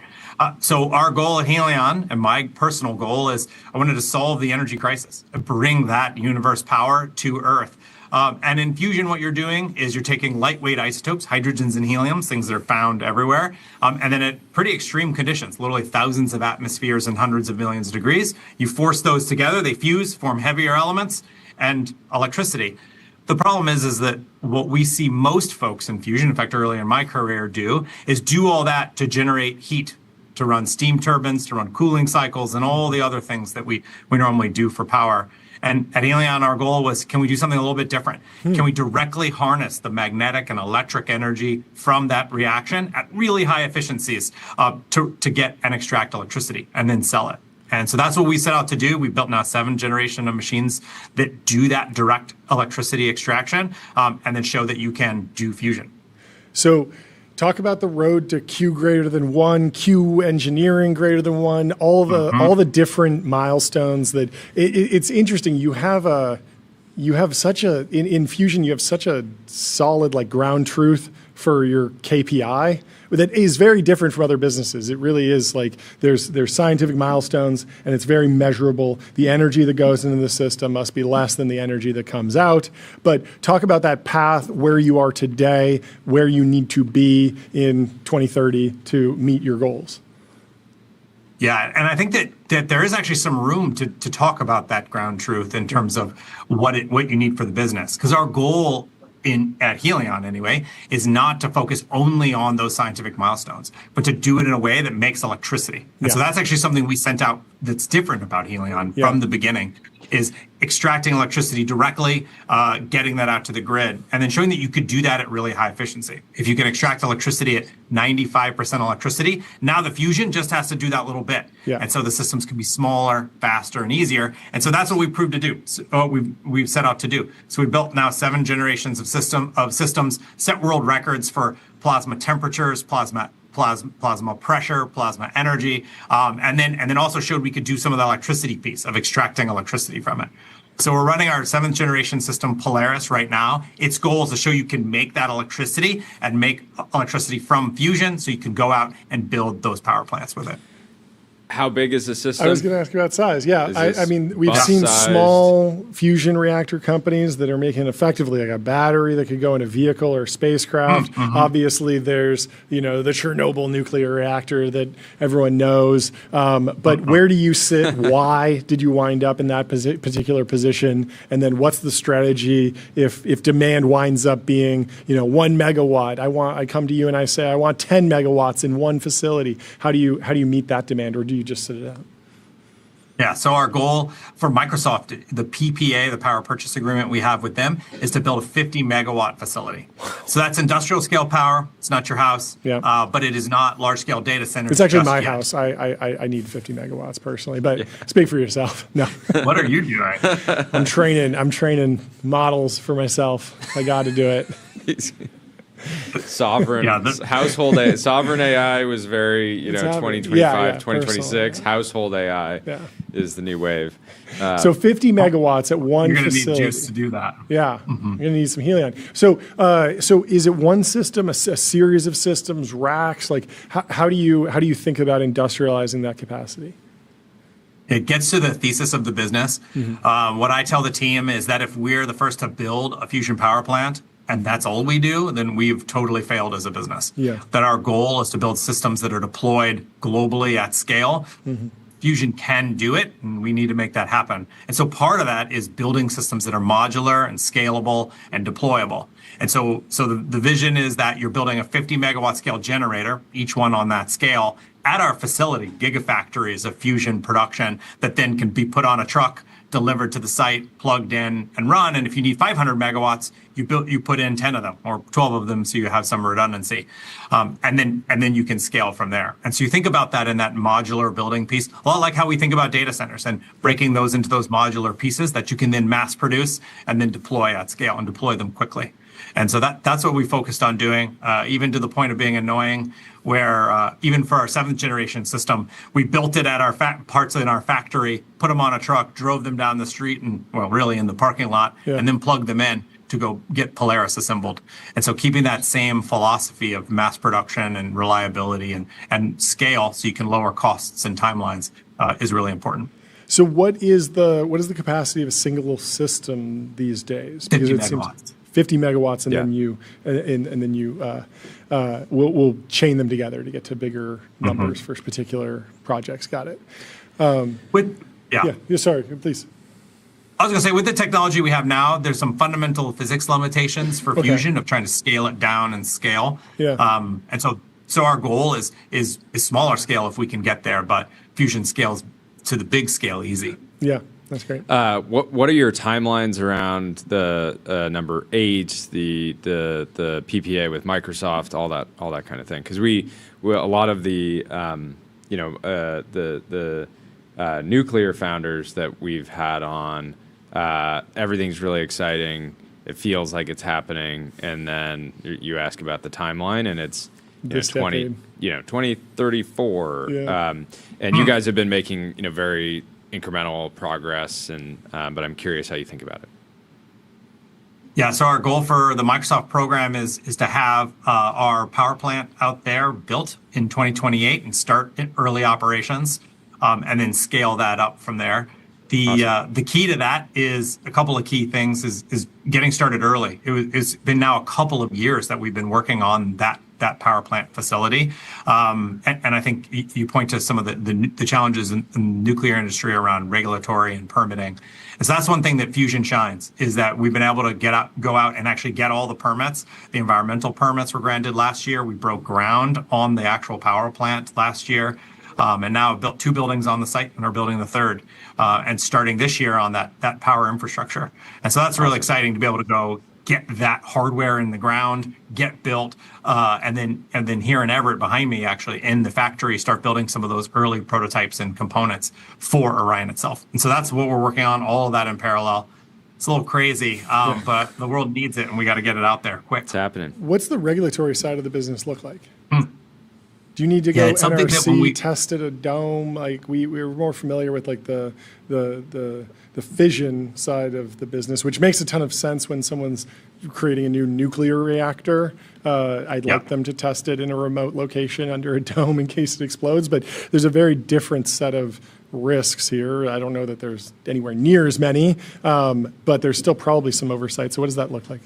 So our goal at Helion, and my personal goal, is I wanted to solve the energy crisis and bring that universe power to Earth. And in fusion, what you're doing is you're taking lightweight isotopes, hydrogens and heliums, things that are found everywhere, and then at pretty extreme conditions, literally thousands of atmospheres and hundreds of millions of degrees, you force those together, they fuse, form heavier elements, and electricity. The problem is that what we see most folks in fusion, in fact, early in my career, do all that to generate heat, to run steam turbines, to run cooling cycles, and all the other things that we normally do for power. And at Helion, our goal was, can we do something a little bit different? Can we directly harness the magnetic and electric energy from that reaction at really high efficiencies to get and extract electricity and then sell it? And so that's what we set out to do. We built now 7th generation of machines that do that direct electricity extraction and then show that you can do fusion. So talk about the road to Q greater than 1, Q engineering greater than 1, all the different milestones that it's interesting. You have you have such in fusion, you have such a solid like ground truth for your KPI that is very different from other businesses. It really is like there's scientific milestones and it's very measurable. The energy that goes into the system must be less than the energy that comes out. But talk about that path, where you are today, where you need to be in 2030 to meet your goals. Yeah, and I think that there is actually some room to talk about that ground truth in terms of what you need for the business. Because our goal at Helion anyway, is not to focus only on those scientific milestones, but to do it in a way that makes electricity. And so that's actually something we sent out that's different about Helion from the beginning, is extracting electricity directly, getting that out to the grid, and then showing that you could do that at really high efficiency. If you can extract electricity at 95% electricity, now the fusion just has to do that little bit. And so the systems can be smaller, faster, and easier. And so that's what we proved to do. We've set out to do. So we built now 7 generations of systems, set world records for plasma temperatures, plasma pressure, plasma energy, and then also showed we could do some of the electricity piece of extracting electricity from it. So we're running our 7th generation system, Polaris, right now. Its goal is to show you can make that electricity and make electricity from fusion, so you can go out and build those power plants with it. How big is the system? I was going to ask you about size. Yeah, I mean, we've seen small fusion reactor companies that are making effectively like a battery that could go in a vehicle or spacecraft. Obviously, there's the Chernobyl nuclear reactor that everyone knows. But where do you sit? Why did you wind up in that particular position? And then what's the strategy if demand winds up being 1 megawatt? I come to you and I say I want 10 megawatts in one facility. How do you meet that demand, or do you just sit it out? Yeah, so our goal for Microsoft, the PPA, the power purchase agreement we have with them, is to build a 50 megawatt facility. So that's industrial scale power. It's not your house, but it is not large scale data centers. It's actually my house. I need 50 megawatts personally, but speak for yourself. No. What are you doing? I'm training models for myself. I got to do it. Sovereign sovereign AI was very 2025 2026 household AI is the new wave. So 50 megawatts at one you're gonna facility. Need juice to do that. You're gonna need some Helion. So is it one system, a series of systems, racks? Like how do you think about industrializing that capacity? It gets to the thesis of the business. What I tell the team is that if we're the first to build a fusion power plant, and that's all we do, then we've totally failed as a business. That our goal is to build systems that are deployed globally at scale. Fusion can do it, and we need to make that happen. And so part of that is building systems that are modular and scalable and deployable. And so the vision is that you're building a 50 megawatt scale generator, each one on that scale, at our facility, gigafactories of fusion production that then can be put on a truck, delivered to the site, plugged in, and run. And if you need 500 megawatts, you put in 10 of them or 12 of them, so you have some redundancy, and then you can scale from there. And so you think about that in that modular building piece, a lot like how we think about data centers and breaking those into those modular pieces that you can then mass produce and then deploy at scale and deploy them quickly. And so that's what we focused on doing, even to the point of being annoying, where even for our 7th generation system, we built it at our parts in our factory, put them on a truck, drove them down the street and, well, really in the parking lot, and then plugged them in to go get Polaris assembled. And so keeping that same philosophy of mass production and reliability and scale so you can lower costs and timelines is really important. So what is the capacity of a single system these days? Because 50 megawatts. 50 megawatts, and then you we'll chain them together to get to bigger numbers for particular projects. Got it. Sorry, please. I was going to say, with the technology we have now, there's some fundamental physics limitations for fusion of trying to scale it down and scale. And so our goal is smaller scale if we can get there, but fusion scales to the big scale easy. Yeah. That's great. What are your timelines around the number 8, the PPA with Microsoft, all that kind of thing? Because we a lot of the nuclear founders that we've had on, everything's really exciting. It feels like it's happening, and then you ask about the timeline, and it's 2034. And you guys have been making very incremental progress, but I'm curious how you think about it. Yeah, so our goal for the Microsoft program is to have our power plant out there built in 2028 and start early operations, and then scale that up from there. The key to that is a couple of key things is getting started early. It's been now a couple of years that we've been working on that power plant facility, and I think you point to some of the challenges in the nuclear industry around regulatory and permitting. And so that's one thing that Fusion shines, is that we've been able to go out and actually get all the permits. The environmental permits were granted last year. We broke ground on the actual power plant last year. And now have built 2 buildings on the site and are building the 3rd, and starting this year on that power infrastructure. And so that's really exciting to be able to go get that hardware in the ground, get built, and then here in Everett behind me, actually in the factory, start building some of those early prototypes and components for Orion itself. And so that's what we're working on, all of that in parallel. It's a little crazy, but the world needs it, and we got to get it out there quick. It's happening. What's the regulatory side of the business look like? Do you need to go NRC test at a dome? Like we were more familiar with like the fission side of the business, which makes a ton of sense when someone's creating a new nuclear reactor. I'd like them to test it in a remote location under a dome in case it explodes. But there's a very different set of risks here. I don't know that there's anywhere near as many, but there's still probably some oversight. So what does that look like?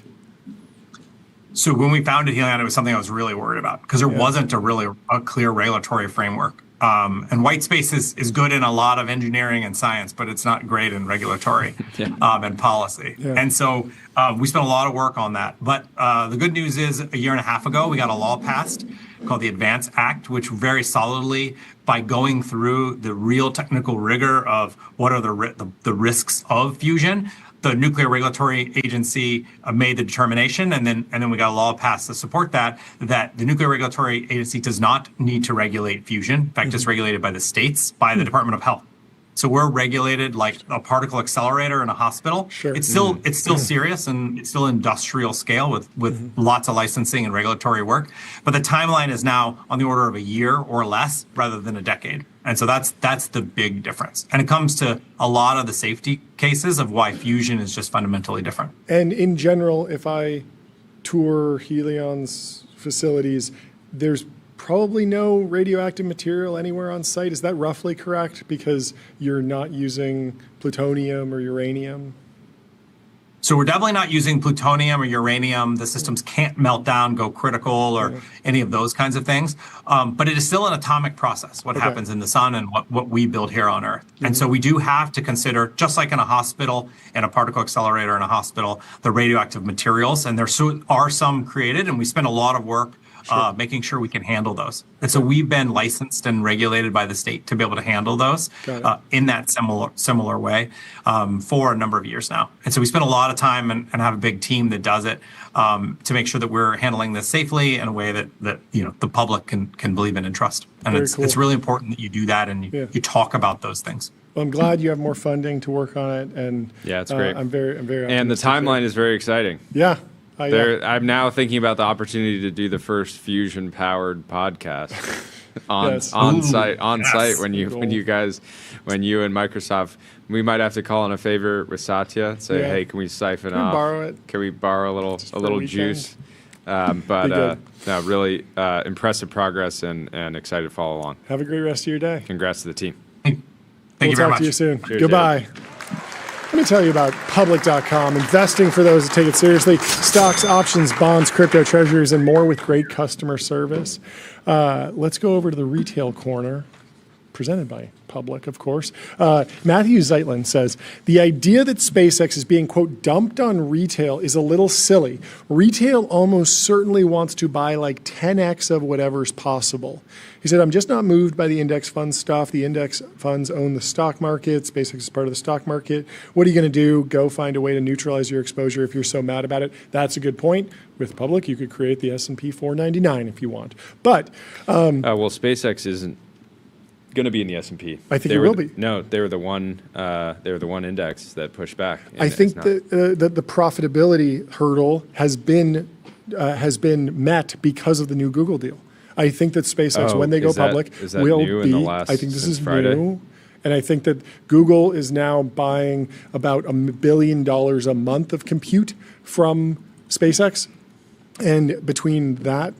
So when we founded Helion, it was something I was really worried about because there wasn't a clear regulatory framework. And white space is good in a lot of engineering and science, but it's not great in regulatory and policy. And so we spent a lot of work on that. But the good news is 1.5 years ago, we got a law passed called the Advance Act, which very solidly, by going through the real technical rigor of what are the risks of fusion, the Nuclear Regulatory Agency made the determination, and then we got a law passed to support that the Nuclear Regulatory Agency does not need to regulate fusion. In fact, it's regulated by the states, by the Department of Health. So we're regulated like a particle accelerator in a hospital. Sure. It's still serious, and it's still industrial scale with lots of licensing and regulatory work. But the timeline is now on the order of 1 year or less rather than a decade. And so that's the big difference. And it comes to a lot of the safety cases of why fusion is just fundamentally different. And in general, if I tour Helion's facilities, there's probably no radioactive material anywhere on site. Is that roughly correct? Because you're not using plutonium or uranium? So we're definitely not using plutonium or uranium. The systems can't melt down, go critical, or any of those kinds of things. But it is still an atomic process, what happens in the sun and what we build here on Earth. And so we do have to consider, just like in a hospital, in a particle accelerator in a hospital, the radioactive materials. And there are some created, and we spend a lot of work making sure we can handle those. And so we've been licensed and regulated by the state to be able to handle those in that similar way for a number of years now. And so we spend a lot of time and have a big team that does it to make sure that we're handling this safely in a way that the public can believe in and trust. And it's really important that you do that and you talk about those things. Well, I'm glad you have more funding to work on it. And it's great. I'm very and the timeline is very exciting. Yeah. I'm now thinking about the opportunity to do the first fusion-powered podcast on site when you and Microsoft. We might have to call in a favor with Satya. Say, hey, can we siphon off? Borrow it? Can we borrow a little juice? Really impressive progress and excited to follow along. Have a great rest of your day. Congrats to the team. Thank you very much. We'll talk to you soon. Cheers, Goodbye. Let me tell you about public.com, investing for those that take it seriously. Stocks, options, bonds, crypto, treasuries, and more with great customer service. Let's go over to the retail corner, presented by Public, of course. Matthew Zeitlin says, the idea that SpaceX is being, quote, dumped on retail is a little silly. Retail almost certainly wants to buy like 10x of whatever's possible. He said, I'm just not moved by the index fund stuff. The index funds own the stock market. SpaceX is part of the stock market. What are you going to do? Go find a way to neutralize your exposure if you're so mad about it. That's a good point. With Public, you could create the S&P 499 if you want. But SpaceX isn't going to be in the S&P. I think it will be. No, they were the one. They were the one index that pushed back. I think the profitability hurdle has been met because of the new Google deal. I think that SpaceX, when they go public, will be. I think this is Friday. New. And I think that Google is now buying about $1 billion a month of compute from SpaceX. And between the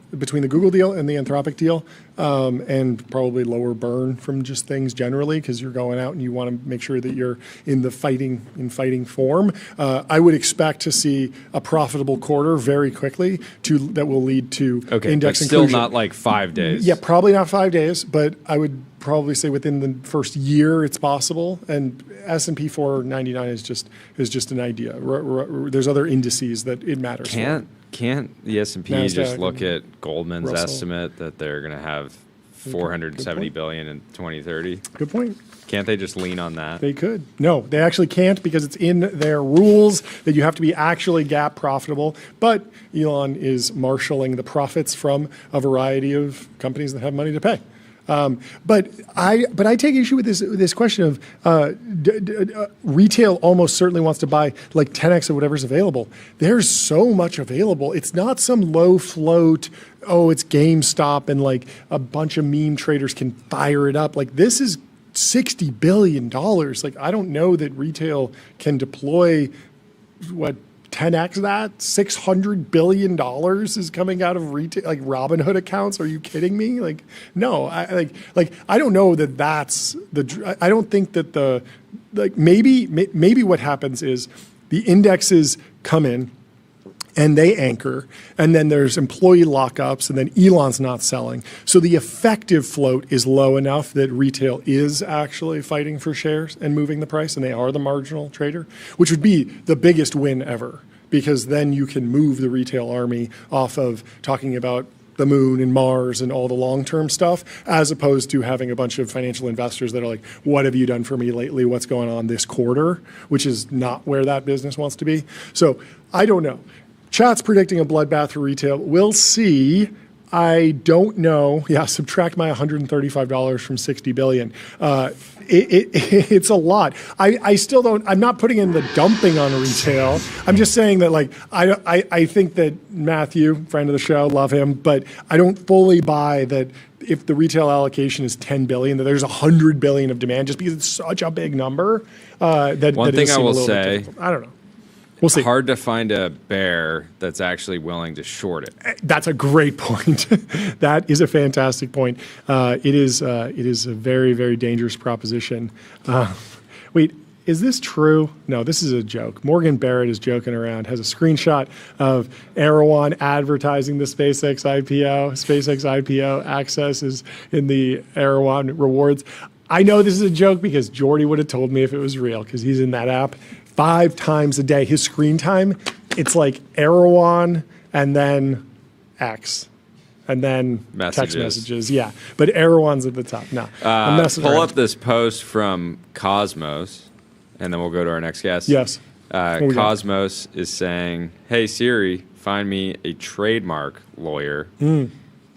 Google deal and the Anthropic deal, and probably lower burn from just things generally, because you're going out and you want to make sure that you're in the fighting form, I would expect to see a profitable quarter very quickly that will lead to index still inclusion. not like 5 days. Yeah, probably not 5 days, but I would probably say within the first year it's possible. And S&P 499 is just an idea. There's other indices that it matters for. Can't the S&P NASDAQ just look at Goldman's Russell. estimate that they're going to have 470 billion in 2030? Good point. Can't they just lean on that? They could. No, they actually can't, because it's in their rules that you have to be actually GAAP profitable. But Elon is marshaling the profits from a variety of companies that have money to pay. But I take issue with this question of retail almost certainly wants to buy like 10x of whatever's available. There's so much available. It's not some low float, it's GameStop and like a bunch of meme traders can fire it up. Like, this is $60 billion. Like, I don't know that retail can deploy 10x that. $600 billion is coming out of retail, like Robinhood accounts. Are you kidding me? Like, no, I don't know that that's I don't think that maybe what happens is the indexes come in and they anchor, and then there's employee lockups, and then Elon's not selling. So the effective float is low enough that retail is actually fighting for shares and moving the price, and they are the marginal trader, which would be the biggest win ever, because then you can move the retail army off of talking about the moon and Mars and all the long-term stuff, as opposed to having a bunch of financial investors that are like, what have you done for me lately? What's going on this quarter? Which is not where that business wants to be. So I don't know. Chat's predicting a bloodbath for retail. We'll see. I don't know. Yeah, subtract my $135 from 60 billion. It's a lot. I still don't. I'm not putting in the dumping on retail. I'm just saying that, like, I think that Matthew, friend of the show, love him, but I don't fully buy that if the retail allocation is 10 billion, that there's 100 billion of demand, just because it's such a big number. One thing I will say, I don't know. We'll see. Hard to find a bear that's actually willing to short it. That's a great point. That is a fantastic point. It is a very, very dangerous proposition. Wait, is this true? No, this is a joke. Morgan Barrett is joking around, has a screenshot of Erewhon advertising the SpaceX IPO. SpaceX IPO access is in the Erewhon rewards. I know this is a joke because Jordy would have told me if it was real, because he's in that app 5 times a day. His screen time, it's like Erewhon and then X and then text messages. Yeah, but Erewhon's at the top. No, pull up this post from Cosmos, and then we'll go to our next guest. Yes. Cosmos is saying, hey, Siri, find me a trademark lawyer.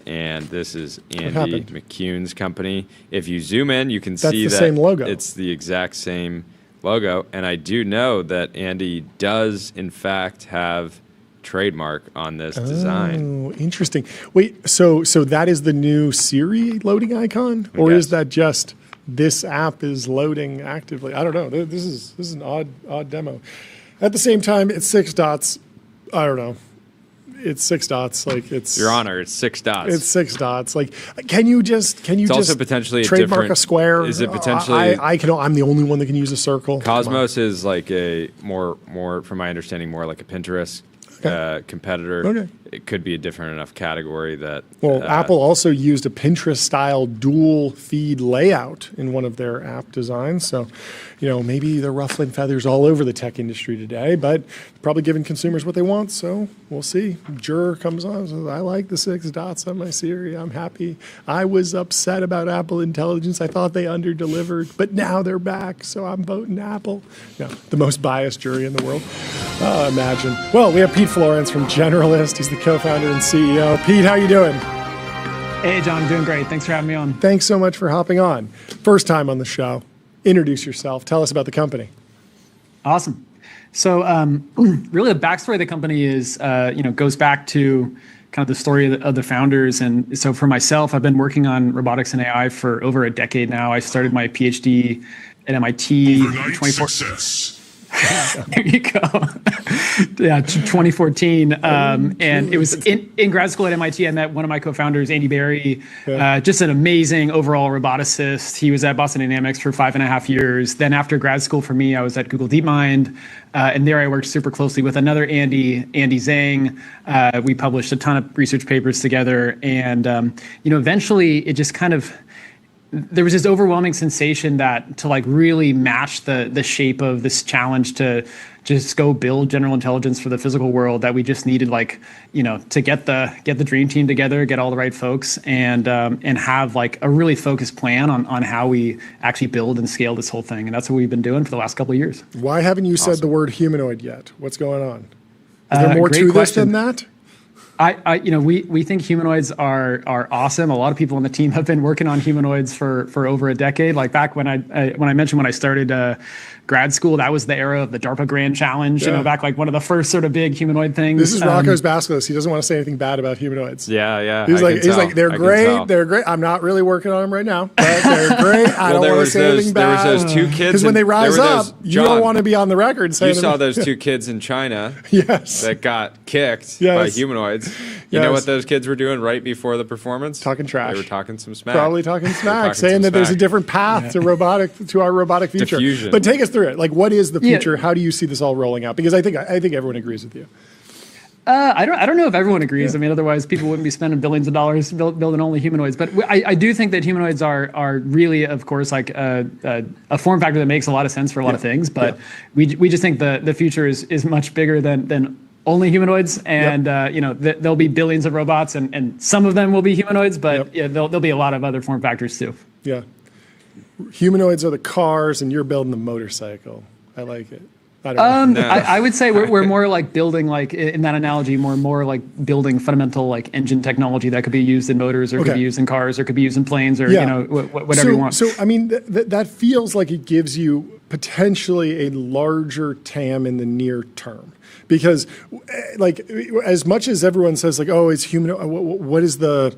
And this is Andy McCune's company. If you zoom in, you can see that same logo. It's the exact same logo. And I do know that Andy does, in fact, have trademark on this design. Oh, interesting. Wait, so that is the new Siri loading icon? Or is that just this app is loading actively? I don't know. This is an odd demo. At the same time, it's 6 dots. I don't know. It's 6 dots. Like, it's Your Honor, it's 6 dots. It's 6 dots. Like, can you just also potentially trademark a square? Is it potentially? I'm the only one that can use a circle. Cosmos is like a more, from my understanding, more like a Pinterest competitor. Okay. It could be a different enough category that. Well, Apple also used a Pinterest-style dual feed layout in one of their app designs. So, maybe they're ruffling feathers all over the tech industry today, but probably giving consumers what they want. So we'll see. Juror comes on and says, I like the 6 dots on my Siri. I'm happy. I was upset about Apple Intelligence. I thought they under-delivered, but now they're back, so I'm voting Apple. No, the most biased jury in the world. Imagine. Well, we have Pete Florence from Generalist. He's the co-founder and CEO. Pete, how you doing? Hey, John, doing great. Thanks for having me on. Thanks so much for hopping on. First time on the show. Introduce yourself. Tell us about the company. Awesome. So really the backstory of the company is, goes back to kind of the story of the founders. And so for myself, I've been working on robotics and AI for over a decade now. I started my PhD at MIT in 2014. There you go. Yeah, 2014. And it was in grad school at MIT. I met one of my co-founders, Andy Berry, just an amazing overall roboticist. He was at Boston Dynamics for 5.5 years. Then after grad school for me, I was at Google DeepMind. And there I worked super closely with another Andy Zhang. We published a ton of research papers together. And, eventually it just kind of, there was this overwhelming sensation that to like really match the shape of this challenge to just go build general intelligence for the physical world, that we just needed to get the dream team together, get all the right folks, and have like a really focused plan on how we actually build and scale this whole thing. And that's what we've been doing for the last couple of years. Why haven't you said the word humanoid yet? What's going on? Is there more to this than that? We think humanoids are awesome. A lot of people on the team have been working on humanoids for over a decade. Like back when I mentioned when I started grad school, that was the era of the DARPA Grand Challenge. Back like one of the first sort of big humanoid things. This is Rocco's basilisk. He doesn't want to say anything bad about humanoids. Yeah. He's like they're great. They're great. I'm not really working on them right now, but they're great. I don't want to say anything bad. There was those two kids. Because when they rise up, you don't want to be on the record saying. You saw those two kids in China. Yes. That got kicked by humanoids. You know what those kids were doing right before the performance? Talking trash. They were talking some smack. Probably talking smack, saying that there's a different path to our robotic future. Diffusion. But take us through it. Like, what is the future? How do you see this all rolling out? Because I think everyone agrees with you. I don't know if everyone agrees. I mean, otherwise people wouldn't be spending billions of dollars building only humanoids. But I do think that humanoids are really, of course, like a form factor that makes a lot of sense for a lot of things. But we just think the future is much bigger than only humanoids, and there'll be billions of robots, and some of them will be humanoids, but there'll be a lot of other form factors too. Yeah, humanoids are the cars, and you're building the motorcycle. I like it. I don't know. I would say we're more like building, like in that analogy, more like building fundamental like engine technology that could be used in motors, or could be used in cars, or could be used in planes, or whatever you want. So I mean, that feels like it gives you potentially a larger TAM in the near term. Because, like, as much as everyone says, like, oh, it's humanoid, what is the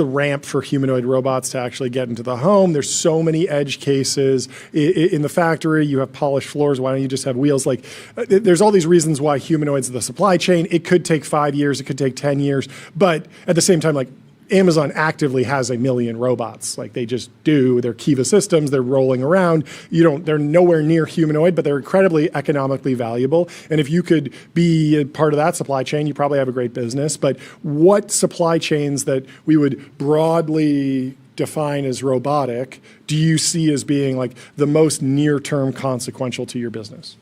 ramp for humanoid robots to actually get into the home? There's so many edge cases in the factory. You have polished floors. Why don't you just have wheels? Like, there's all these reasons why humanoids are the supply chain. It could take 5 years. It could take 10 years. But at the same time, like, Amazon actively has 1 million robots. Like they just do. They're Kiva systems. They're rolling around. They're nowhere near humanoid, but they're incredibly economically valuable. And if you could be a part of that supply chain, you probably have a great business. But what supply chains that we would broadly define as robotic do you see as being like the most near-term consequential to your business?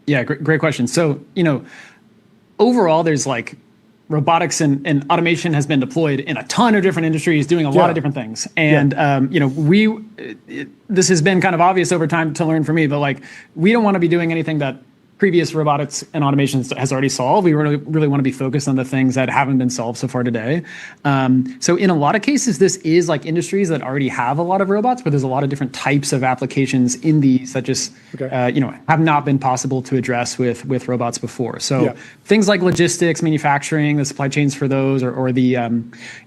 Yeah, great question. So, overall, there's like robotics and automation has been deployed in a ton of different industries doing a lot of different things. And, this has been kind of obvious over time to learn for me, but like, we don't want to be doing anything that previous robotics and automation has already solved. We really want to be focused on the things that haven't been solved so far today. So in a lot of cases, this is like industries that already have a lot of robots, but there's a lot of different types of applications in these that just, have not been possible to address with robots before. So things like logistics, manufacturing, the supply chains for those, or the,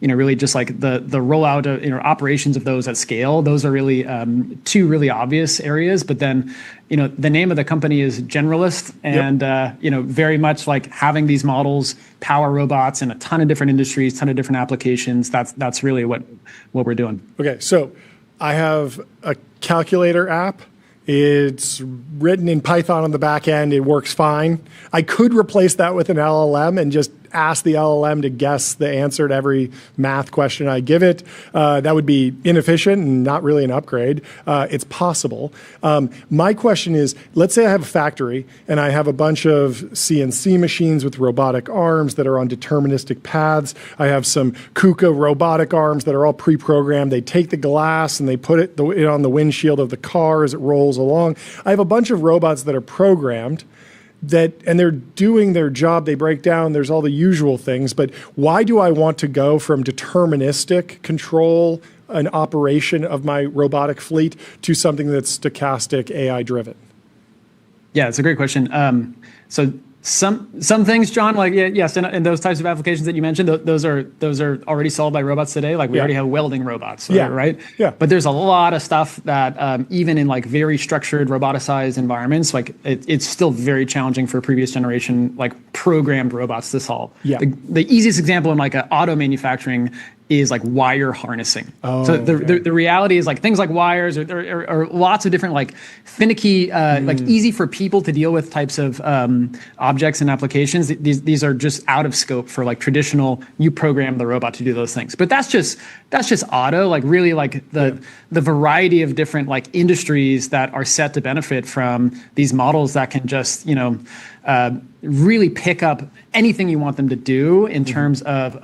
really just like the rollout of, operations of those at scale. Those are really two really obvious areas. But then, the name of the company is Generalist, and very much like having these models power robots in a ton of different industries, ton of different applications. That's really what we're doing. Okay, so I have a calculator app. It's written in Python on the back end. It works fine. I could replace that with an LLM and just ask the LLM to guess the answer to every math question I give it. That would be inefficient and not really an upgrade. It's possible. My question is, let's say I have a factory and I have a bunch of CNC machines with robotic arms that are on deterministic paths. I have some KUKA robotic arms that are all pre-programmed. They take the glass and they put it on the windshield of the car as it rolls along. I have a bunch of robots that are programmed and they're doing their job. They break down. There's all the usual things. But why do I want to go from deterministic control and operation of my robotic fleet to something that's stochastic, AI driven? Yeah, it's a great question. So Some things, John, like yes, in those types of applications that you mentioned, those are already solved by robots today. Like we already have welding robots, right? Yeah. But there's a lot of stuff that even in like very structured roboticized environments, like it's still very challenging for previous generation like programmed robots to solve. Yeah. The easiest example in like auto manufacturing is like wire harnessing. So the reality is like things like wires or lots of different like finicky, like easy for people to deal with types of objects and applications. These are just out of scope for like traditional, you program the robot to do those things. But that's just auto, like really like the variety of different like industries that are set to benefit from these models that can just, really pick up anything you want them to do in terms of,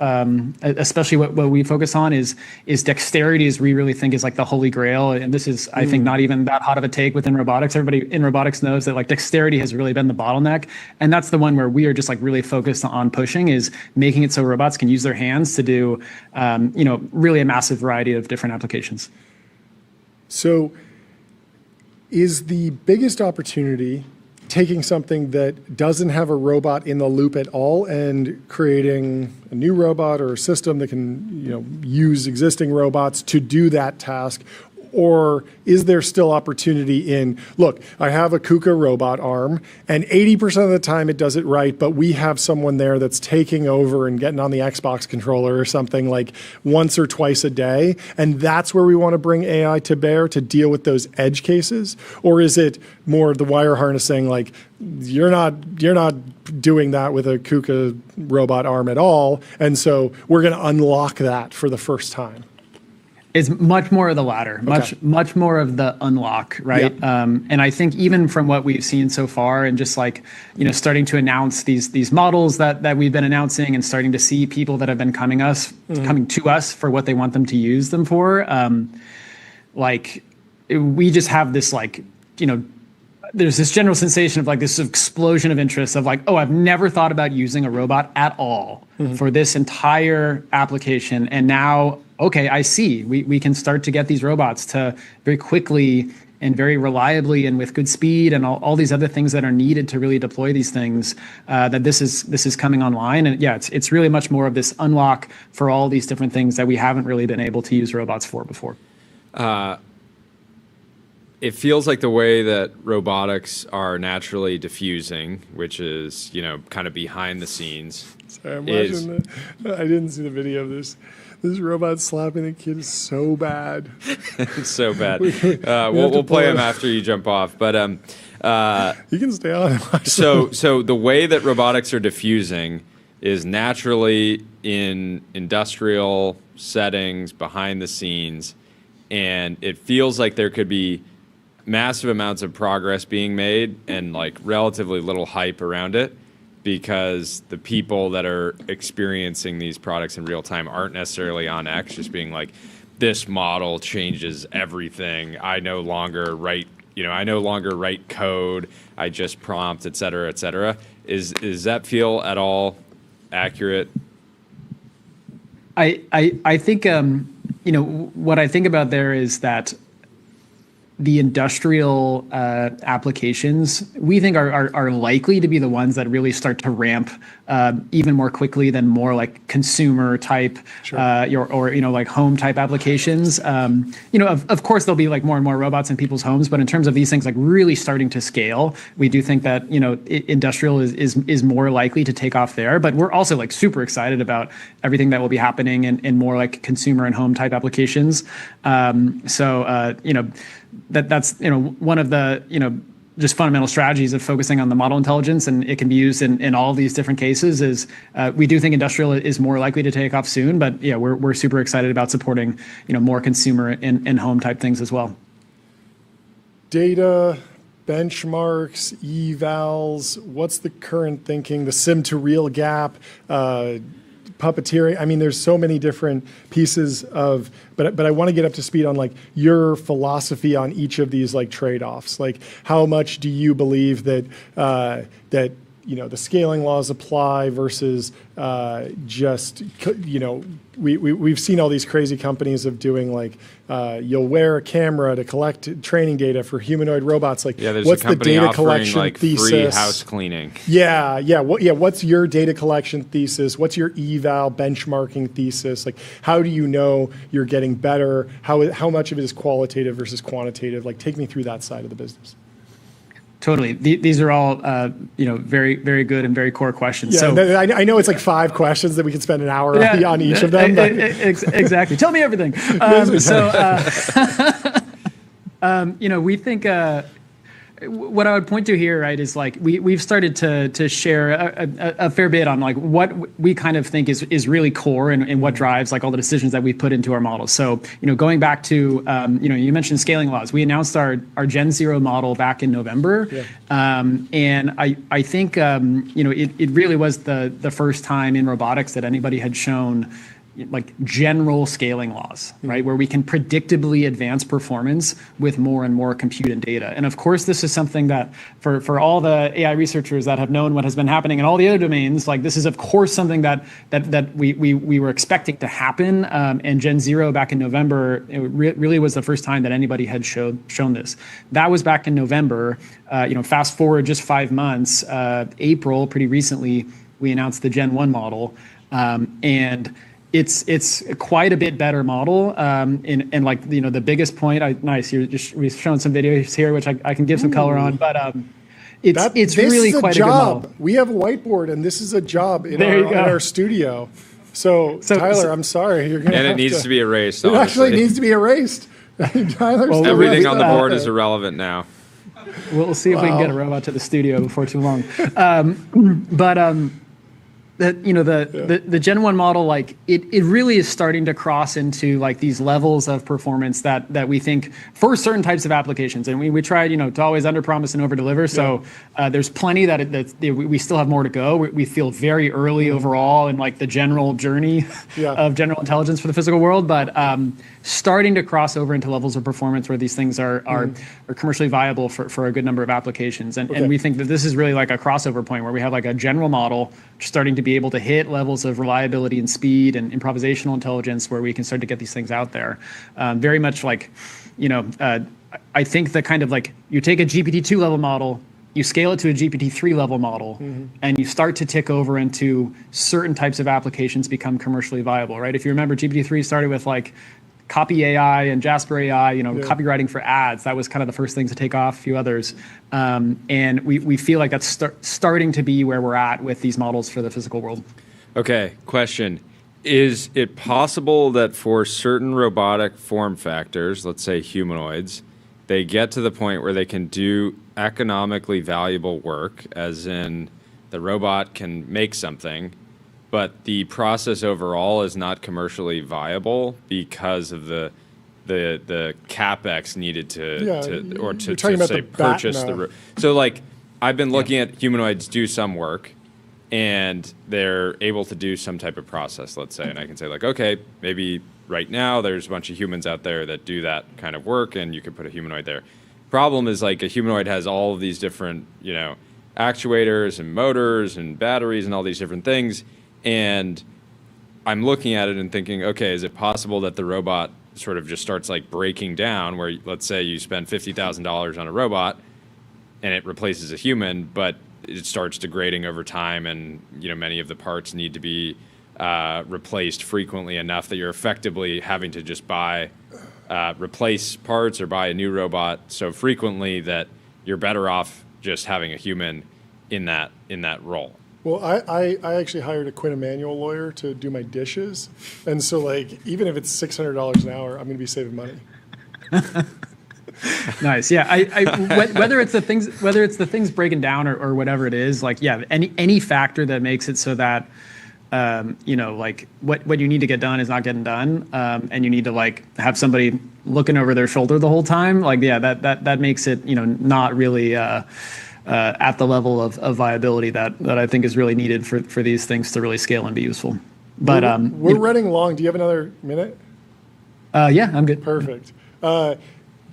especially what we focus on is dexterity, is we really think is like the holy grail. And this is, I think, not even that hot of a take within robotics. Everybody in robotics knows that like dexterity has really been the bottleneck. And that's the one where we are just like really focused on pushing, is making it so robots can use their hands to do, really a massive variety of different applications. So is the biggest opportunity taking something that doesn't have a robot in the loop at all and creating a new robot or a system that can, use existing robots to do that task? Or is there still opportunity in, look, I have a KUKA robot arm, and 80% of the time it does it right, but we have someone there that's taking over and getting on the Xbox controller or something like once or twice a day, and that's where we want to bring AI to bear to deal with those edge cases? Or is it more the wire harnessing, like you're not doing that with a KUKA robot arm at all, and so we're going to unlock that for the first time? It's much more of the latter, much more of the unlock, right? Yep. And I think even from what we've seen so far, and just like starting to announce these models that we've been announcing, and starting to see people that have been coming to us for what they want them to use them for, like we just have this like there's this general sensation of like this explosion of interest of like, oh, I've never thought about using a robot at all for this entire application, and now, okay, I see. We can start to get these robots to very quickly and very reliably and with good speed and all these other things that are needed to really deploy these things. That this is coming online, and it's really much more of this unlock for all these different things that we haven't really been able to use robots for before. It feels like the way that robotics are naturally diffusing, which is, kind of behind the scenes. Sorry, I'm watching I didn't see the video of this. This robot slapping the kid is so bad. It's so bad. We'll play him after you jump off. But you can stay on and watch So the way that robotics are diffusing is naturally in industrial settings, behind the scenes, and it feels like there could be massive amounts of progress being made and like relatively little hype around it, because the people that are experiencing these products in real time aren't necessarily on X just being like, this model changes everything. I no longer write code. I just prompt, et cetera, et cetera. Is that feel at all accurate? I think what I think about there is that the industrial applications we think are likely to be the ones that really start to ramp even more quickly than more like consumer type or like home type applications. Of course there'll be like more and more robots in people's homes, but in terms of these things like really starting to scale, we do think that industrial is more likely to take off there. But we're also like super excited about everything that will be happening in more like consumer and home type applications. That's one of the just fundamental strategies of focusing on the model intelligence, and it can be used in all of these different cases. Is we do think industrial is more likely to take off soon, but we're super excited about supporting more consumer and home type things as well. Data, benchmarks, evals. What's the current thinking? The sim to real gap. Puppeteering. I mean, there's so many different pieces of, but I want to get up to speed on like your philosophy on each of these like trade-offs. Like, how much do you believe that that the scaling laws apply versus just, we've seen all these crazy companies of doing like, you'll wear a camera to collect training data for humanoid robots. Like, there's what's a company the data offering collection like thesis? free house cleaning. What's your data collection thesis? What's your eval benchmarking thesis? Like, how do you know you're getting better? How much of it is qualitative versus quantitative? Like, take me through that side of the business. Totally. These are all, very, very good and very core questions. Yeah, so I know it's like 5 questions that we could spend an hour on each of them. Exactly. Tell me everything. We think what I would point to here, right, is like we've started to share a fair bit on like what we kind of think is really core and what drives like all the decisions that we put into our models. So, going back to, you mentioned scaling laws. We announced our Gen 0 model back in November. Yeah. And I think, it really was the first time in robotics that anybody had shown like general scaling laws, right? Where we can predictably advance performance with more and more compute and data. And of course, this is something that for all the AI researchers that have known what has been happening in all the other domains, like this is of course something that we were expecting to happen. And Gen 0 back in November, it really was the first time that anybody had shown this. That was back in November. Fast forward just 5 months, April, pretty recently, we announced the Gen 1 model. And it's quite a bit better model, and like the biggest point. We've shown some videos here, which I can give some color on, but it's really quite a good model. We have a whiteboard, and this is a job in our studio. So Tyler, I'm sorry, you're gonna. And it needs to be erased. It actually needs to be erased. Tyler, everything on the board is irrelevant now. We'll see if we can get a robot to the studio before too long, the Gen 1 model, like it really is starting to cross into like these levels of performance that we think for certain types of applications. And we tried, to always under promise and over deliver. So there's plenty that we still have more to go. We feel very early overall in like the general journey of general intelligence for the physical world, but starting to cross over into levels of performance where these things are commercially viable for a good number of applications. And we think that this is really like a crossover point where we have like a general model starting to be able to hit levels of reliability and speed and improvisational intelligence where we can start to get these things out there. Very much like, I think the kind of like you take a GPT-2 level model, you scale it to a GPT-3 level model, and you start to tick over into certain types of applications become commercially viable, right? If you remember, GPT-3 started with like Copy AI and Jasper AI, copywriting for ads. That was kind of the first things to take off, a few others. And we feel like that's starting to be where we're at with these models for the physical world. Okay, question. Is it possible that for certain robotic form factors, let's say humanoids, they get to the point where they can do economically valuable work, as in the robot can make something, but the process overall is not commercially viable because of the capex needed to purchase the. So like I've been looking at humanoids do some work, and they're able to do some type of process, let's say, and I can say like, okay, maybe right now there's a bunch of humans out there that do that kind of work, and you could put a humanoid there. Problem is like a humanoid has all of these different actuators and motors and batteries and all these different things. And I'm looking at it and thinking, okay, is it possible that the robot sort of just starts like breaking down where, let's say you spend $50,000 on a robot and it replaces a human, but it starts degrading over time and, many of the parts need to be replaced frequently enough that you're effectively having to just replace parts or buy a new robot so frequently that you're better off just having a human in that role. Well, I actually hired a Quinn Emanuel lawyer to do my dishes, and so like even if it's $600 an hour, I'm going to be saving money. Nice, yeah. Whether it's the things breaking down or whatever it is, like any factor that makes it so that like what you need to get done is not getting done, and you need to like have somebody looking over their shoulder the whole time, like that makes it not really. At the level of viability that I think is really needed for these things to really scale and be useful. But we're running long. Do you have another minute? Yeah, I'm good. Perfect.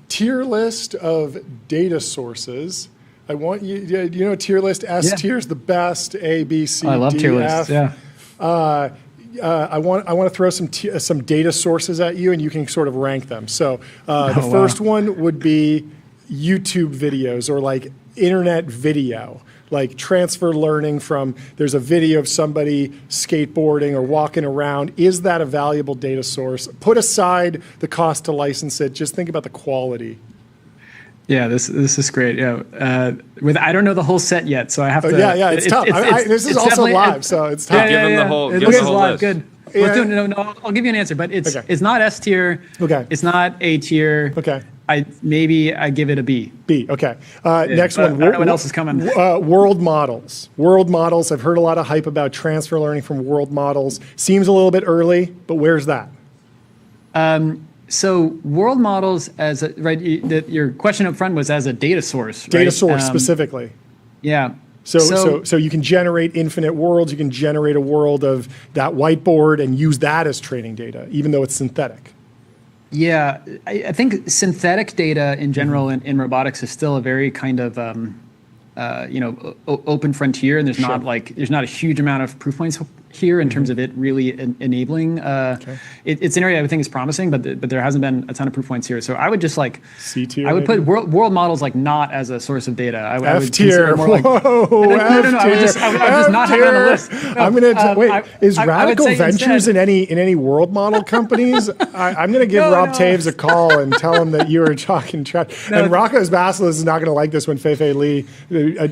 Tier list of data sources. I want you. You know, tier list. S tier is the best. A, B, C, I love D, tier F. lists. Yeah. I want to throw some data sources at you, and you can sort of rank them. So the first one would be YouTube videos or like internet video, like transfer learning from. There's a video of somebody skateboarding or walking around. Is that a valuable data source? Put aside the cost to license it. Just think about the quality. Yeah, this is great. Yeah, I don't know the whole set yet, so I have to. Yeah, it's tough. This is also live, so it's tough. Give them the whole. It Give is the whole live. list. Good. No, I'll give you an answer, but it's not S tier. Okay. It's not A tier. Okay. I give it a B. B. Okay. Next one. I don't know what else is coming. World models. World models. I've heard a lot of hype about transfer learning from world models. Seems a little bit early, but where's that? So world models your question up front was as a data source, right? Data source specifically. Yeah. So you can generate infinite worlds. You can generate a world of that whiteboard and use that as training data, even though it's synthetic. Yeah, I think synthetic data in general in robotics is still a very kind of open frontier, and there's not a huge amount of proof points here in terms of it really enabling. It's an area I would think is promising, but there hasn't been a ton of proof points here. So I would just C tier. I would put world models not as a source of data. F tier. No. I would just not have it on the list. No, I'm gonna is Radical Ventures in any world model companies? I'm gonna give Rob Taves a call and tell him that you were talking trash. And Rocco's Basilisk is not gonna like this when Feifei Li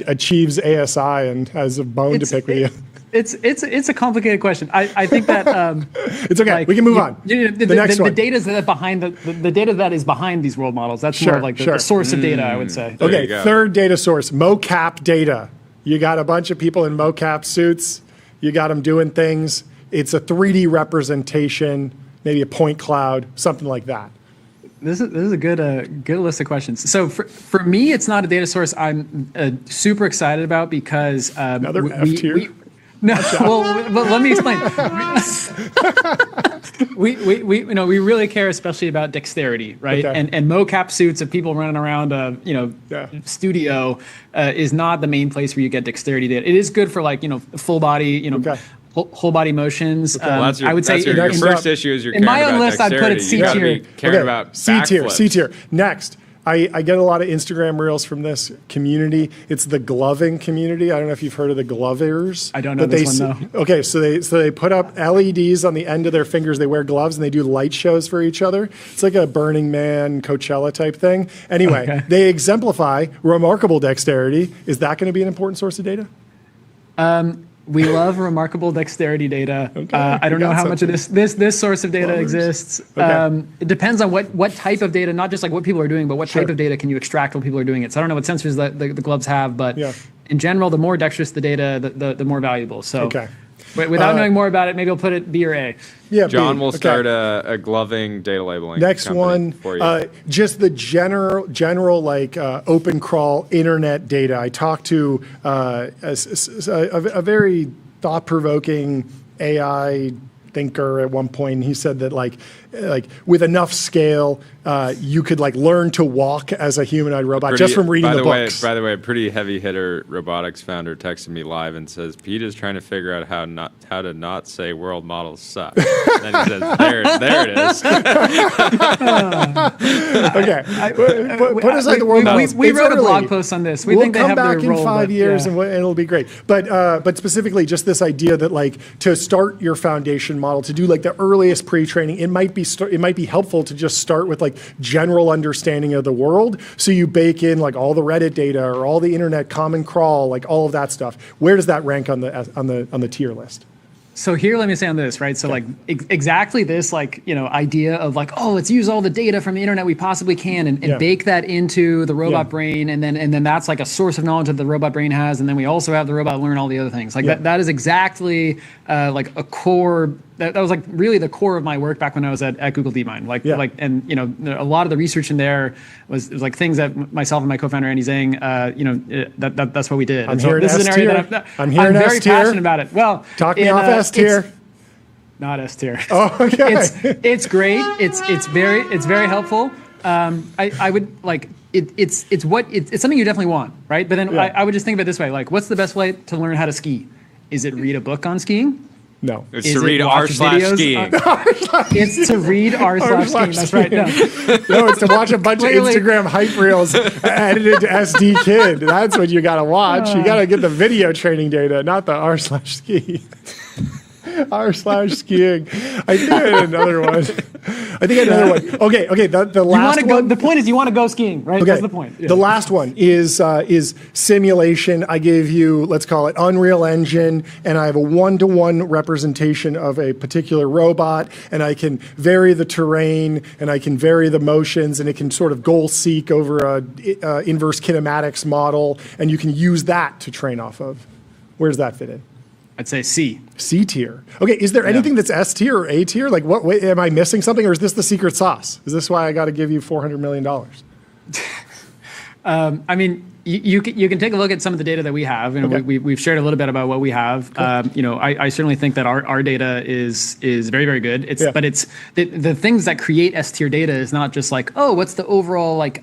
achieves ASI and has a bone to pick with you. It's a complicated question. I think that it's okay. We can move on. The next one. The data that behind the data that is behind these world models. That's more like the source of data, I would say. Okay, third data source, mocap data. You got a bunch of people in mocap suits. You got them doing things. It's a 3D representation, maybe a point cloud, something like that. This is a good list of questions. So for me, it's not a data source I'm super excited about because another F tier. No, but let me explain. we really care, especially about dexterity, right? Okay. And mocap suits of people running around studio is not the main place where you get dexterity data. It is good for full body, whole body motions. Okay. I would say your first issue is in my own list. I'd put it C tier. Caring about C tier. Next. I get a lot of Instagram reels from this community. It's the gloving community. I don't know if you've heard of the glovers. I don't know this one, though. Okay, so they put up LEDs on the end of their fingers. They wear gloves, and they do light shows for each other. It's like a Burning Man, Coachella type thing. Anyway, they exemplify remarkable dexterity. Is that going to be an important source of data? We love remarkable dexterity data. I don't know how much of this source of data exists. It depends on what type of data, not just like what people are doing, but what type of data can you extract while people are doing it. So I don't know what sensors that the gloves have, but in general, the more dexterous the data, the more valuable. So without knowing more about it, maybe I'll put it B or A. Yeah, John will start a gloving data labeling. Next one, for you. Just the general like open crawl internet data. I talked to a very thought-provoking AI thinker at one point, and he said that like with enough scale, you could learn to walk as a humanoid robot just from reading the books. By the way, a pretty heavy hitter robotics founder texted me live and says, Pete is trying to figure out how to not say world models suck. And then he says, there it is. Put aside the world models. We wrote a blog post on this. We'll come back in 5 years and it'll be great. But specifically, just this idea that to start your foundation model, to do the earliest pre-training, it might be helpful to just start with general understanding of the world. So you bake in all the Reddit data or all the internet common crawl, all of that stuff. Where does that rank on the tier list? So here, let me say on this, right? So exactly this idea of let's use all the data from the internet we possibly can and bake that into the robot brain, and then that's a source of knowledge that the robot brain has, and then we also have the robot learn all the other things. That is exactly a core. That was really the core of my work back when I was at Google DeepMind. And a lot of the research in there was things that myself and my co-founder Andy Zhang, that's what we did. I'm here this is an area that I'm very passionate about it. Well, talk me off S tier. Not S tier. Oh, okay. It's great. It's very helpful. I would it's something you definitely want, right? But then I would just think of it this way: like, what's the best way to learn how to ski? Is it read a book on skiing? No. It's to read r/skiing. It's to read r/skiing. That's right. No. No, it's to watch a bunch of Instagram hype reels edited to SD Kid. That's what you got to watch. You got to get the video training data, not the r/ski. r/skiing. I think I had another one. Okay. The last one. The point is you want to go skiing, right? Okay. That's the point. Yeah. The last one is simulation. I gave you, let's call it Unreal Engine, and I have a one-to-one representation of a particular robot, and I can vary the terrain, and I can vary the motions, and it can sort of goal seek over a inverse kinematics model, and you can use that to train off of. Where does that fit in? I'd say C. C tier. Okay, is there anything that's S tier or A tier? Like, wait, am I missing something, or is this the secret sauce? Is this why I got to give you $400 million? I mean, you can take a look at some of the data that we have, and we've shared a little bit about what we have. Cool. I certainly think that our data is very, very good. But it's the things that create S tier data is not just like, oh, what's the overall like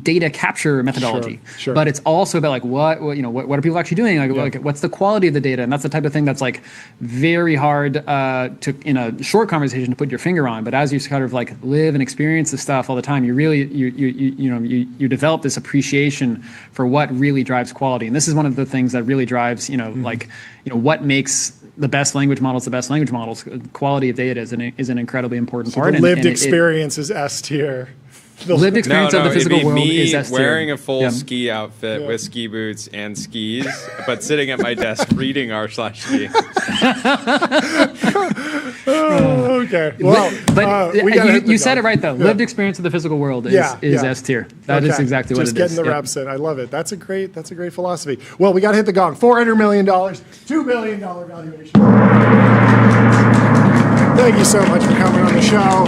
data capture methodology. Sure. But it's also about like what are people actually doing? Like what's the quality of the data? And that's the type of thing that's like very hard to in a short conversation to put your finger on. But as you kind of like live and experience the stuff all the time, you really you develop this appreciation for what really drives quality. And this is one of the things that really drives what makes the best language models the best language models. Quality of data is an incredibly important part. The lived experience is S tier. The lived experience of the physical world is S tier. Wearing a full ski outfit with ski boots and skis, but sitting at my desk reading r/ski. Okay. Well, but you said it right though. Yeah. Lived experience of the physical world is S tier. That is exactly what it is. Just getting the reps in. I love it. That's a great philosophy. Well, we got to hit the gong. $400 million, $2 billion valuation. Thank you so much for coming on the show.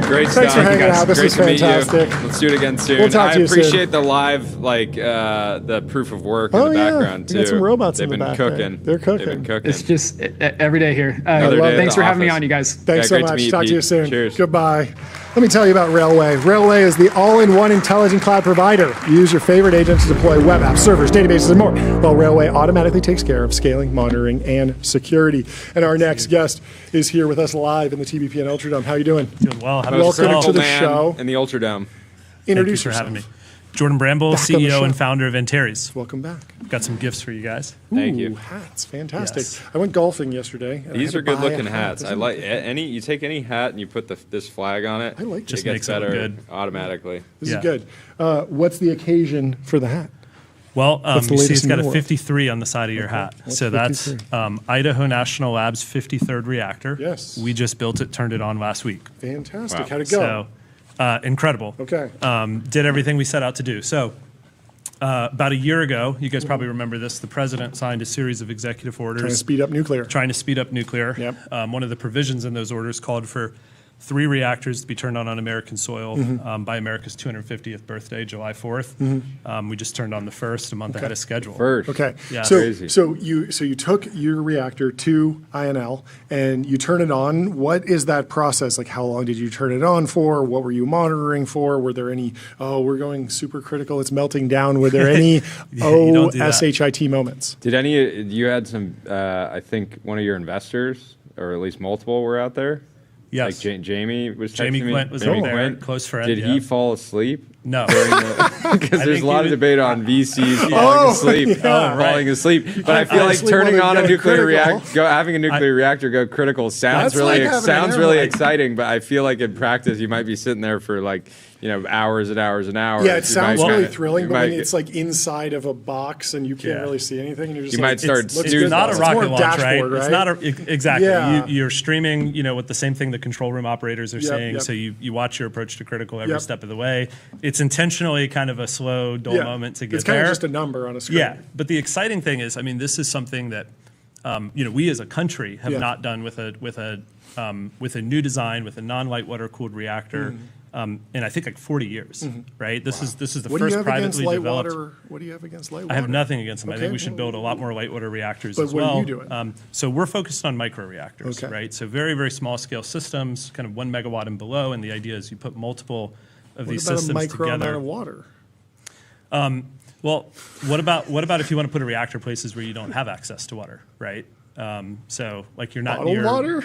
Great stuff. Thanks for hanging out. This was fantastic. Let's do it again soon. We'll talk to you soon. I appreciate the live, the proof of work in the background too. You got some robots in the back. They've been cooking. It's just every day here. Thanks for having me on, you guys. Thanks so much. Talk to you soon. Cheers. Goodbye. Let me tell you about Railway. Railway is the all-in-one intelligent cloud provider. You use your favorite agent to deploy web apps, servers, databases, and more, while Railway automatically takes care of scaling, monitoring, and security. And our next guest is here with us live in the TBPN Ultradome. How are you doing? Doing well. Welcome to the show. In the Ultradome. Introduce yourself. Thank you for having me. Jordan Bramble, CEO and founder of Antares. Welcome back. Got some gifts for you guys. Thank you. Hats, fantastic. Yes. I went golfing yesterday. These are good-looking hats. I like any. You take any hat and you put this flag on it. I like it. Just gets better good automatically. This is good. What's the occasion for the hat? Well, you see it's got a 53 on the side of your hat. So that's Idaho National Labs 53rd reactor. Yes. We just built it, turned it on last week. Fantastic. Wow. How'd it go? Incredible. Okay. Did everything we set out to do. So about a year ago, you guys probably remember this, the president signed a series of executive orders. Trying to speed up nuclear. Yep. One of the provisions in those orders called for 3 reactors to be turned on American soil by America's 250th birthday, July 4th. We just turned on the first a month ahead of schedule. Okay. Yeah. So you took your reactor to INL and you turn it on. What is that process? Like, how long did you turn it on for? What were you monitoring for? Were there any, we're going super critical, it's melting down. Were there any SHIT moments? Did you had some, I think one of your investors, or at least multiple, were out there? Yes. Like Jamie was texting Jamie me. Quint was over there, close friend. Did he fall asleep? No. Because there's a lot of debate on VCs falling asleep. But I feel like turning on a nuclear reactor, having a nuclear reactor go critical sounds really exciting. But I feel like in practice, you might be sitting there for hours and hours and hours. Yeah, it sounds really thrilling, but when it's like inside of a box and you can't really see anything, and you're just it's not a rocket launch, right? It's not exactly. Yeah. You're streaming, with the same thing the control room operators are saying. Yep. So you watch your approach to critical every step of the way. It's intentionally kind of a slow, dull moment to get there. It's kind of just a number on a screen. Yeah, but the exciting thing is, this is something that we as a country have not done with a new design, with a non-light water cooled reactor. In I think like 40 years, right? This is the first privately developed. What do you have against light water? I have nothing against them. I think we should build a lot more light water reactors as well. But what are you doing? So we're focused on micro reactors, right? So very, very small scale systems, kind of 1 megawatt and below. And the idea is you put multiple these systems micro together. amount of water? Well, what about if you want to put a reactor places where you don't have access to water, right? So like you're not Bottled near water?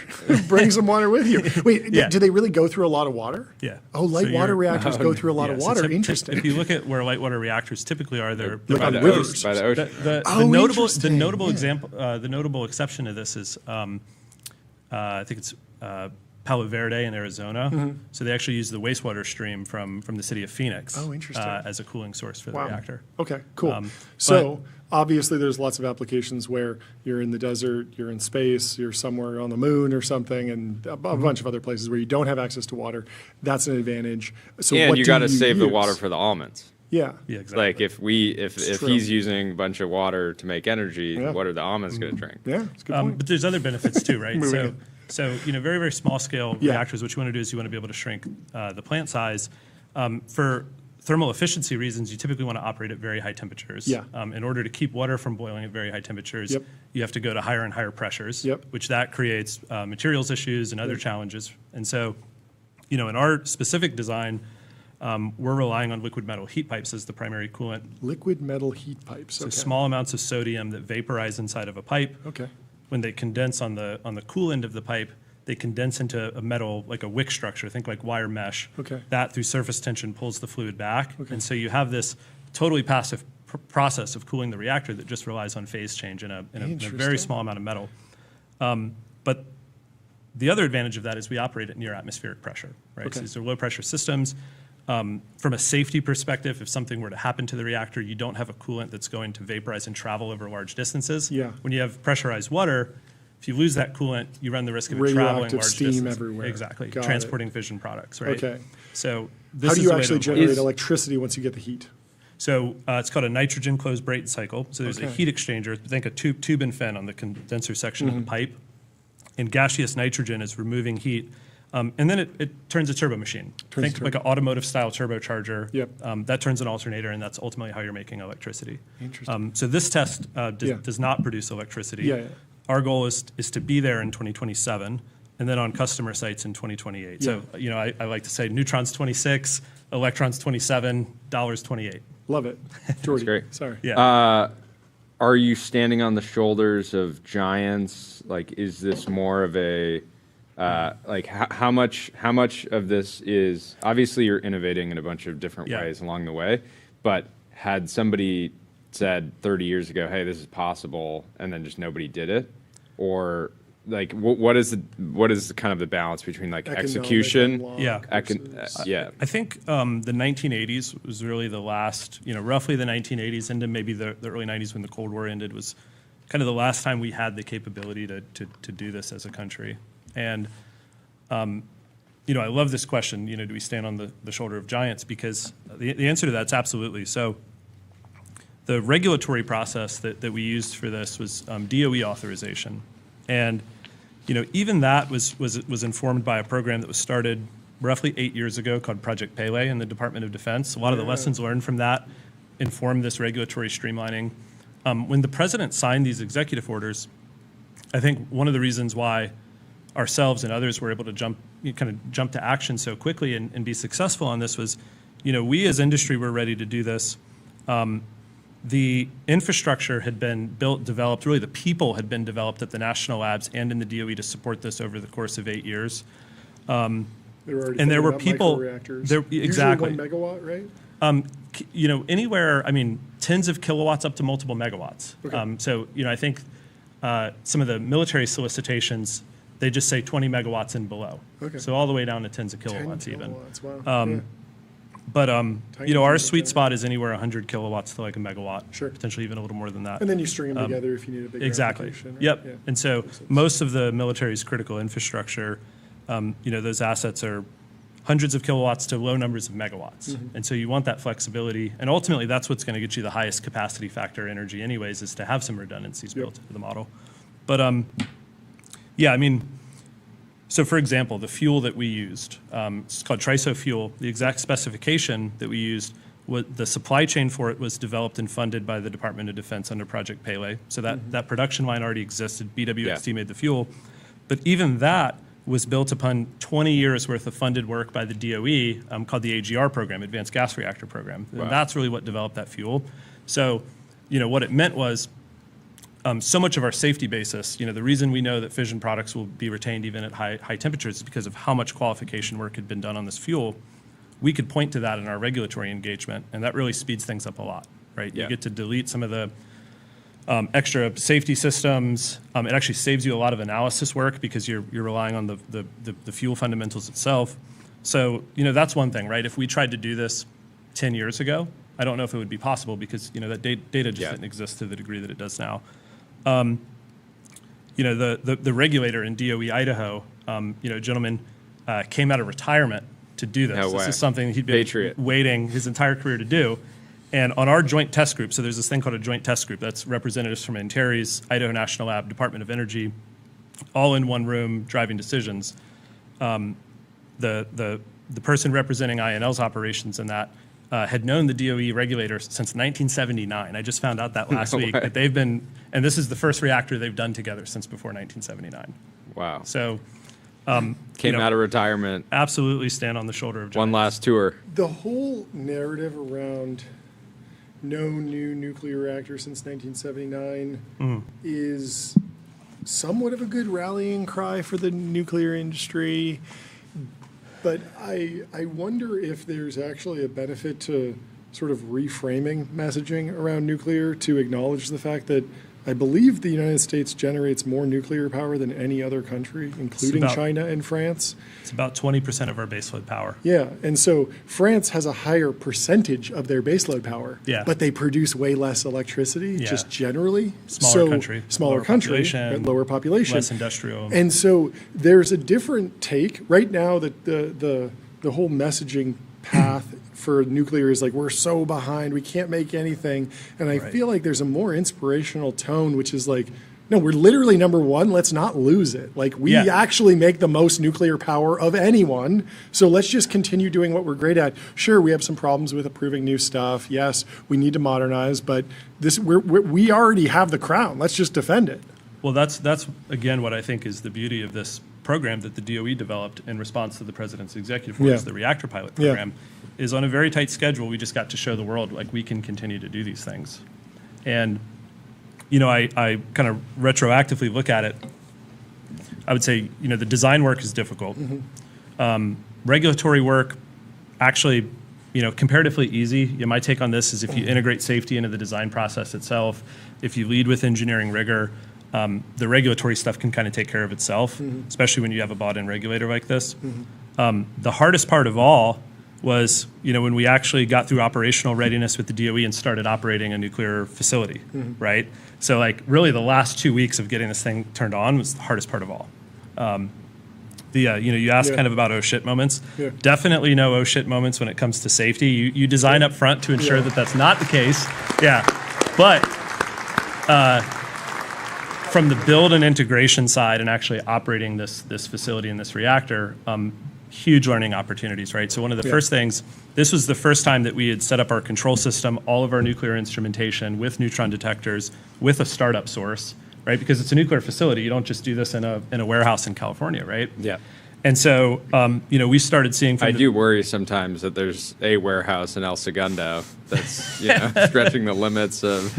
Bring some water with you. Wait, Yeah. do they really go through a lot of water? Yeah. Oh, light So water you're- reactors go through a lot of so water. Interesting. If you look at where light water reactors typically are, they're Like by on the rivers. ocean. By the ocean. The Interesting. notable Yeah. example, the notable exception to this is, I think it's Palo Verde in Arizona. So they actually use the wastewater stream from the city of Phoenix as a cooling source for the reactor. Okay, cool. So obviously there's lots of applications where you're in the desert, you're in space, you're somewhere on the moon or something, and a bunch of other places where you don't have access to water. That's an advantage. So And what you do got to save the use? water for the almonds. Yeah. Yeah, exactly. Like if true. he's using a bunch of water to make energy, Yeah. what are the almonds going to drink? Yeah, that's a good point. But there's other benefits too, right? Moving So very, very small scale Yeah. reactors, what you want to do is you want to be able to shrink the plant size. For thermal efficiency reasons, you typically want to operate at very high temperatures. Yeah. In order to keep water from boiling at very high temperatures, Yep. you have to go to higher and higher pressures, Yep. which that creates materials issues and other challenges. And so, in our specific design, we're relying on liquid metal heat pipes as the primary coolant. Liquid metal heat pipes. So Okay. small amounts of sodium that vaporize inside of a pipe. Okay. When they condense on the cool end of the pipe, they condense into a metal, like a wick structure, think like wire mesh. Okay. That through surface tension pulls the fluid back. Okay. And so you have this totally passive process of cooling the reactor that just relies on phase change in a very Interesting. small amount of metal. But the other advantage of that is we operate at near atmospheric pressure, right? Okay. So these are low pressure systems. From a safety perspective, if something were to happen to the reactor, you don't have a coolant that's going to vaporize and travel over large distances. Yeah. When you have pressurized water, if you lose that coolant, you run the risk of it traveling Radioactive large steam distances. everywhere. Exactly. Got it. Transporting fission products, right? Okay. So this How do is you a way actually to generate avoid- electricity once you get the heat? So it's called a nitrogen closed Brayton cycle. So there's a Okay. heat exchanger. Think a tube and fin on the condenser section of the pipe. And gaseous nitrogen is removing heat. And then it turns a turbo machine. Think like an automotive style turbocharger. Yep. That turns an alternator, and that's ultimately how you're making electricity. Interesting. So this test Yeah. does not produce electricity. Yeah, yeah. Our goal is to be there in 2027, and then on customer sites in 2028. So I like to say neutrons 26, electrons 27, dollars 28. Love it. Jordy, great. sorry. Yeah. Are you standing on the shoulders of giants? Like, is this more of a like how much of this is obviously you're innovating in a bunch of different Yeah. ways along the way, but had somebody said 30 years ago, hey, this is possible, and then just nobody did it, or like what is kind of the balance between like Economic execution? and law Yeah. versus- Yeah. I think the 1980s was really the last, roughly the 1980s into maybe the early 90s when the Cold War ended was kind of the last time we had the capability to do this as a country. And, I love this question, do we stand on the shoulder of giants? Because the answer to that's absolutely. So the regulatory process that we used for this was DOE authorization. And, even that was informed by a program that was started roughly 8 years ago called Project Pele in the Department of Defense. A lot of the lessons learned from that informed this regulatory streamlining. When the president signed these executive orders, I think one of the reasons why ourselves and others were able to jump to action so quickly and be successful on this was, we as industry were ready to do this. The infrastructure had been developed, really the people had been developed at the national labs and in the DOE to support this over the course of 8 years. And there were people there, exactly usually 1 megawatt, right? Anywhere, tens of kilowatts up to multiple megawatts. Okay. So, I think some of the military solicitations, they just say 20 megawatts and below. Okay. So all the way down to tens of kilowatts 10 even. kilowatts, wow. Yeah. But, Tiny our unit sweet there. spot is anywhere 100 kilowatts to like a megawatt. Sure. Potentially even a little more than that. And then you string them together if you need a bigger Exactly. application, right? Yep. Yeah. And so most of the military's critical infrastructure, those assets are hundreds of kilowatts to low numbers of megawatts. Mm-hmm. And so you want that flexibility. And ultimately, that's what's going to get you the highest capacity factor energy anyways, is to have some redundancies built into the model. But, so for example, the fuel that we used, it's called triso fuel. The exact specification that we used, the supply chain for it was developed and funded by the Department of Defense under Project Pele. So that production line already existed. BWXT made the fuel. But even that was built upon 20 years worth of funded work by the DOE called the AGR program, Advanced Gas Reactor Program. Wow. And that's really what developed that fuel. So, what it meant was so much of our safety basis, the reason we know that fission products will be retained even at high temperatures is because of how much qualification work had been done on this fuel. We could point to that in our regulatory engagement, and that really speeds things up a lot, right? You get to delete some of the extra safety systems. It actually saves you a lot of analysis work because you're relying on the fuel fundamentals itself. So, that's one thing, right? If we tried to do this 10 years ago, I don't know if it would be possible because, that data just didn't exist to the degree that it does now. The regulator in DOE Idaho, a gentleman came out of retirement to do this. This is something he'd been waiting his entire career to do. And on our joint test group, so there's this thing called a joint test group. That's representatives from Antares, Idaho National Lab, Department of Energy, all in one room driving decisions. The person representing INL's operations in that had known the DOE regulator since 1979. I just found out that last week that they've been, and this is the first reactor they've done together since before 1979. Wow. So came out of retirement. Absolutely stand on the shoulder of giants. One last tour. The whole narrative around no new nuclear reactor since 1979 is somewhat of a good rallying cry for the nuclear industry. But I wonder if there's actually a benefit to sort of reframing messaging around nuclear to acknowledge the fact that I believe the United States generates more nuclear power than any other country, including China and France. It's about 20% of our baseload power. Yeah, and so France has a higher percentage of their baseload power, but they produce way less electricity, just generally. Smaller country, lower population. Less industrial. And so there's a different take. Right now, that the whole messaging path for nuclear is like, we're so behind, we can't make anything. And I feel like there's a more inspirational tone, which is like, no, we're literally number one, let's not lose it. Like, we actually make the most nuclear power of anyone, so let's just continue doing what we're great at. Sure, we have some problems with approving new stuff. Yes, we need to modernize, but we already have the crown. Let's just defend it. Well, that's again what I think is the beauty of this program that the DOE developed in response to the president's executive orders, the reactor pilot program, is on a very tight schedule. We just got to show the world, like, we can continue to do these things. And, I kind of retroactively look at it. I would say, the design work is difficult. Regulatory work, actually, comparatively easy. My take on this is if you integrate safety into the design process itself, if you lead with engineering rigor, the regulatory stuff can kind of take care of itself, especially when you have a bought-in regulator like this. The hardest part of all was, when we actually got through operational readiness with the DOE and started operating a nuclear facility, right? So, really the last 2 weeks of getting this thing turned on was the hardest part of all. You asked kind of about oh shit moments. Definitely no oh shit moments when it comes to safety. You design up front to ensure that that's not the case. But from the build and integration side and actually operating this facility and this reactor, huge learning opportunities, right? So one of the first things, this was the first time that we had set up our control system, all of our nuclear instrumentation with neutron detectors, with a startup source, right? Because it's a nuclear facility. You don't just do this in a warehouse in California, right? Yeah. And so, we started seeing. I do worry sometimes that there's a warehouse in El Segundo that's, stretching the limits of.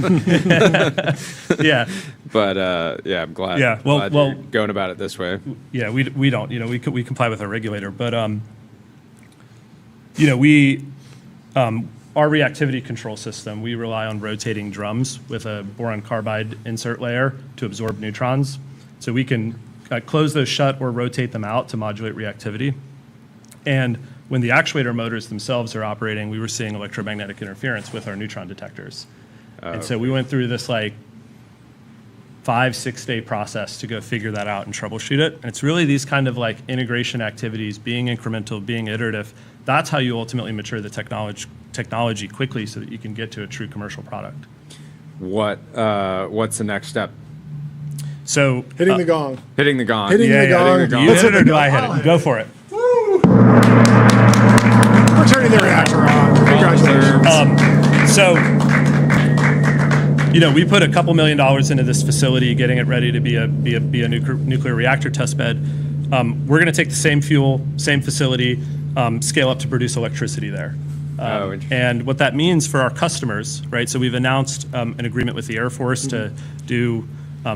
But I'm glad. Glad you're going about it this way. Yeah, we don't. We comply with our regulator, but our reactivity control system, we rely on rotating drums with a boron carbide insert layer to absorb neutrons, so we can close those shut or rotate them out to modulate reactivity. And when the actuator motors themselves are operating, we were seeing electromagnetic interference with our neutron detectors. And so we went through this 5-6 day process to go figure that out and troubleshoot it. And it's really these kind of integration activities, being incremental, being iterative. That's how you ultimately mature the technology quickly so that you can get to a true commercial product. What's the next step? So hitting the gong. Hitting the gong. Hitting the gong. Do you hit it or do I hit it? Go for it. Woo! We're turning the reactor on. Congratulations. We put a couple $1 million into this facility, getting it ready to be a nuclear reactor test bed. we're going to take the same fuel, same facility, scale up to produce electricity there. And what that means for our customers, right? So we've announced an agreement with the Air Force to do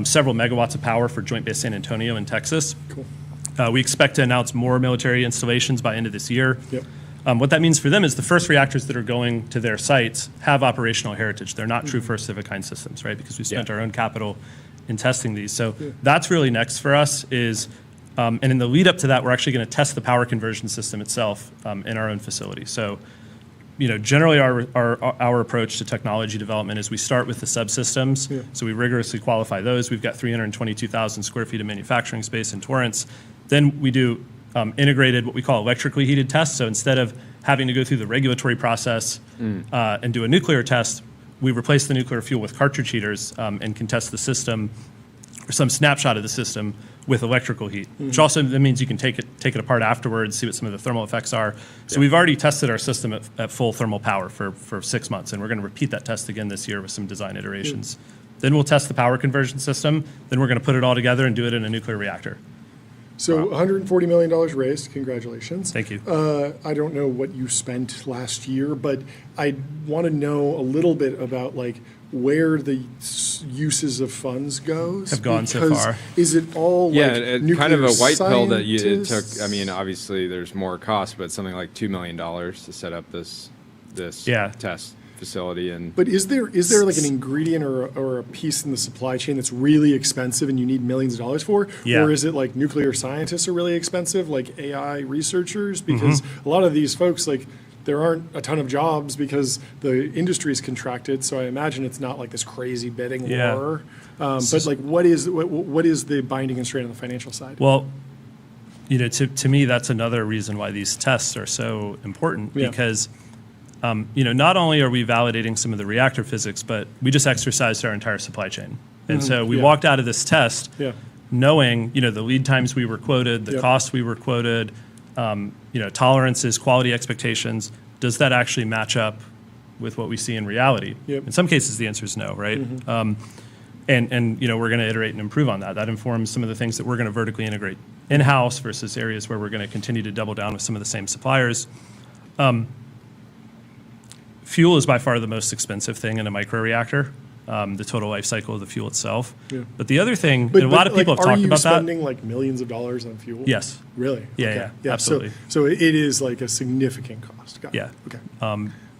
several megawatts of power for Joint Base San Antonio in Texas. Cool. We expect to announce more military installations by end of this year. Yep. What that means for them is the first reactors that are going to their sites have operational heritage. They're not true first of a kind systems, right? Because we spent our own capital in testing these. So that's really next for us is, and in the lead up to that, we're actually going to test the power conversion system itself in our own facility. So, generally our approach to technology development is we start with the subsystems. Yeah. So we rigorously qualify those. We've got 322,000 square feet of manufacturing space in Torrance. Then we do integrated, what we call electrically heated tests. So instead of having to go through the regulatory process and do a nuclear test, we replace the nuclear fuel with cartridge heaters and can test the system or some snapshot of the system with electrical heat, which also that means you can take it apart afterwards, see what some of the thermal effects are. So we've already tested our system at full thermal power for 6 months, and we're going to repeat that test again this year with some design iterations. Then we'll test the power conversion system. Then we're going to put it all together and do it in a nuclear reactor. So $140 million raised. Congratulations. Thank you. I don't know what you spent last year, but I want to know a little bit about where the uses of funds have gone so far. Is it all kind of a white pill that it took? scientists? I mean, obviously there's more cost, but something like $2 million to set up this test facility. But is there like an ingredient or a piece in the supply chain that's really expensive and you need millions of dollars for? Yeah. Or is it like nuclear scientists are really expensive, like AI researchers? Because a lot of these folks, there aren't a ton of jobs because the industry's contracted. So I imagine it's not like this crazy bidding war. But what is the binding constraint on the financial side? Well, to me, that's another reason why these tests are so important because not only are we validating some of the reactor physics, but we just exercised our entire supply chain. And so we walked out of this test knowing, the lead times we were quoted, the costs we were quoted, tolerances, quality expectations. Does that actually match up with what we see in reality? Yep. In some cases, the answer is no, right? And we're going to iterate and improve on that. That informs some of the things that we're going to vertically integrate in-house versus areas where we're going to continue to double down with some of the same suppliers. Fuel is by far the most expensive thing in a microreactor, the total life cycle of the fuel itself. Yeah. But the other thing, a lot of people have talked about that. Are you spending millions of dollars on fuel? Yes. Really? Yeah, absolutely. So it is a significant cost. Got it. Yeah. Okay.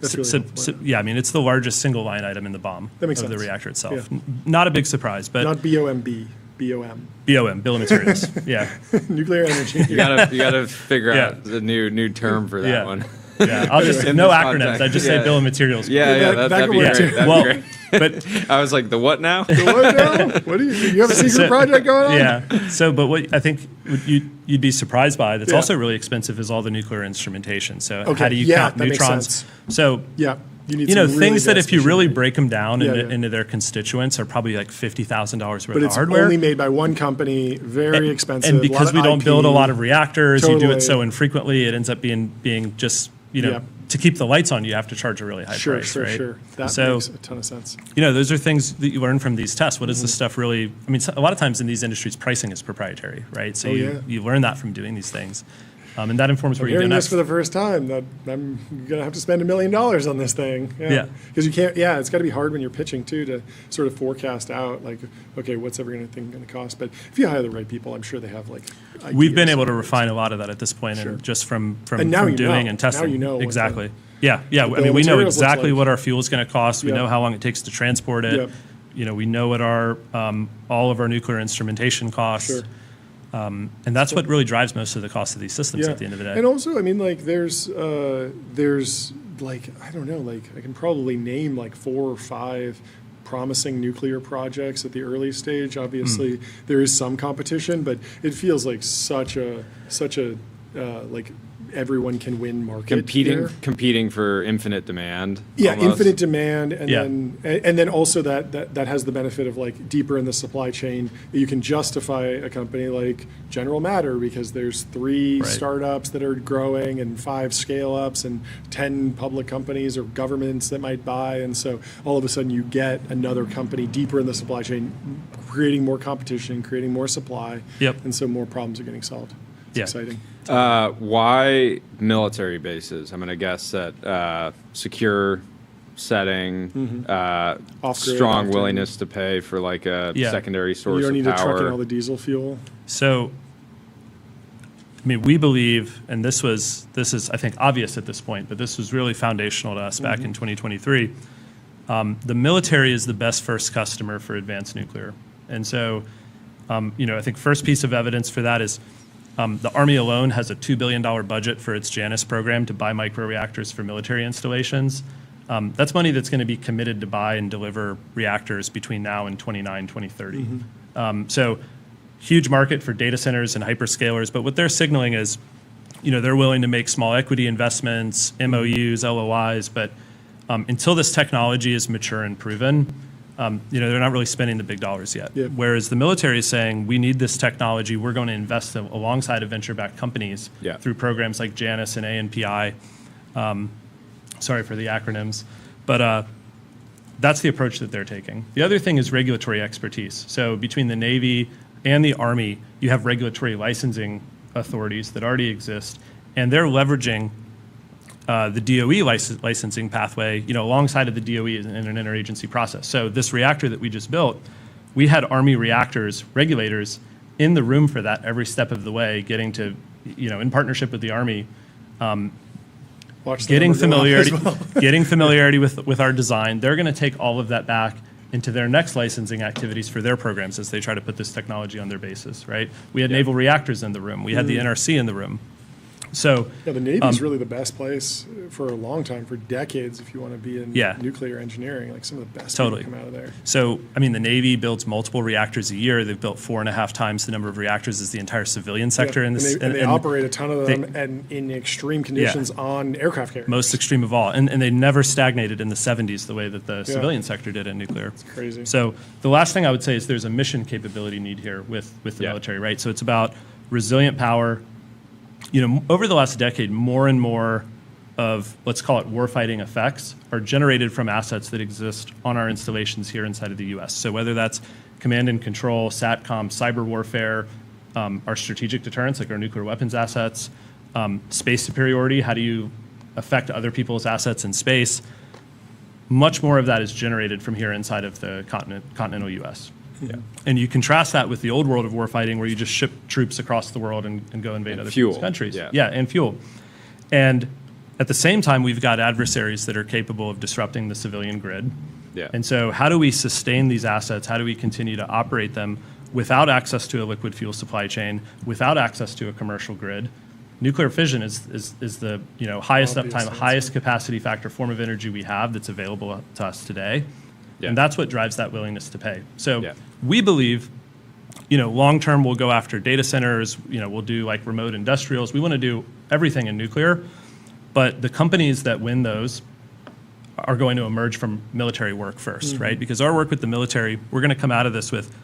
That's really helpful. It's the largest single line item in the BOM of the reactor itself. Yeah. Not a big surprise, but not BOMB. BOM. BOM, bill of materials. Yeah. Nuclear energy. You gotta figure out the new term for that one. Yeah, I'll just no acronyms. I just say bill of materials. That'd be great. That'd be great. But I was like, the what now? The what now? What do you have a secret project going on? Yeah. So, but what I think you'd be surprised by that's also really expensive is all the nuclear instrumentation. So how do you count neutrons? So you need things that if you really break them down into their constituents are probably like $50,000 worth of hardware. But it's only made by one company, very expensive. And because we don't build a lot of reactors, you do it so infrequently, it ends up being just to keep the lights on, you have to charge a really high price, right? Sure. That makes a ton of sense. Those are things that you learn from these tests. What is this stuff really? I mean, a lot of times in these industries, pricing is proprietary, right? So you learn that from doing these things. And that informs where you go next. This for the first time, that I'm going to have to spend $1 million on this thing. Because you can't, it's got to be hard when you're pitching, too, to sort of forecast out, okay, what's everything going to cost? But if you hire the right people, I'm sure they have, ideas. We've been able to refine a lot of that at this point, and just from doing and testing. Now you know. Exactly. I mean, we know exactly what our fuel is going to cost. We know how long it takes to transport it. We know what our all of our nuclear instrumentation costs. Sure. And that's what really drives most of the cost of these systems at the end of the day. And also, I mean, there's I don't know, I can probably name 4 or 5 promising nuclear projects at the early stage. Obviously, there is some competition, but it feels like such a everyone can win market. Competing for infinite demand. Yeah, almost. Infinite demand, and then also that has the benefit of deeper in the supply chain. You can justify a company like General Matter because there's 3 startups that are growing and 5 scale-ups and 10 public companies or governments that might buy, and so all of a sudden you get another company deeper in the supply chain, creating more competition, creating more supply, and so more problems are getting solved. It's exciting. Why military bases? I'm going to guess that secure setting, strong willingness to pay for like a secondary source of power. You don't need to truck in all the diesel fuel. So, I mean, we believe, and this is, I think, obvious at this point, but this was really foundational to us back in 2023. The military is the best first customer for advanced nuclear. And so, I think first piece of evidence for that is the Army alone has a $2 billion budget for its Janus program to buy microreactors for military installations. That's money that's going to be committed to buy and deliver reactors between now and 2030. So huge market for data centers and hyperscalers, but what they're signaling is, they're willing to make small equity investments, MOUs, LOIs, but until this technology is mature and proven, they're not really spending the big dollars yet. Yep. Whereas the military is saying, we need this technology, we're going to invest alongside of venture-backed companies through programs like Janus and ANPI. Sorry for the acronyms, but that's the approach that they're taking. The other thing is regulatory expertise. So between the Navy and the Army, you have regulatory licensing authorities that already exist, and they're leveraging the DOE licensing pathway, alongside of the DOE in an interagency process. So this reactor that we just built, we had Army reactors regulators in the room for that every step of the way, getting to, in partnership with the Army, getting familiarity, getting familiarity with our design. They're going to take all of that back into their next licensing activities for their programs as they try to put this technology on their bases, right? We had naval reactors in the room. We had the NRC in the room. So the Navy's really the best place for a long time, for decades, if you want to be in nuclear engineering. Like some of the best people come out of there. So, I mean, the Navy builds multiple reactors a year. They've built 4.5 times the number of reactors as the entire civilian sector. And they operate a ton of them and in extreme conditions on aircraft carriers. Most extreme of all. And they never stagnated in the 70s the way that the civilian sector did in nuclear. It's crazy. So the last thing I would say is there's a mission capability need here with the military, right? So it's about resilient power. Over the last decade, more and more of, let's call it warfighting effects, are generated from assets that exist on our installations here inside of the U.S. So whether that's command and control, SATCOM, cyber warfare, our strategic deterrence, like our nuclear weapons assets, space superiority, how do you affect other people's assets in space? Much more of that is generated from here inside of the continental U.S. Yeah. And you contrast that with the old world of warfighting, where you just ship troops across the world and go invade other people's countries. And fuel. And at the same time, we've got adversaries that are capable of disrupting the civilian grid. And so how do we sustain these assets? How do we continue to operate them without access to a liquid fuel supply chain, without access to a commercial grid? Nuclear fission is the highest uptime, highest capacity factor form of energy we have that's available to us today. And that's what drives that willingness to pay. So we believe, long term we'll go after data centers, we'll do like remote industrials. We want to do everything in nuclear, but the companies that win those are going to emerge from military work first, right? Because our work with the military, we're going to come out of this with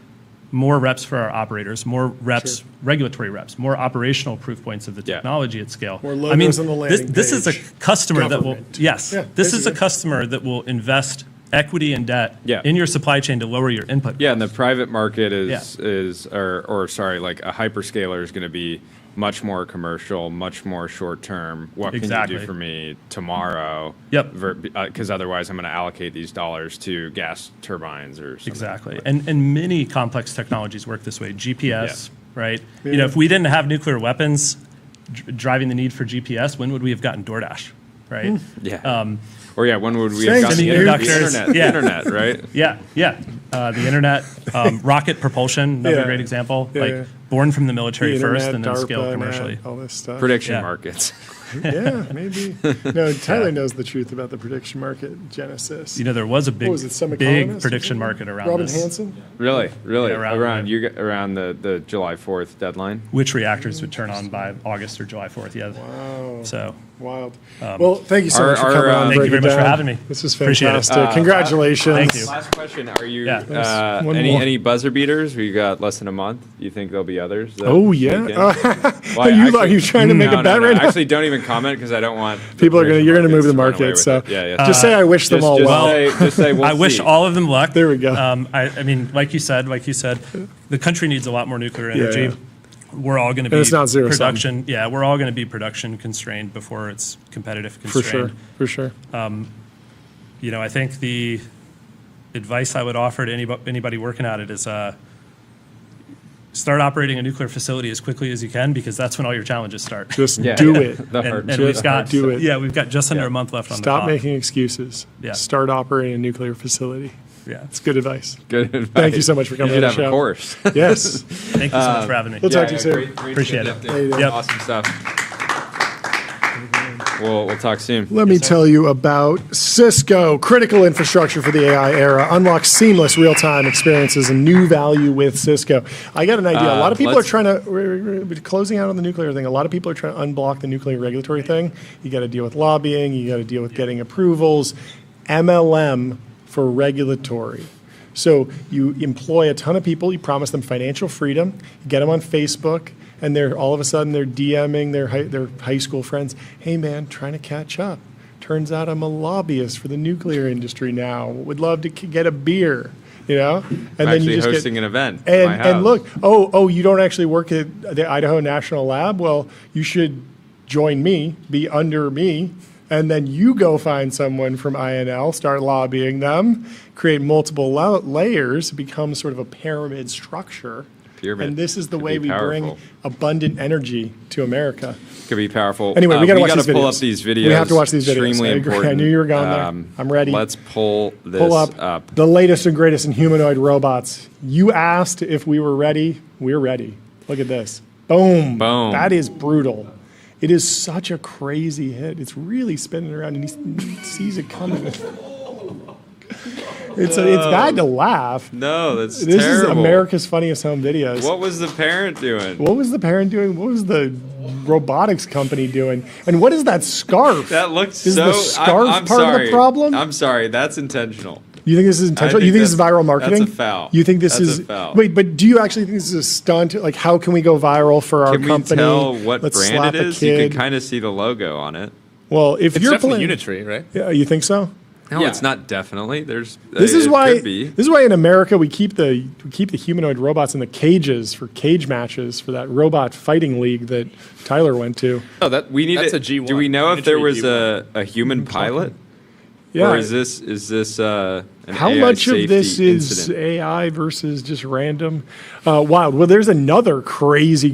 more reps for our operators, more reps, regulatory reps, more operational proof points of the technology at scale. More logos on the landing this is a customer Government. that will, this is a customer that will invest equity and debt in your supply chain to lower your input costs. And the private market is like a hyperscaler is going to be much more commercial, much more short term. What can you do for me tomorrow? Because otherwise I'm going to allocate these dollars to gas turbines or something. Exactly. And many complex technologies work this way. GPS, right? If we didn't have nuclear weapons driving the need for GPS, when would we have gotten DoorDash, right? When would we have gotten the internet, right? The internet, rocket propulsion, another great example. Born from the military first and then DARPA, scaled commercially. All this stuff. Prediction markets. Maybe. No, Tyler knows the truth about the prediction market genesis. There was a big prediction market around Robin this. Hansen? Really? Around the July 4th deadline? Which reactors would turn on by August or July 4th, Wow. So. Wild. Well, thank you so much for coming on. Thank you very much for having me. This was fantastic. Congratulations. Thank you. Last question. Are you any buzzer beaters? We got less than a month. Do you think there'll be others? Are you trying to make a bet right now? Actually, don't even comment because I don't want people you're going to move the market. So just say I wish them all well. Just say I wish all of them luck. There we go. I mean, like you said, the country needs a lot more nuclear energy. we're all going to be it's not zero production. Yeah, we're all going to be production constrained before it's competitive constrained. For sure. You know, I think the advice I would offer to anybody working at it is start operating a nuclear facility as quickly as you can, because that's when all your challenges start. Just do it. And we've got we've got just under a month left on the clock. Stop making excuses. Yeah. Start operating a nuclear facility. Yeah, it's good advice. Good advice. Thank you so much for coming on the show. You should have a course. Yes. Thank you so much for having me. We'll talk to you soon. Great Appreciate it. Yep. Awesome stuff. We'll talk soon. Let me tell you about Cisco. Critical infrastructure for the AI era. Unlock seamless real-time experiences and new value with Cisco. I got an idea. A lot of people are trying to, we're closing out on the nuclear thing. A lot of people are trying to unblock the nuclear regulatory thing. You got to deal with lobbying. You got to deal with getting approvals. MLM for regulatory. So you employ a ton of people. You promise them financial freedom. You get them on Facebook. And they're all of a sudden they're DMing their high school friends. Hey man, trying to catch up. Turns out I'm a lobbyist for the nuclear industry now. Would love to get a beer, you know. And I'm then you just hosting an event. And look, you don't actually work at the Idaho National Lab. Well, you should join me, be under me, and then you go find someone from INL, start lobbying them, create multiple layers, become sort of a pyramid structure. And this is the way we bring abundant energy to America. Could be powerful. Anyway, we got to watch these videos. Pull up these videos. We have to watch these videos. Extremely important. I knew you were going there. I'm ready. Let's pull this up. The latest and greatest in humanoid robots. You asked if we were ready. We're ready. Look at this. Boom. Boom. That is brutal. It is such a crazy hit. It's really spinning around, and he sees it coming. It's bad to laugh. No, that's This terrible. is America's Funniest Home Videos. What was the parent doing? What was the parent doing? What was the robotics company doing? And what is that scarf? That looks is so... the scarf I'm part sorry. of the problem? I'm sorry. That's intentional. You think this is intentional? You think this is viral marketing? That's a foul. You think this That's is... a foul. Wait, but do you actually think this is a stunt? Like, how can we go viral for our company? Can we tell what Let's brand slap it is? a You kid. can kind of see the logo on it. Well, if it's you're definitely playing... Unitree, right? Yeah, you think so? No, it's not definitely. There's This is it why. could be. This is why in America we keep the humanoid robots in the cages for cage matches for that robot fighting league that Tyler went to. Oh, that's a G1. Do we know if there was G1. a human pilot? Yeah. Or is this an How AI much of this safety is incident? AI versus just random? Wild. Well, there's another crazy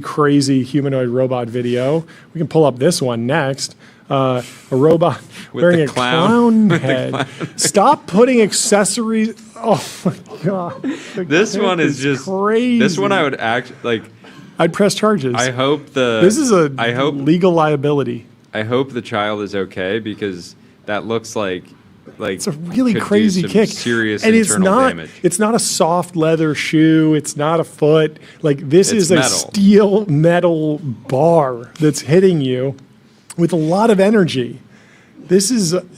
humanoid robot video. We can pull up this one next. A robot With wearing the a clown. clown head. Stop putting accessories. Oh my god! This one is just crazy. This one I would I'd press charges. I hope this is legal liability. I hope the child is okay, because that looks like it's a really could crazy do some kick. Serious and internal damage. It's not a soft leather shoe. It's not a foot. Like this is metal. a steel metal bar that's hitting you with a lot of energy.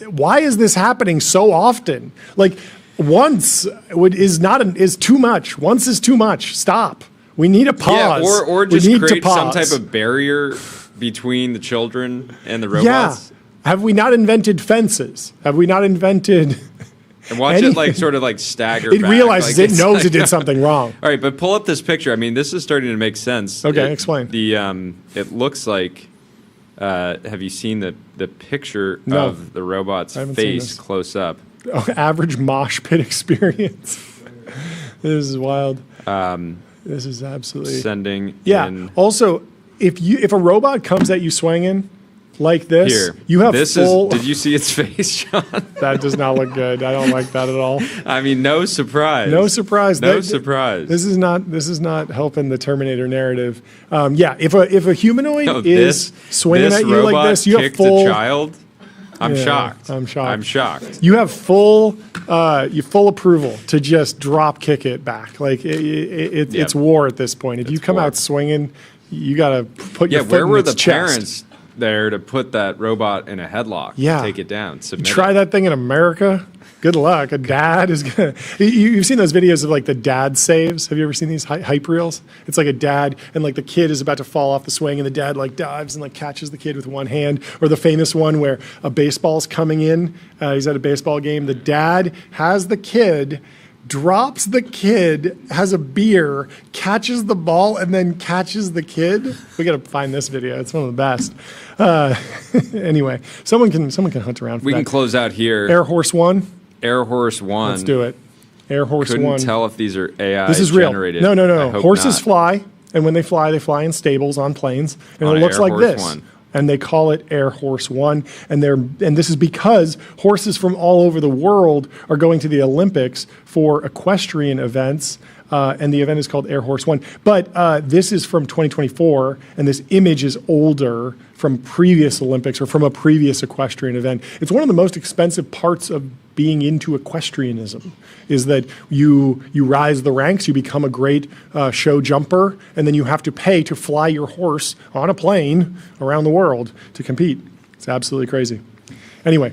Why is this happening so often? Like once is too much. Once is too much. Stop. We need a pause. Yeah, or just we need create to pause. some type of barrier between the children and the robots. Yeah. Have we not invented fences? Have we not invented... And watch it like sort of like stagger It back. realizes like, it knows like, it did something wrong. All right, but pull up this picture. I mean, this is starting to make sense. Okay, explain. It looks like... have you seen the picture No. of the robot's I haven't seen face this. close up? Oh, average mosh pit experience. This is wild. This is absolutely... Sending Yeah. Also, if a robot comes at you swinging like this, here. you have this full... Did you see its face, Sean? That does not look good. I don't like that at all. I mean, no surprise. No surprise. No surprise. This is not helping the Terminator narrative. Yeah, if a humanoid is swinging at you like this, you have full... The child. I'm shocked. I'm shocked. I'm shocked. You have full approval to just drop kick it back. Like it's war at this point. If you come out swinging, you got to put your foot where in were its the chest. parents there to put that robot in a headlock? Yeah. Take it down. Submit Try it. that thing in America. Good luck. A dad is gonna. You've seen those videos of like the dad saves. Have you ever seen these hype reels? It's like a dad and like the kid is about to fall off the swing and the dad like dives and like catches the kid with one hand. Or the famous one where a baseball's coming in. He's at a baseball game. The dad has the kid drops the kid, has a beer, catches the ball, and then catches the kid. We got to find this video. It's one of the best. Anyway, someone can hunt around for that. We can close out here. Air Horse 1. Air Horse 1. Let's do it. Air Horse 1. Couldn't tell if these are AI This is real. generated. No. Horses not. fly, and when they fly in stables on planes, and On it looks Air like Horse this. 1. And they call it Air Horse 1, and this is because horses from all over the world are going to the Olympics for equestrian events, and the event is called Air Horse 1. But this is from 2024, and this image is older from previous Olympics or from a previous equestrian event. It's one of the most expensive parts of being into equestrianism, is that you rise the ranks, you become a great show jumper, and then you have to pay to fly your horse on a plane around the world to compete. It's absolutely crazy. Anyway,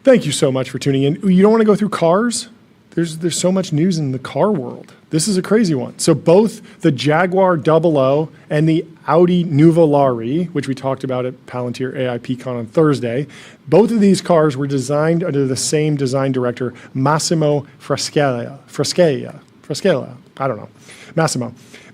thank you so much for tuning in. You don't want to go through cars? There's so much news in the car world. This is a crazy one. So both the Jaguar 00 and the Audi Nuvolari, which we talked about at Palantir AI PCon on Thursday, both of these cars were designed under the same design director, Massimo Fraschella. I don't know.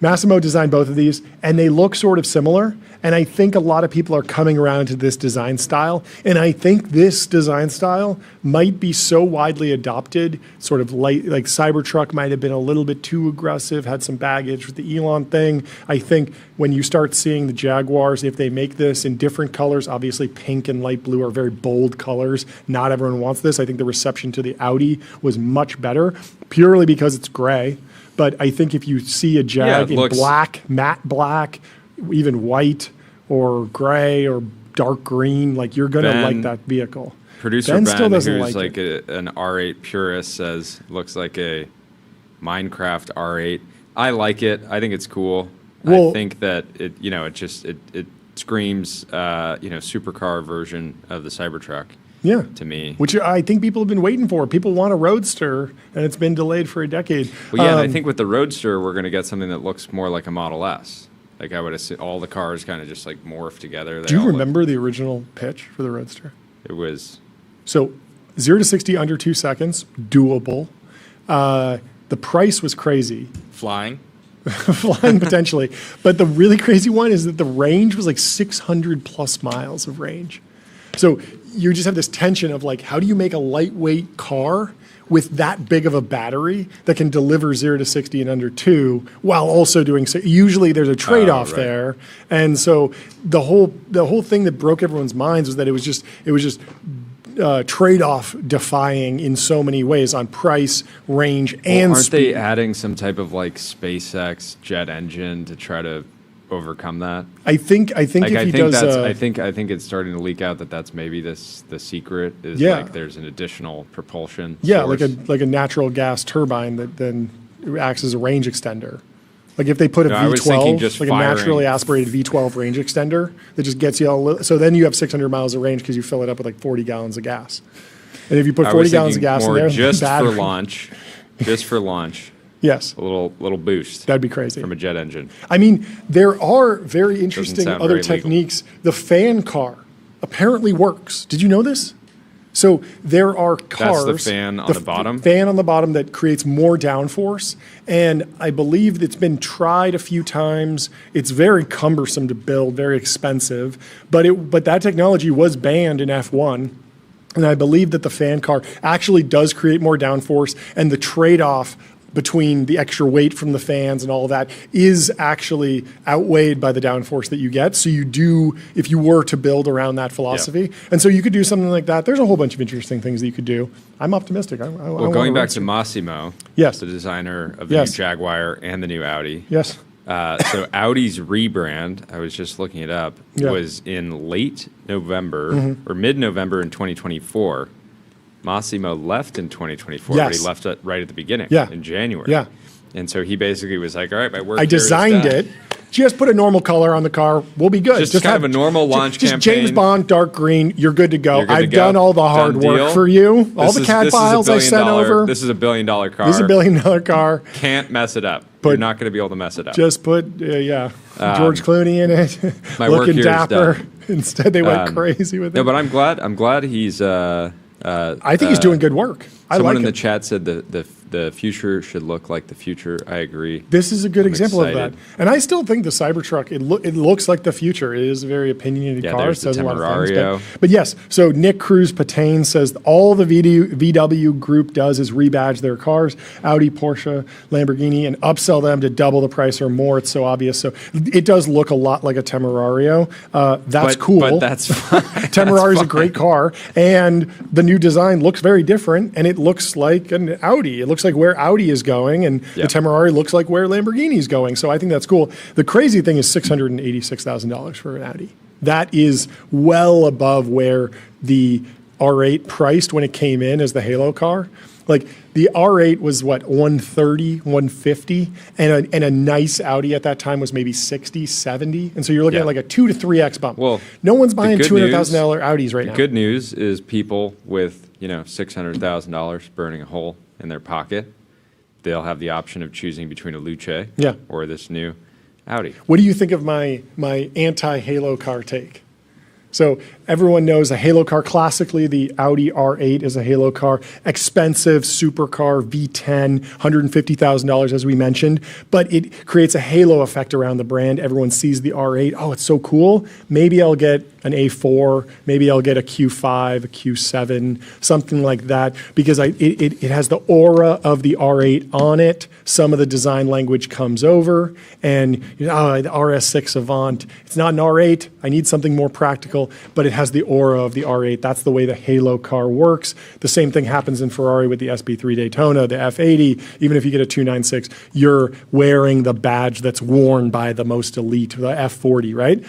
Massimo designed both of these, and they look sort of similar. And I think a lot of people are coming around to this design style. And I think this design style might be so widely adopted, sort of like Cybertruck might have been a little bit too aggressive, had some baggage with the Elon thing. I think when you start seeing the Jaguars, if they make this in different colors, obviously pink and light blue are very bold colors. Not everyone wants this. I think the reception to the Audi was much better, purely because it's gray. But I think if you see a Jag in black, matte black, even white or gray or dark green, like you're going to like that vehicle. Producer Ben, still doesn't who's like an R8 purist, says looks like a Minecraft R8. I like it. I think it's cool. I think that it screams supercar version of the Cybertruck. Yeah, to me, which I think people have been waiting for. People want a Roadster, and it's been delayed for a decade. Well, yeah, and I think with the Roadster, we're going to get something that looks more like a Model S. Like I would assume all the cars kind of just like morph together. Do you remember the original pitch for the Roadster? It was 0 to 60 under 2 seconds, doable. The price was crazy. Flying potentially, but the really crazy one is that the range was like 600 plus miles of range. So you just have this tension of like, how do you make a lightweight car with that big of a battery that can deliver 0 to 60 in under 2 while also doing so? Usually there's a trade-off there. And so the whole thing that broke everyone's minds was that it was just trade-off defying in so many ways on price, range, and aren't speed. they adding some type of like SpaceX jet engine to try to overcome that? I think it's starting to leak out that that's maybe the secret is like there's an additional propulsion source. like a natural gas turbine that then acts as a range extender. Like if they put a V12, like a naturally aspirated V12 range extender that just gets you so then you have 600 miles of range because you fill it up with like 40 gallons of gas. And if you put 40 gallons of gas in there, just for launch. Yes. A little boost. That'd be crazy. From a jet engine. I mean, there are very interesting other techniques. The fan car apparently works. Did you know this? So there are cars. That's the fan on the bottom? Fan on the bottom that creates more downforce. And I believe it's been tried a few times. It's very cumbersome to build, very expensive. But that technology was banned in F1. And I believe that the fan car actually does create more downforce, and the trade-off between the extra weight from the fans and all of that is actually outweighed by the downforce that you get. So you do, if you were to build around that philosophy. Yeah. And so you could do something like that. There's a whole bunch of interesting things that you could do. I'm optimistic. Well, going back to Massimo, yes, the designer of the new Jaguar and the new Audi. Yes. So Audi's rebrand, I was just looking it up, was in late November or mid-November in 2024. Massimo left in 2024, but he left it right at the beginning in January. Yeah. And so he basically was like, all right, my work I designed it. Just put a normal color on the car. We'll be good. Just kind of a normal launch campaign. Just James Bond, dark green. You're good to go. I've done all the hard work for you. All the CAD files I sent over. This is $1 billion car. This is $1 billion car. Can't mess it up. You're not going to be able to mess it up. Just put, George Clooney in it. My work here dapper. is done. Instead, they went crazy with it. No, but I'm glad he's... I think he's doing good work. Someone in the chat said the the future should look like the future. I agree. This is a good example excited. of that. And I still think the Cybertruck, it looks like the future. It is a very opinionated car. There's the says a lot of things, Temerario. but yes, so Nick Cruz Patain says all the VW group does is rebadge their cars, Audi, Porsche, Lamborghini, and upsell them to double the price or more. It's so obvious. So it does look a lot like a Temerario. That's cool. But that's fine. Temerario is a great car, and the new design looks very different, and it looks like an Audi. It looks like where Audi is going, and the Temerario looks like where Lamborghini is going. So I think that's cool. The crazy thing is $686,000 for an Audi. That is well above where the R8 priced when it came in as the Halo car. Like the R8 was what, 130, 150, and a nice Audi at that time was maybe 60, 70. And so you're looking at like a 2 to 3x bump. Well, no one's buying $200,000 Audis right now. The good news is people with, $600,000 burning a hole in their pocket, they'll have the option of choosing between a Luce or this new Audi. What do you think of my anti-Halo car take? So everyone knows a Halo car. Classically, the Audi R8 is a Halo car. Expensive supercar, V10, $150,000 as we mentioned. But it creates a halo effect around the brand. Everyone sees the R8. Oh, it's so cool. Maybe I'll get an A4. Maybe I'll get a Q5, a Q7, something like that. Because it has the aura of the R8 on it. Some of the design language comes over. And the RS6 Avant. It's not an R8. I need something more practical. But it has the aura of the R8. That's the way the Halo car works. The same thing happens in Ferrari with the SP3 Daytona, the F80. Even if you get a 296, you're wearing the badge that's worn by the most elite, the F40, right?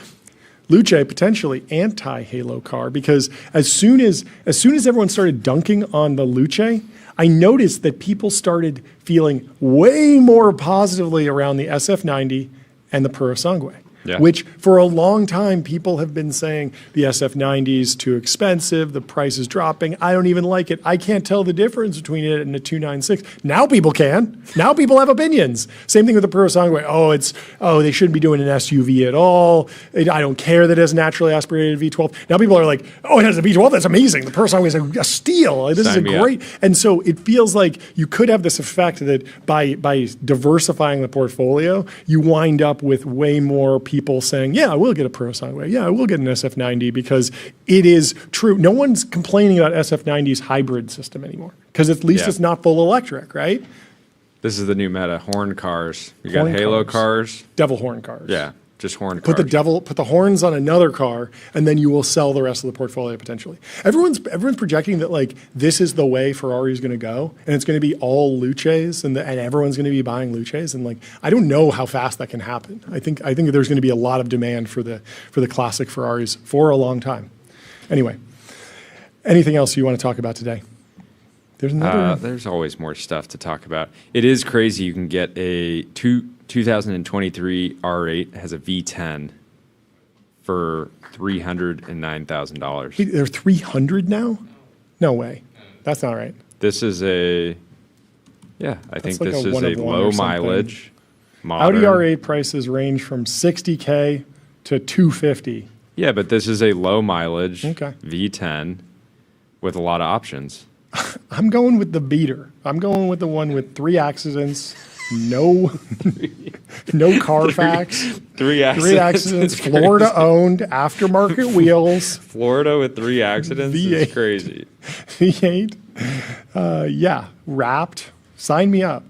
Luce, potentially anti-Halo car, because as soon as everyone started dunking on the Luce, I noticed that people started feeling way more positively around the SF90 and the Purosangue. Which for a long time people have been saying the SF90 is too expensive, the price is dropping, I don't even like it, I can't tell the difference between it and a 296. Now people can. Now people have opinions. Same thing with the Purosangue. They shouldn't be doing an SUV at all. I don't care that it has a naturally aspirated V12. Now people are like, it has a V12, that's amazing. The Purosangue is a steal. This is a great. And so it feels like you could have this effect that by diversifying the portfolio, you wind up with way more people saying, I will get a Purosangue. I will get an SF90 because it is true. No one's complaining about SF90's hybrid system anymore because at least it's not full electric, right? This is the new meta, horn cars. You got Halo cars. Devil horn cars. Yeah, just horn cars. Put the horns on another car, and then you will sell the rest of the portfolio potentially. Everyone's projecting that like this is the way Ferrari is going to go, and it's going to be all Luces, and everyone's going to be buying Luces, and like I don't know how fast that can happen. I think there's going to be a lot of demand for the classic Ferraris for a long time. Anyway, anything else you want to talk about today? There's another. There's always more stuff to talk about. It is crazy. You can get a 2023 R8 has a V10 for $309,000. They're $300 now? No way. That's not right. This is I think this is a low mileage modern. Audi R8 prices range from $60K to $250. Yeah, but this is a low mileage V10 with a lot of options. I'm going with the beater. I'm going with the one with 3 accidents, no Carfax. 3 accidents, Florida owned, aftermarket wheels. Florida with 3 accidents is crazy. V8. Wrapped. Sign me up.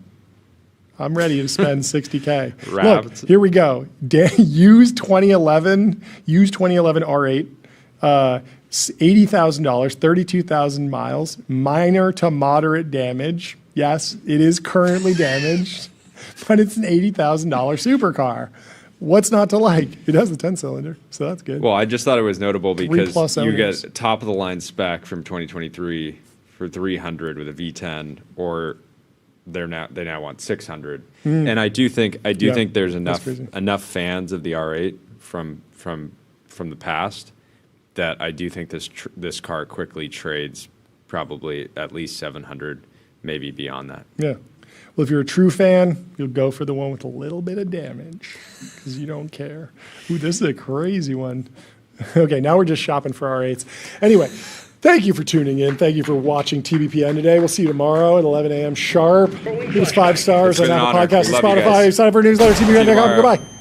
I'm ready to spend $60K. Wrapped. Look, here we go. Used 2011 R8. $80,000, 32,000 miles, minor to moderate damage. Yes, it is currently damaged, but it's an $80,000 supercar. What's not to like? It has a 10-cylinder, so that's good. Well, I just thought it was notable because you owners. get top of the line spec from 2023 for $300 with a V10, or they now want $600. And I do think there's enough fans of the R8 from the past that I do think this car quickly trades probably at least $700, maybe beyond that. Yeah. Well, if you're a true fan, you'll go for the one with a little bit of damage because you don't care. Ooh, this is a crazy one. Okay, now we're just shopping for R8s. Anyway, Thank you for tuning in. Thank you for watching TBPN today. We'll see you tomorrow at 11 a.m. sharp. Give us 5 stars on Apple Podcasts and Spotify. Sign up for our newsletter, TBPN.com. Goodbye.